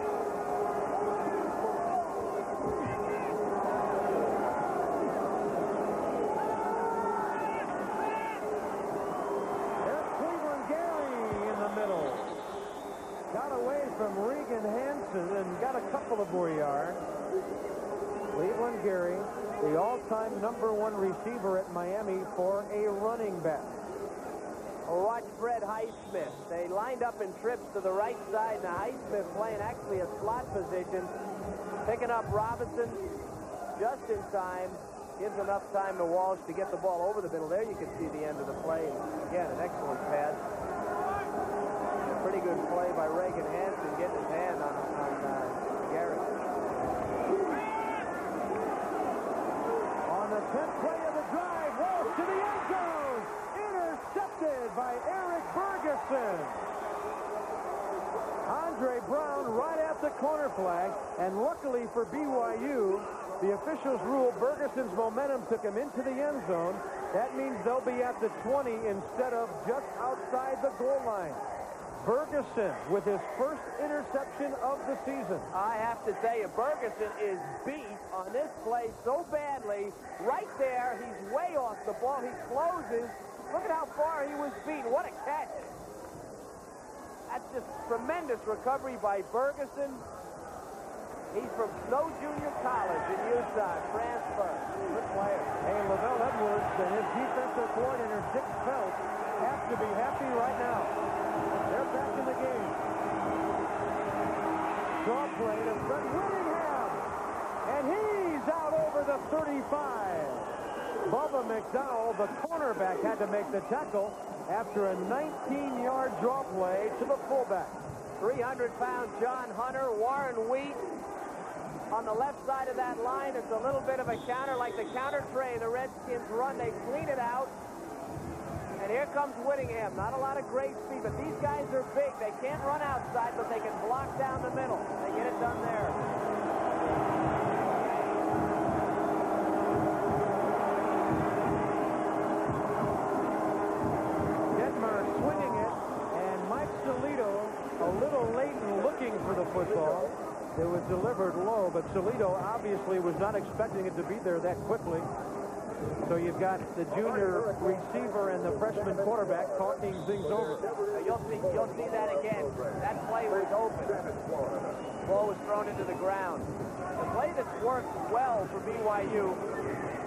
From Regan Hansen and got a couple of more yards. Cleveland Gary, the all-time #1 receiver at Miami for a running back. watch Fred Highsmith. They lined up in trips to the right side. Now Highsmith playing actually a slot position, picking up Robinson just in time. Gives enough time to Walsh to get the ball over the middle. There you can see the end of the play. Again, an excellent pass. A pretty good play by Reagan Hansen getting his hand on Garrett. On the 10th play of the drive, Walsh to the end zone. Intercepted by Eric Ferguson. Andre Brown right at the corner flag, and luckily for BYU, the officials ruled Ferguson's momentum took him into the end zone. That means they'll be at the 20 instead of just outside the goal line. Ferguson with his first interception of the season. I have to tell you, Ferguson is beat on this play so badly. Right there, he's way off the ball. He closes. Look at how far he was beat. What a catch. That's just tremendous recovery by Ferguson. He's from Snow Junior College in Utah, transfer. Good player. Hey, Lavelle Edwards and his defensive coordinator, Dick Phelps, have to be happy right now. They're back in the game. Draw play to Fred Whittingham. And he's out over the 35. Bubba McDowell, the cornerback, had to make the tackle after a 19-yard draw play to the fullback. 300-pound John Hunter, Warren Wheat. On the left side of that line, it's a little bit of a counter, like the counter tray the Redskins run. They clean it out. And here comes Whittingham. Not a lot of great speed, but these guys are big. They can't run outside, but they can block down the middle. They get it done there. Detmer swinging it, and Mike Salido a little late in looking for the football. It was delivered low, but Salido obviously was not expecting it to be there that quickly. So you've got the junior receiver and the freshman quarterback talking things over. You'll see that again. That play was open. Ball was thrown into the ground. The play that's worked well for BYU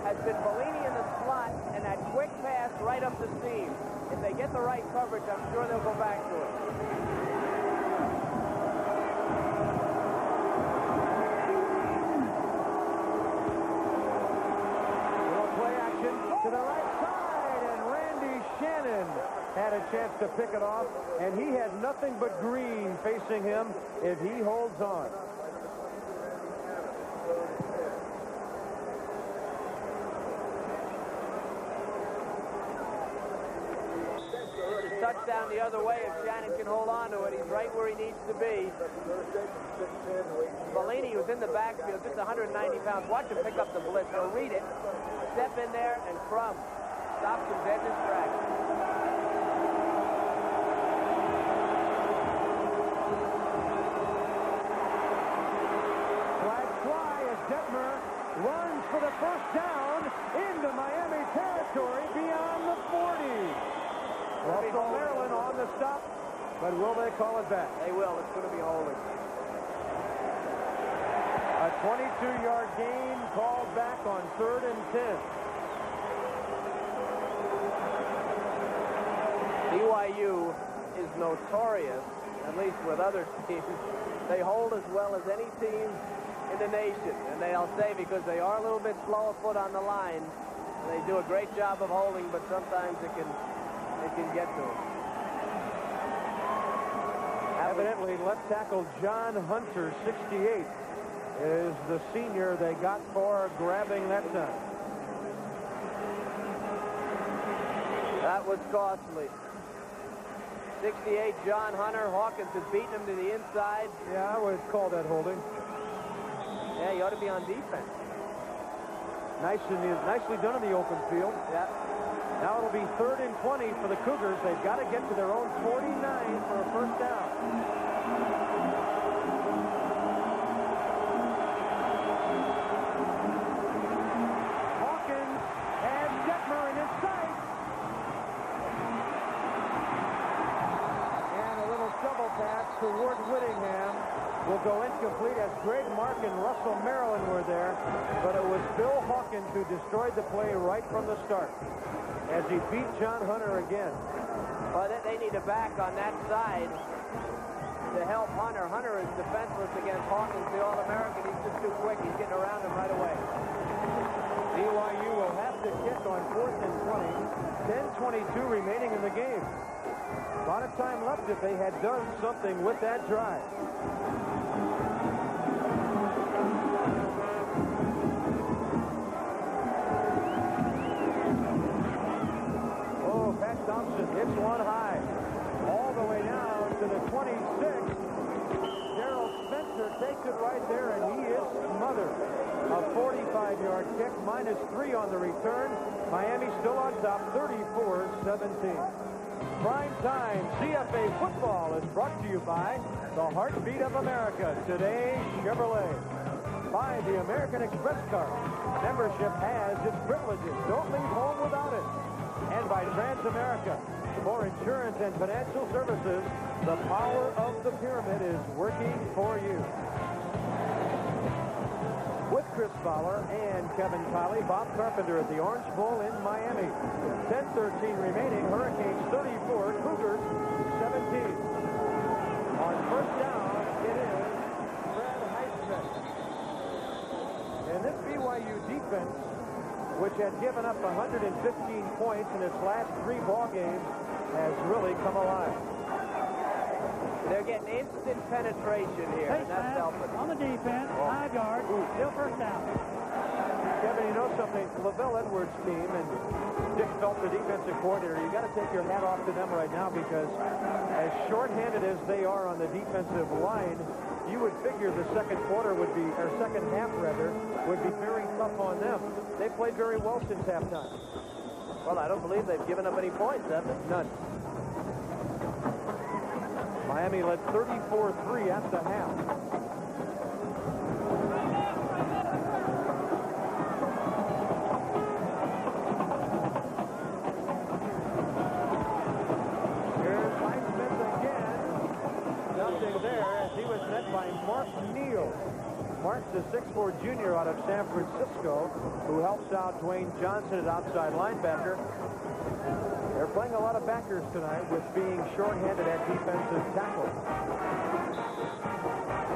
has been Bellini in the slot and that quick pass right up the seam. If they get the right coverage, I'm sure they'll go back to it. To the right side, and Randy Shannon had a chance to pick it off, and he had nothing but green facing him if he holds on. The touchdown the other way if Shannon can hold on to it. He's right where he needs to be. Bellini was in the backfield, just 190 pounds. Watch him pick up the blitz. He'll read it. Step in there, and Crum stops him dead in his tracks. Flag fly as Detmer runs for the first down into Miami territory beyond the 40. Russell Maryland on the stop, but will they call it back? They will. It's going to be holding. A 22-yard gain called back on 3rd and 10. BYU is notorious, at least with other teams. They hold as well as any team in the nation. And they'll say because they are a little bit slow of foot on the line, they do a great job of holding, but sometimes it can get to them. Evidently, left tackle John Hunter, 68. Is the senior they got for grabbing that time. That was costly. 68, John Hunter. Hawkins has beaten him to the inside. Yeah, I would call that holding. Yeah, he ought to be on defense. Nicely done in the open field. Yeah. Now it'll be 3rd and 20 for the Cougars. They've got to get to their own 49 for a first down. Toward Whittingham will go incomplete as Greg Mark and Russell Maryland were there, but it was Bill Hawkins who destroyed the play right from the start. as he beat John Hunter again. Well, they need a back on that side to help Hunter. Hunter is defenseless against Hawkins, the All-American. He's just too quick. He's getting around him right away. BYU will have to kick on 4th and 20. 10:22 remaining in the game. A lot of time left if they had done something with that drive. Oh, Pat Thompson hits one high. All the way down to the 26. Darrell Spencer takes it right there, and he is smothered. A 45-yard kick, -3 on the return. Miami still on top, 34-17. Prime time CFA football is brought to you by the Heartbeat of America, today Chevrolet. By the American Express card. Membership has its privileges. Don't leave home without it. And by Transamerica. For insurance and financial services, the power of the pyramid is working for you. With Chris Fowler and Kevin Kiley, Bob Carpenter at the Orange Bowl in Miami. 10:13 remaining. Hurricanes 34, Cougars 17. On first down, it is Fred Highsmith. And this BYU defense, which had given up 115 points in its last 3 ball games, has really come alive. They're getting instant penetration here, and that's helping. On the defense, 5 yards, still first down. Kevin, you know something? LaVelle Edwards' team and Dick Felt, the defensive coordinator, you got to take your hat off to them right now, because as shorthanded as they are on the defensive line, you would figure the second quarter would be, or second half rather, would be very tough on them. They played very well since halftime. Well, I don't believe they've given up any points, have they? None. Miami led 34-3 at the half. Here's Highsmith again. Nothing there as he was met by Mark Neal. Mark's the 6'4" junior out of San Francisco who helps out Dwayne Johnson at outside linebacker. They're playing a lot of backers tonight with being shorthanded at defensive tackle.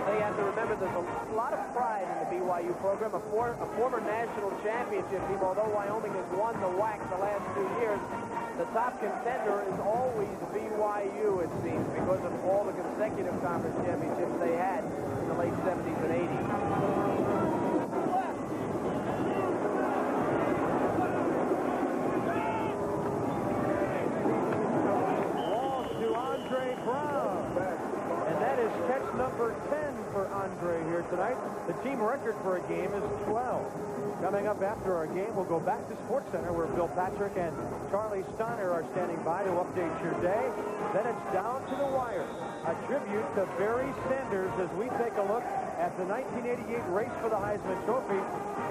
They have to remember there's a lot of pride in the BYU program. A former national championship team, although Wyoming has won the WAC the last 2 years, the top contender is always BYU, it seems, because of all the consecutive conference championships they had in the late 70s and 80s. Number 10 for Andre here tonight. The team record for a game is 12. Coming up after our game, we'll go back to Sports Center where Bill Patrick and Charlie Steiner are standing by to update your day. Then it's down to the wire. A tribute to Barry Sanders as we take a look at the 1988 race for the Heisman Trophy.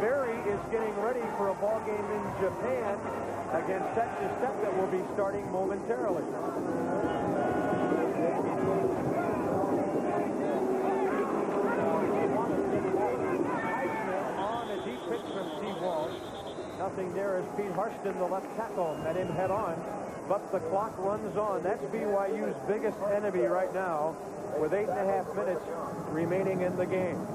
Barry is getting ready for a ball game in Japan against Texas Tech that will be starting momentarily. Nothing there as Pete Harston, the left tackle, met him head on. But the clock runs on. That's BYU's biggest enemy right now with 8.5 minutes remaining in the game.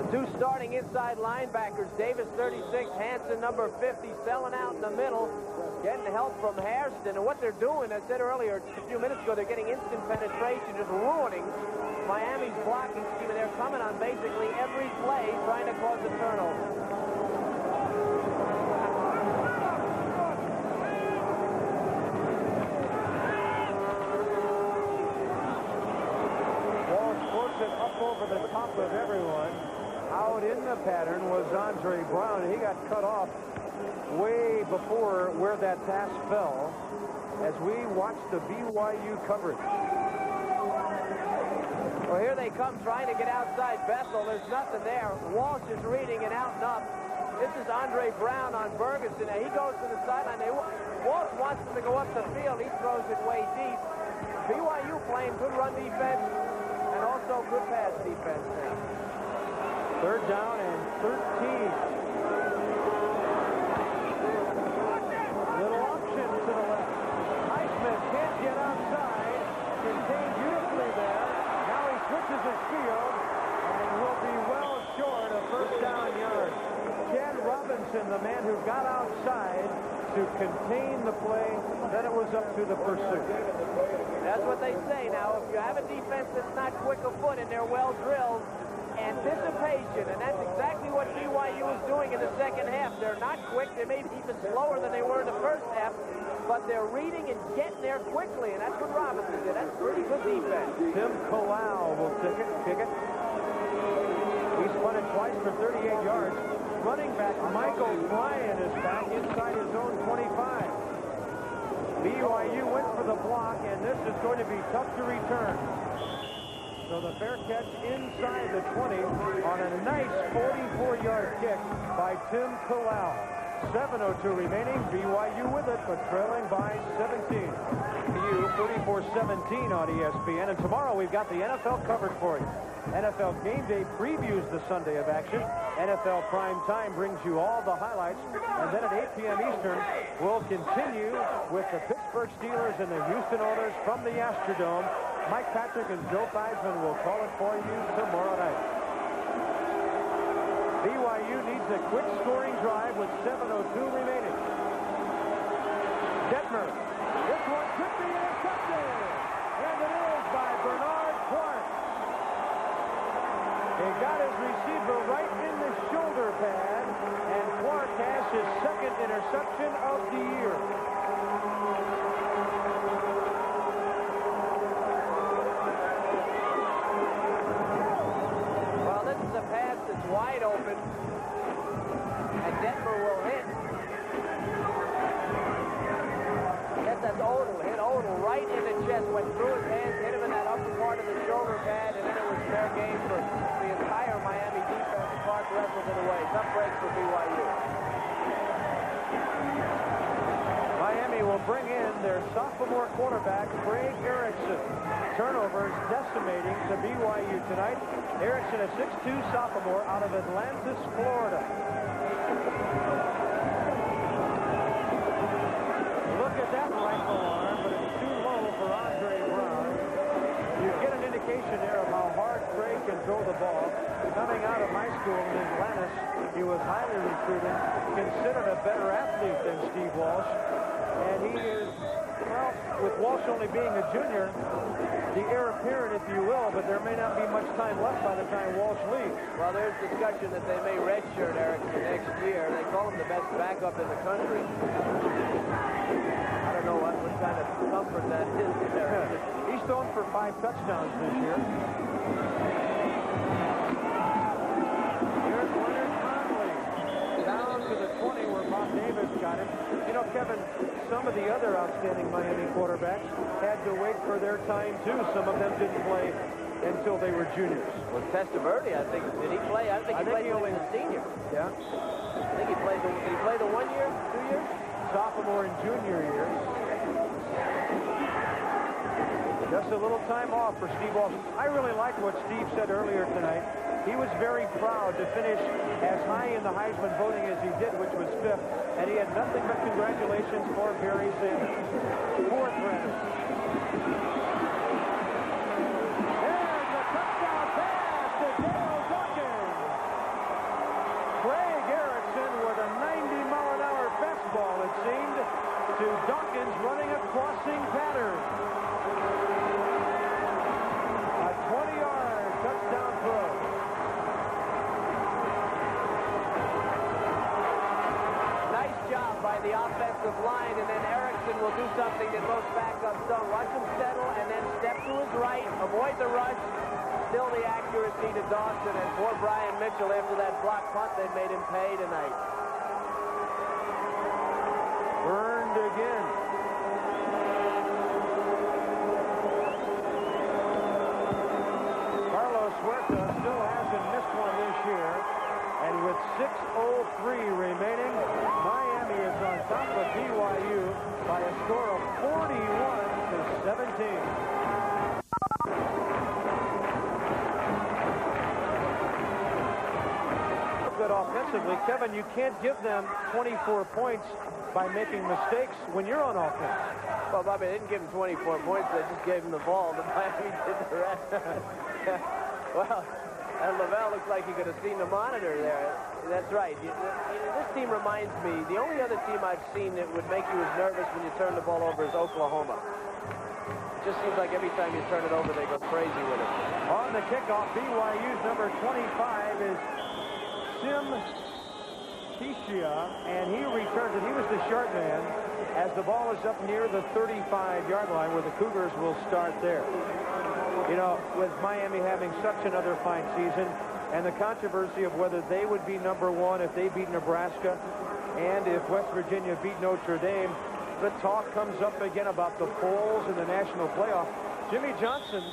The two starting inside linebackers, Davis 36, Hansen number 50, selling out in the middle, getting help from Hairston. And what they're doing, I said earlier, a few minutes ago, they're getting instant penetration, just ruining Miami's blocking scheme, and they're coming on basically every play trying to cause a turnover. Up over the top of everyone. Out in the pattern was Andre Brown. He got cut off way before where that pass fell as we watch the BYU coverage. Well, here they come trying to get outside Bethel. There's nothing there. Walsh is reading it out and up. This is Andre Brown on Ferguson. Now he goes to the sideline. Walsh wants him to go up the field. He throws it way deep. BYU playing good run defense and also good pass defense now. 3rd down and 13. got outside to contain the play. Then it was up to the pursuit. That's what they say now. If you have a defense that's not quick of foot and they're well drilled, anticipation, and that's exactly what BYU is doing in the second half. They're not quick. They may be even slower than they were in the first half, but they're reading and getting there quickly, and that's what Robinson did. That's pretty good defense. Tim Kalau will kick it. He spun it twice for 38 yards. Running back Michael Bryan is back inside his own 25. BYU went for the block, and this is going to be tough to return. So the fair catch inside the 20 on a nice 44-yard kick by Tim Kalau. 7:02 remaining. BYU with it, but trailing by 17. BYU 34-17 on ESPN. And tomorrow we've got the NFL covered for you. NFL Game Day previews the Sunday of action. NFL Prime Time brings you all the highlights. And then at 8 p.m. Eastern, we'll continue with the Pittsburgh Steelers and the Houston Oilers from the Astrodome. Mike Patrick and Joe Theismann will call it for you tomorrow night. BYU needs a quick scoring drive with 7:02 remaining. Detmer. This one could be intercepted. And it is by Bernard Clark. He got his receiver right in the shoulder pad, and Clark has his second interception of the year. Well, this is a pass that's wide open, and Denver will hit. That's Odell. Hit Odell right in the chest, went through his hands, hit him in that upper part of the shoulder pad, and then it was fair game for the entire Miami defense. Clark wrestled it away. Tough break for BYU. Miami will bring in their sophomore quarterback, Craig Erickson. Turnovers decimating to BYU tonight. Erickson, a 6'2 sophomore out of Atlantis, Florida. Look at that rifle arm, but it's too low for Andre Brown. You get an indication there of how hard Craig can throw the ball. Coming out of high school in Atlantis, he was highly recruited, considered a better athlete than Steve Walsh. And he is, well, with Walsh only being a junior, the heir apparent, if you will, but there may not be much time left by the time Walsh leaves. Well, there's discussion that they may redshirt Erickson next year. They call him the best backup in the country. I don't know what kind of comfort that is there. He's thrown for 5 touchdowns this year. Here's Leonard Conley. Down to the 20 where Bob Davis got him. You know, Kevin, some of the other outstanding Miami quarterbacks had to wait for their time, too. Some of them didn't play until they were juniors. Well, Testaverde, I think, did he play? I think he played when he was a senior. Yeah. I think he played did he play the 1 year, 2 years? Sophomore and junior years. Just a little time off for Steve Walsh. I really liked what Steve said earlier tonight. He was very proud to finish as high in the Heisman voting as he did, which was 5th, and he had nothing but congratulations for Barry Sanders. 4th round. There's a touchdown pass to Dale Dawkins. Craig Erickson with a 90-mile-an-hour fastball, it seemed, to Dawkins running a crossing pattern. A 20-yard touchdown throw. Nice job by the offensive line, and then Erickson will do something that most backups don't. Watch him settle and then step to his right, avoid the rush. Still the accuracy to Dawson, and poor Brian Mitchell, after that block punt, they made him pay tonight. Burned again. Carlos Huerta still hasn't missed one this year. And with 6:03 remaining, Miami is on top of BYU by a score of 41-17. Good offensively. Kevin, you can't give them 24 points by making mistakes when you're on offense. Well, Bobby, they didn't give him 24 points. They just gave him the ball. The Miami did the rest. Well, and Lavelle looks like he could have seen the monitor there. That's right. This team reminds me, the only other team I've seen that would make you as nervous when you turn the ball over is Oklahoma. It just seems like every time you turn it over, they go crazy with it. On the kickoff, BYU's number 25 is Sim Tishia, and he returns it. He was the short man as the ball is up near the 35-yard line where the Cougars will start there. You know, with Miami having such another fine season and the controversy of whether they would be number one if they beat Nebraska and if West Virginia beat Notre Dame, the talk comes up again about the polls in the national playoff. Jimmy Johnson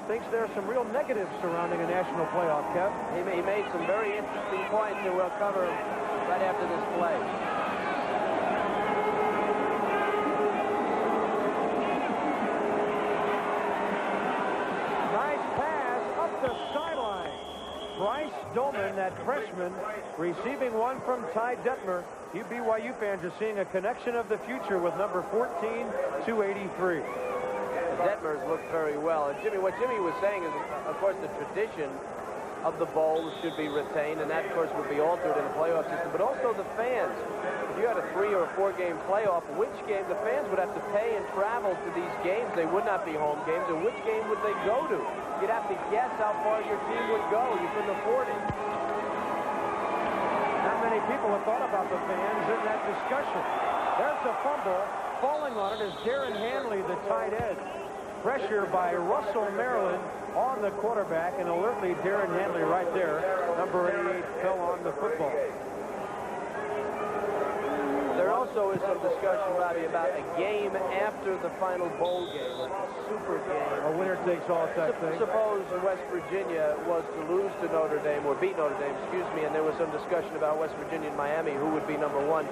thinks there are some real negatives surrounding a national playoff, Kev. He made some very interesting points that we'll cover right after this play. Nice pass up the sideline. Bryce Doman, that freshman, receiving one from Ty Detmer. You BYU fans are seeing a connection of the future with number 14 to 83. Detmer's looked very well. And Jimmy, what Jimmy was saying is, of course, the tradition of the bowl should be retained, and that, of course, would be altered in the playoff system. But also the fans. If you had a 3 or a 4-game playoff, which game the fans would have to pay and travel to these games? They would not be home games. And which game would they go to? You'd have to guess how far your team would go. You couldn't afford it. Not many people have thought about the fans in that discussion. There's a fumble. Falling on it is Darren Hanley, the tight end. Pressure by Russell Maryland on the quarterback, and alertly Darren Hanley right there. Number 88 fell on the football. There also is some discussion about a game after the final bowl game, like a super game. A winner-takes-all type thing. Suppose West Virginia was to lose to Notre Dame, or beat Notre Dame, excuse me, and there was some discussion about West Virginia and Miami, who would be number one.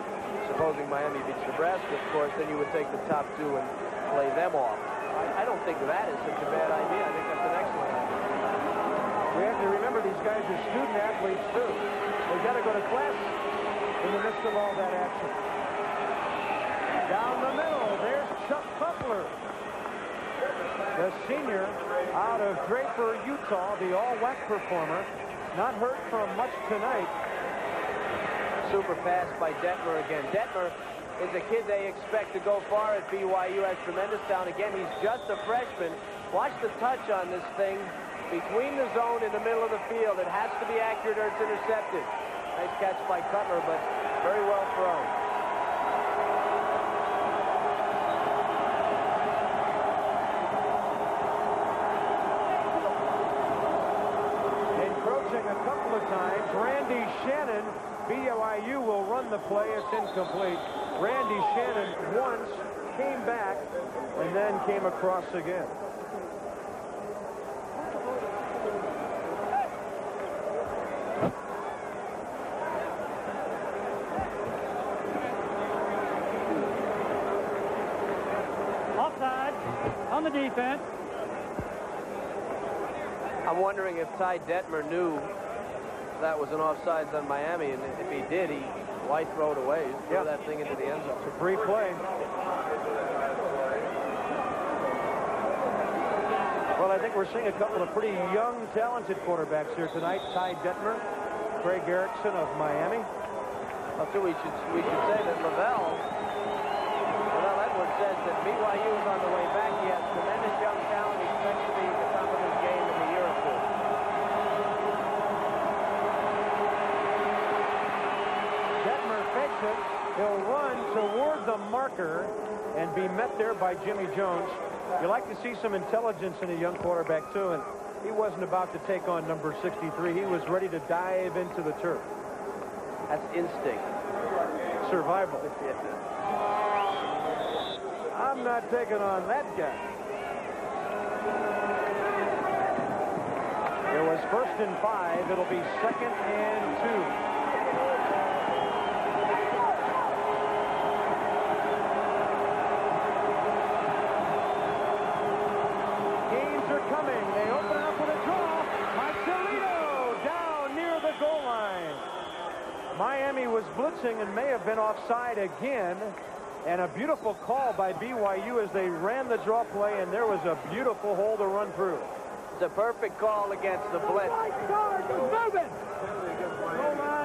Supposing Miami beats Nebraska, of course, then you would take the top 2 and play them off. I don't think that is such a bad idea. I think that's an excellent idea. We have to remember these guys are student athletes, too. They've got to go to class in the midst of all that action. Down the middle, there's Chuck Butler, the senior out of Draper, Utah, the all-WAC performer. Not hurt from much tonight. Super pass by Detmer again. Detmer is a kid they expect to go far at BYU. Has tremendous talent. Again, he's just a freshman. Watch the touch on this thing between the zone in the middle of the field. It has to be accurate or it's intercepted. Nice catch by Cutler, but very well thrown. Encroaching a couple of times. Randy Shannon, BYU will run the play. It's incomplete. Randy Shannon once came back and then came across again. Offside on the defense. I'm wondering if Ty Detmer knew that was an offsides on Miami, and if he did, why throw it away? Throw that thing into the end zone. It's a free play. Well, I think we're seeing a couple of pretty young, talented quarterbacks here tonight. Ty Detmer, Craig Erickson of Miami. Also, we should say that Lavelle Edwards says that BYU is on the way back. He has tremendous young talent. He expects to be at the top of his game in a year or two. He'll run toward the marker and be met there by Jimmy Jones. You like to see some intelligence in a young quarterback, too, and he wasn't about to take on number 63. He was ready to dive into the turf. That's instinct. Survival. I'm not taking on that guy. It was 1st and 5. It'll be 2nd and 2. Miami was blitzing and may have been offside again, and a beautiful call by BYU as they ran the draw play, and there was a beautiful hole to run through. It's a perfect call against the blitz. Moving. Goal line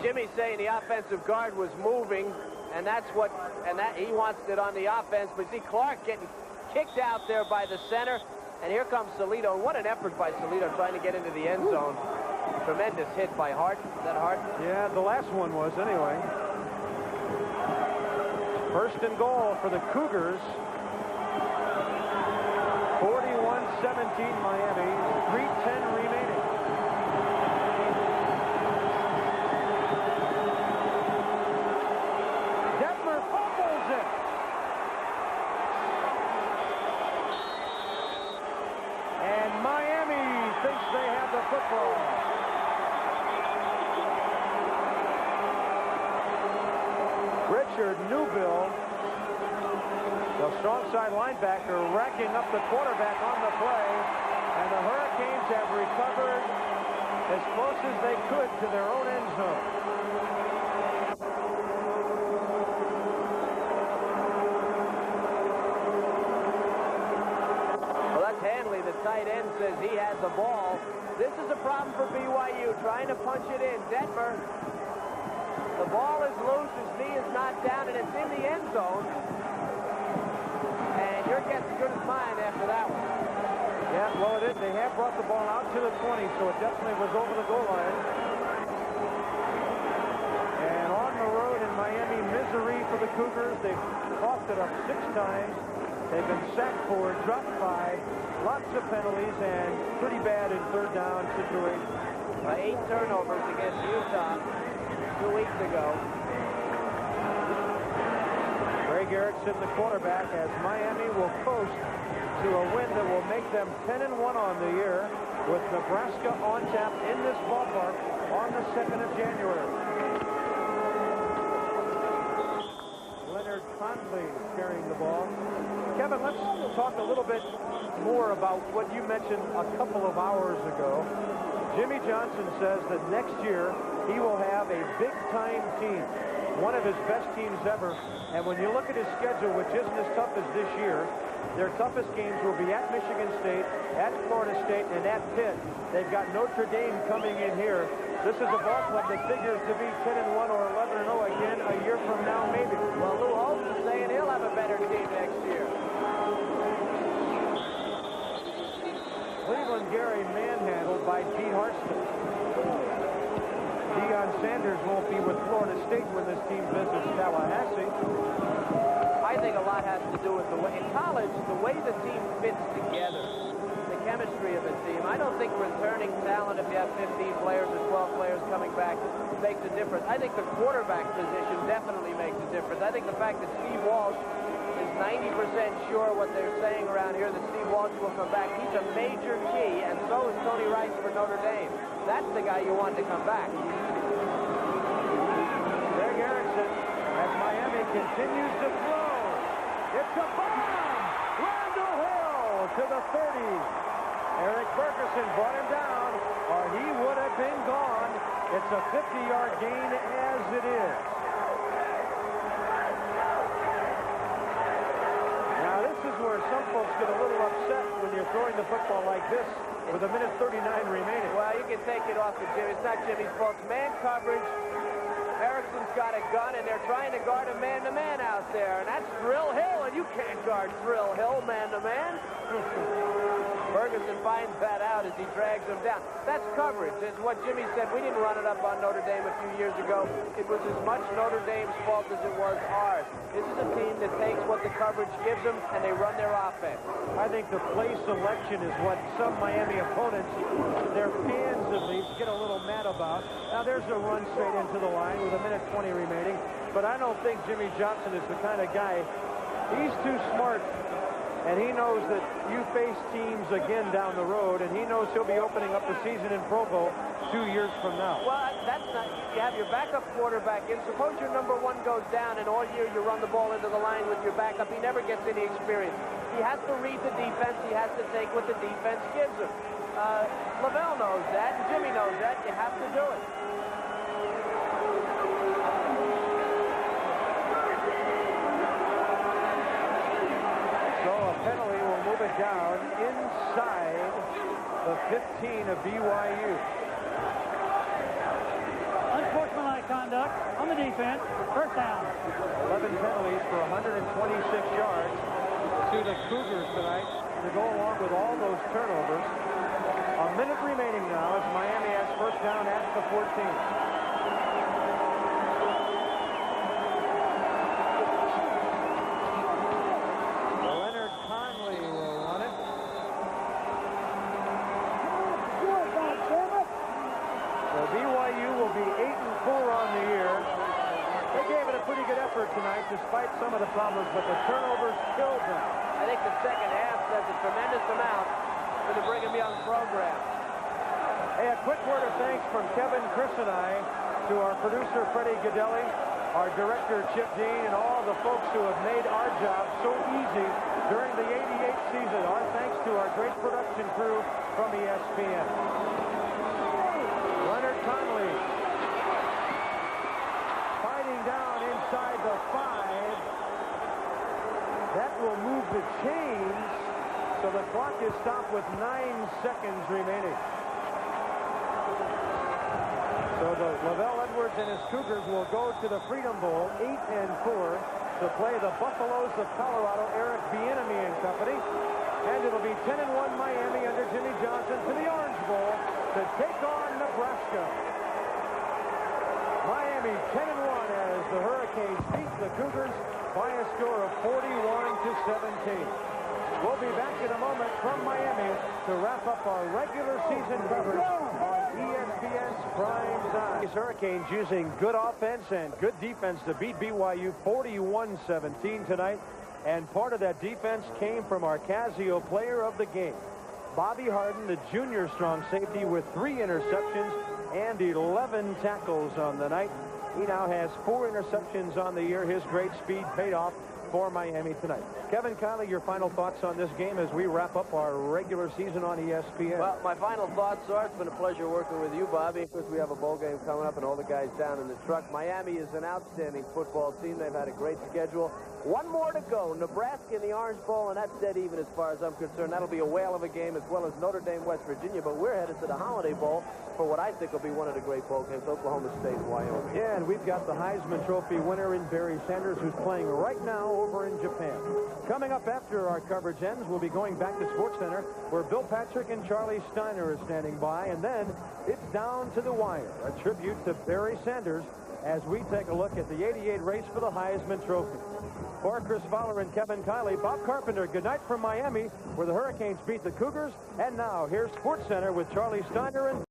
Jimmy's saying the offensive guard was moving, and that he wants it on the offense. But see Clark getting kicked out there by the center, and here comes Salito. What an effort by Salito trying to get into the end zone. Tremendous hit by Hart. Is that Hart? Yeah, the last one was anyway. First and goal for the Cougars. 41-17 Miami. 3:10 remaining. Detmer fumbles it. And Miami thinks they have the football. Richard Newbill, the strong side linebacker, racking up the quarterback on the play, and the Hurricanes have recovered as close as they could to their own end zone. Well, that's Hanley, the tight end, says he has the ball. This is a problem for BYU, trying to punch it in. Detmer. The ball is loose, his knee is not down, and it's in the end zone. And your guess is as good as mine after that one. Yeah, well, it is. They have brought the ball out to the 20, so it definitely was over the goal line. And on the road in Miami, misery for the Cougars. They've coughed it up 6 times. They've been sacked 4, dropped 5, lots of penalties, and pretty bad in third down situations. 8 turnovers against Utah 2 weeks ago. Greg Erickson, the quarterback, as Miami will coast to a win that will make them 10-1 on the year, with Nebraska on tap in this ballpark on the 2nd of January. Leonard Conley carrying the ball. Kevin, let's talk a little bit more about what you mentioned a couple of hours ago. Jimmy Johnson says that next year he will have a big-time team, one of his best teams ever. And when you look at his schedule, which isn't as tough as this year, their toughest games will be at Michigan State, at Florida State, and at Pitt. They've got Notre Dame coming in here. This is a ball club that figures to be 10-1 or 11-0 again a year from now, maybe. Well, Lou Holtz is saying he'll have a better team next year. Cleveland Gary manhandled by Pete Hartson. Deion Sanders won't be with Florida State when this team visits Tallahassee. I think a lot has to do with the way, in college, the way the team fits together, the chemistry of the team. I don't think returning talent, if you have 15 players or 12 players coming back, makes a difference. I think the quarterback position definitely makes a difference. I think the fact that Steve Walsh is 90% sure what they're saying around here, that Steve Walsh will come back. He's a major key, and so is Tony Rice for Notre Dame. That's the guy you want to come back. Greg Erickson, as Miami continues to throw. It's a bomb! Randall Hill to the 30. Eric Ferguson brought him down, or he would have been gone. It's a 50-yard gain as it is. Now, this is where some folks get a little upset when you're throwing the football like this with 1:39 remaining. Well, you can take it off of Jimmy. It's not Jimmy's fault. Man coverage. Erickson's got a gun, and they're trying to guard a man-to-man out there. And that's Thrill Hill, and you can't guard Thrill Hill man-to-man. Ferguson finds that out as he drags him down. That's coverage. It's what Jimmy said. We didn't run it up on Notre Dame a few years ago. It was as much Notre Dame's fault as it was ours. This is a team that takes what the coverage gives them, and they run their offense. I think the play selection is what some Miami opponents, their fans at least, get a little mad about. Now, there's a run straight into the line with 1:20 remaining, but I don't think Jimmy Johnson is the kind of guy. He's too smart, and he knows that you face teams again down the road, and he knows he'll be opening up the season in Provo 2 years from now. Well, that's not. You have your backup quarterback in. Suppose your number 1 goes down, and all year you run the ball into the line with your backup. He never gets any experience. He has to read the defense. He has to take what the defense gives him. Lavelle knows that, and Jimmy knows that. You have to do it. So a penalty will move it down inside the 15 of BYU. Unsportsmanlike Tuck on the defense. First down. 11 penalties for 126 yards to the Cougars tonight to go along with all those turnovers. A minute remaining now as Miami has first down at the 14. BYU will be 8-4 on the year. They gave it a pretty good effort tonight despite some of the problems, but the turnovers killed them. I think the second half says a tremendous amount for the Brigham Young program. Hey, a quick word of thanks from Kevin, Chris, and I to our producer, Freddie Godelli, our director, Chip Dean, and all the folks who have made our job so easy during the '88 season. Our thanks to our great production crew from ESPN. Leonard Conley fighting down inside the 5. That will move the chains, so the clock is stopped with 9 seconds remaining. So the Lavelle Edwards and his Cougars will go to the Freedom Bowl 8-4 to play the Buffaloes of Colorado, Eric Bieniemy and company. And it'll be 10-1 Miami under Jimmy Johnson to the Orange Bowl to take on Nebraska. Miami 10-1 as the Hurricanes beat the Cougars by a score of 41-17. We'll be back in a moment from Miami to wrap up our regular season coverage on ESPN's Prime Time. These Hurricanes using good offense and good defense to beat BYU 41-17 tonight. And part of that defense came from our Casio player of the game, Bobby Harden, the junior strong safety, with 3 interceptions and 11 tackles on the night. He now has 4 interceptions on the year. His great speed paid off for Miami tonight. Kevin Kiley, your final thoughts on this game as we wrap up our regular season on ESPN. Well, my final thoughts are it's been a pleasure working with you, Bobby. Of course, we have a bowl game coming up and all the guys down in the truck. Miami is an outstanding football team. They've had a great schedule. 1 more to go. Nebraska in the Orange Bowl, and that's dead even as far as I'm concerned. That'll be a whale of a game, as well as Notre Dame, West Virginia. But we're headed to the Holiday Bowl for what I think will be one of the great bowl games, Oklahoma State and Wyoming. Yeah, and we've got the Heisman Trophy winner in Barry Sanders, who's playing right now over in Japan. Coming up after our coverage ends, we'll be going back to SportsCenter, where Bill Patrick and Charlie Steiner are standing by. And then it's down to the wire, a tribute to Barry Sanders, as we take a look at the '88 race for the Heisman Trophy. For Chris Fowler and Kevin Kiley, Bob Carpenter, good night from Miami, where the Hurricanes beat the Cougars. And now, here's SportsCenter with Charlie Steiner and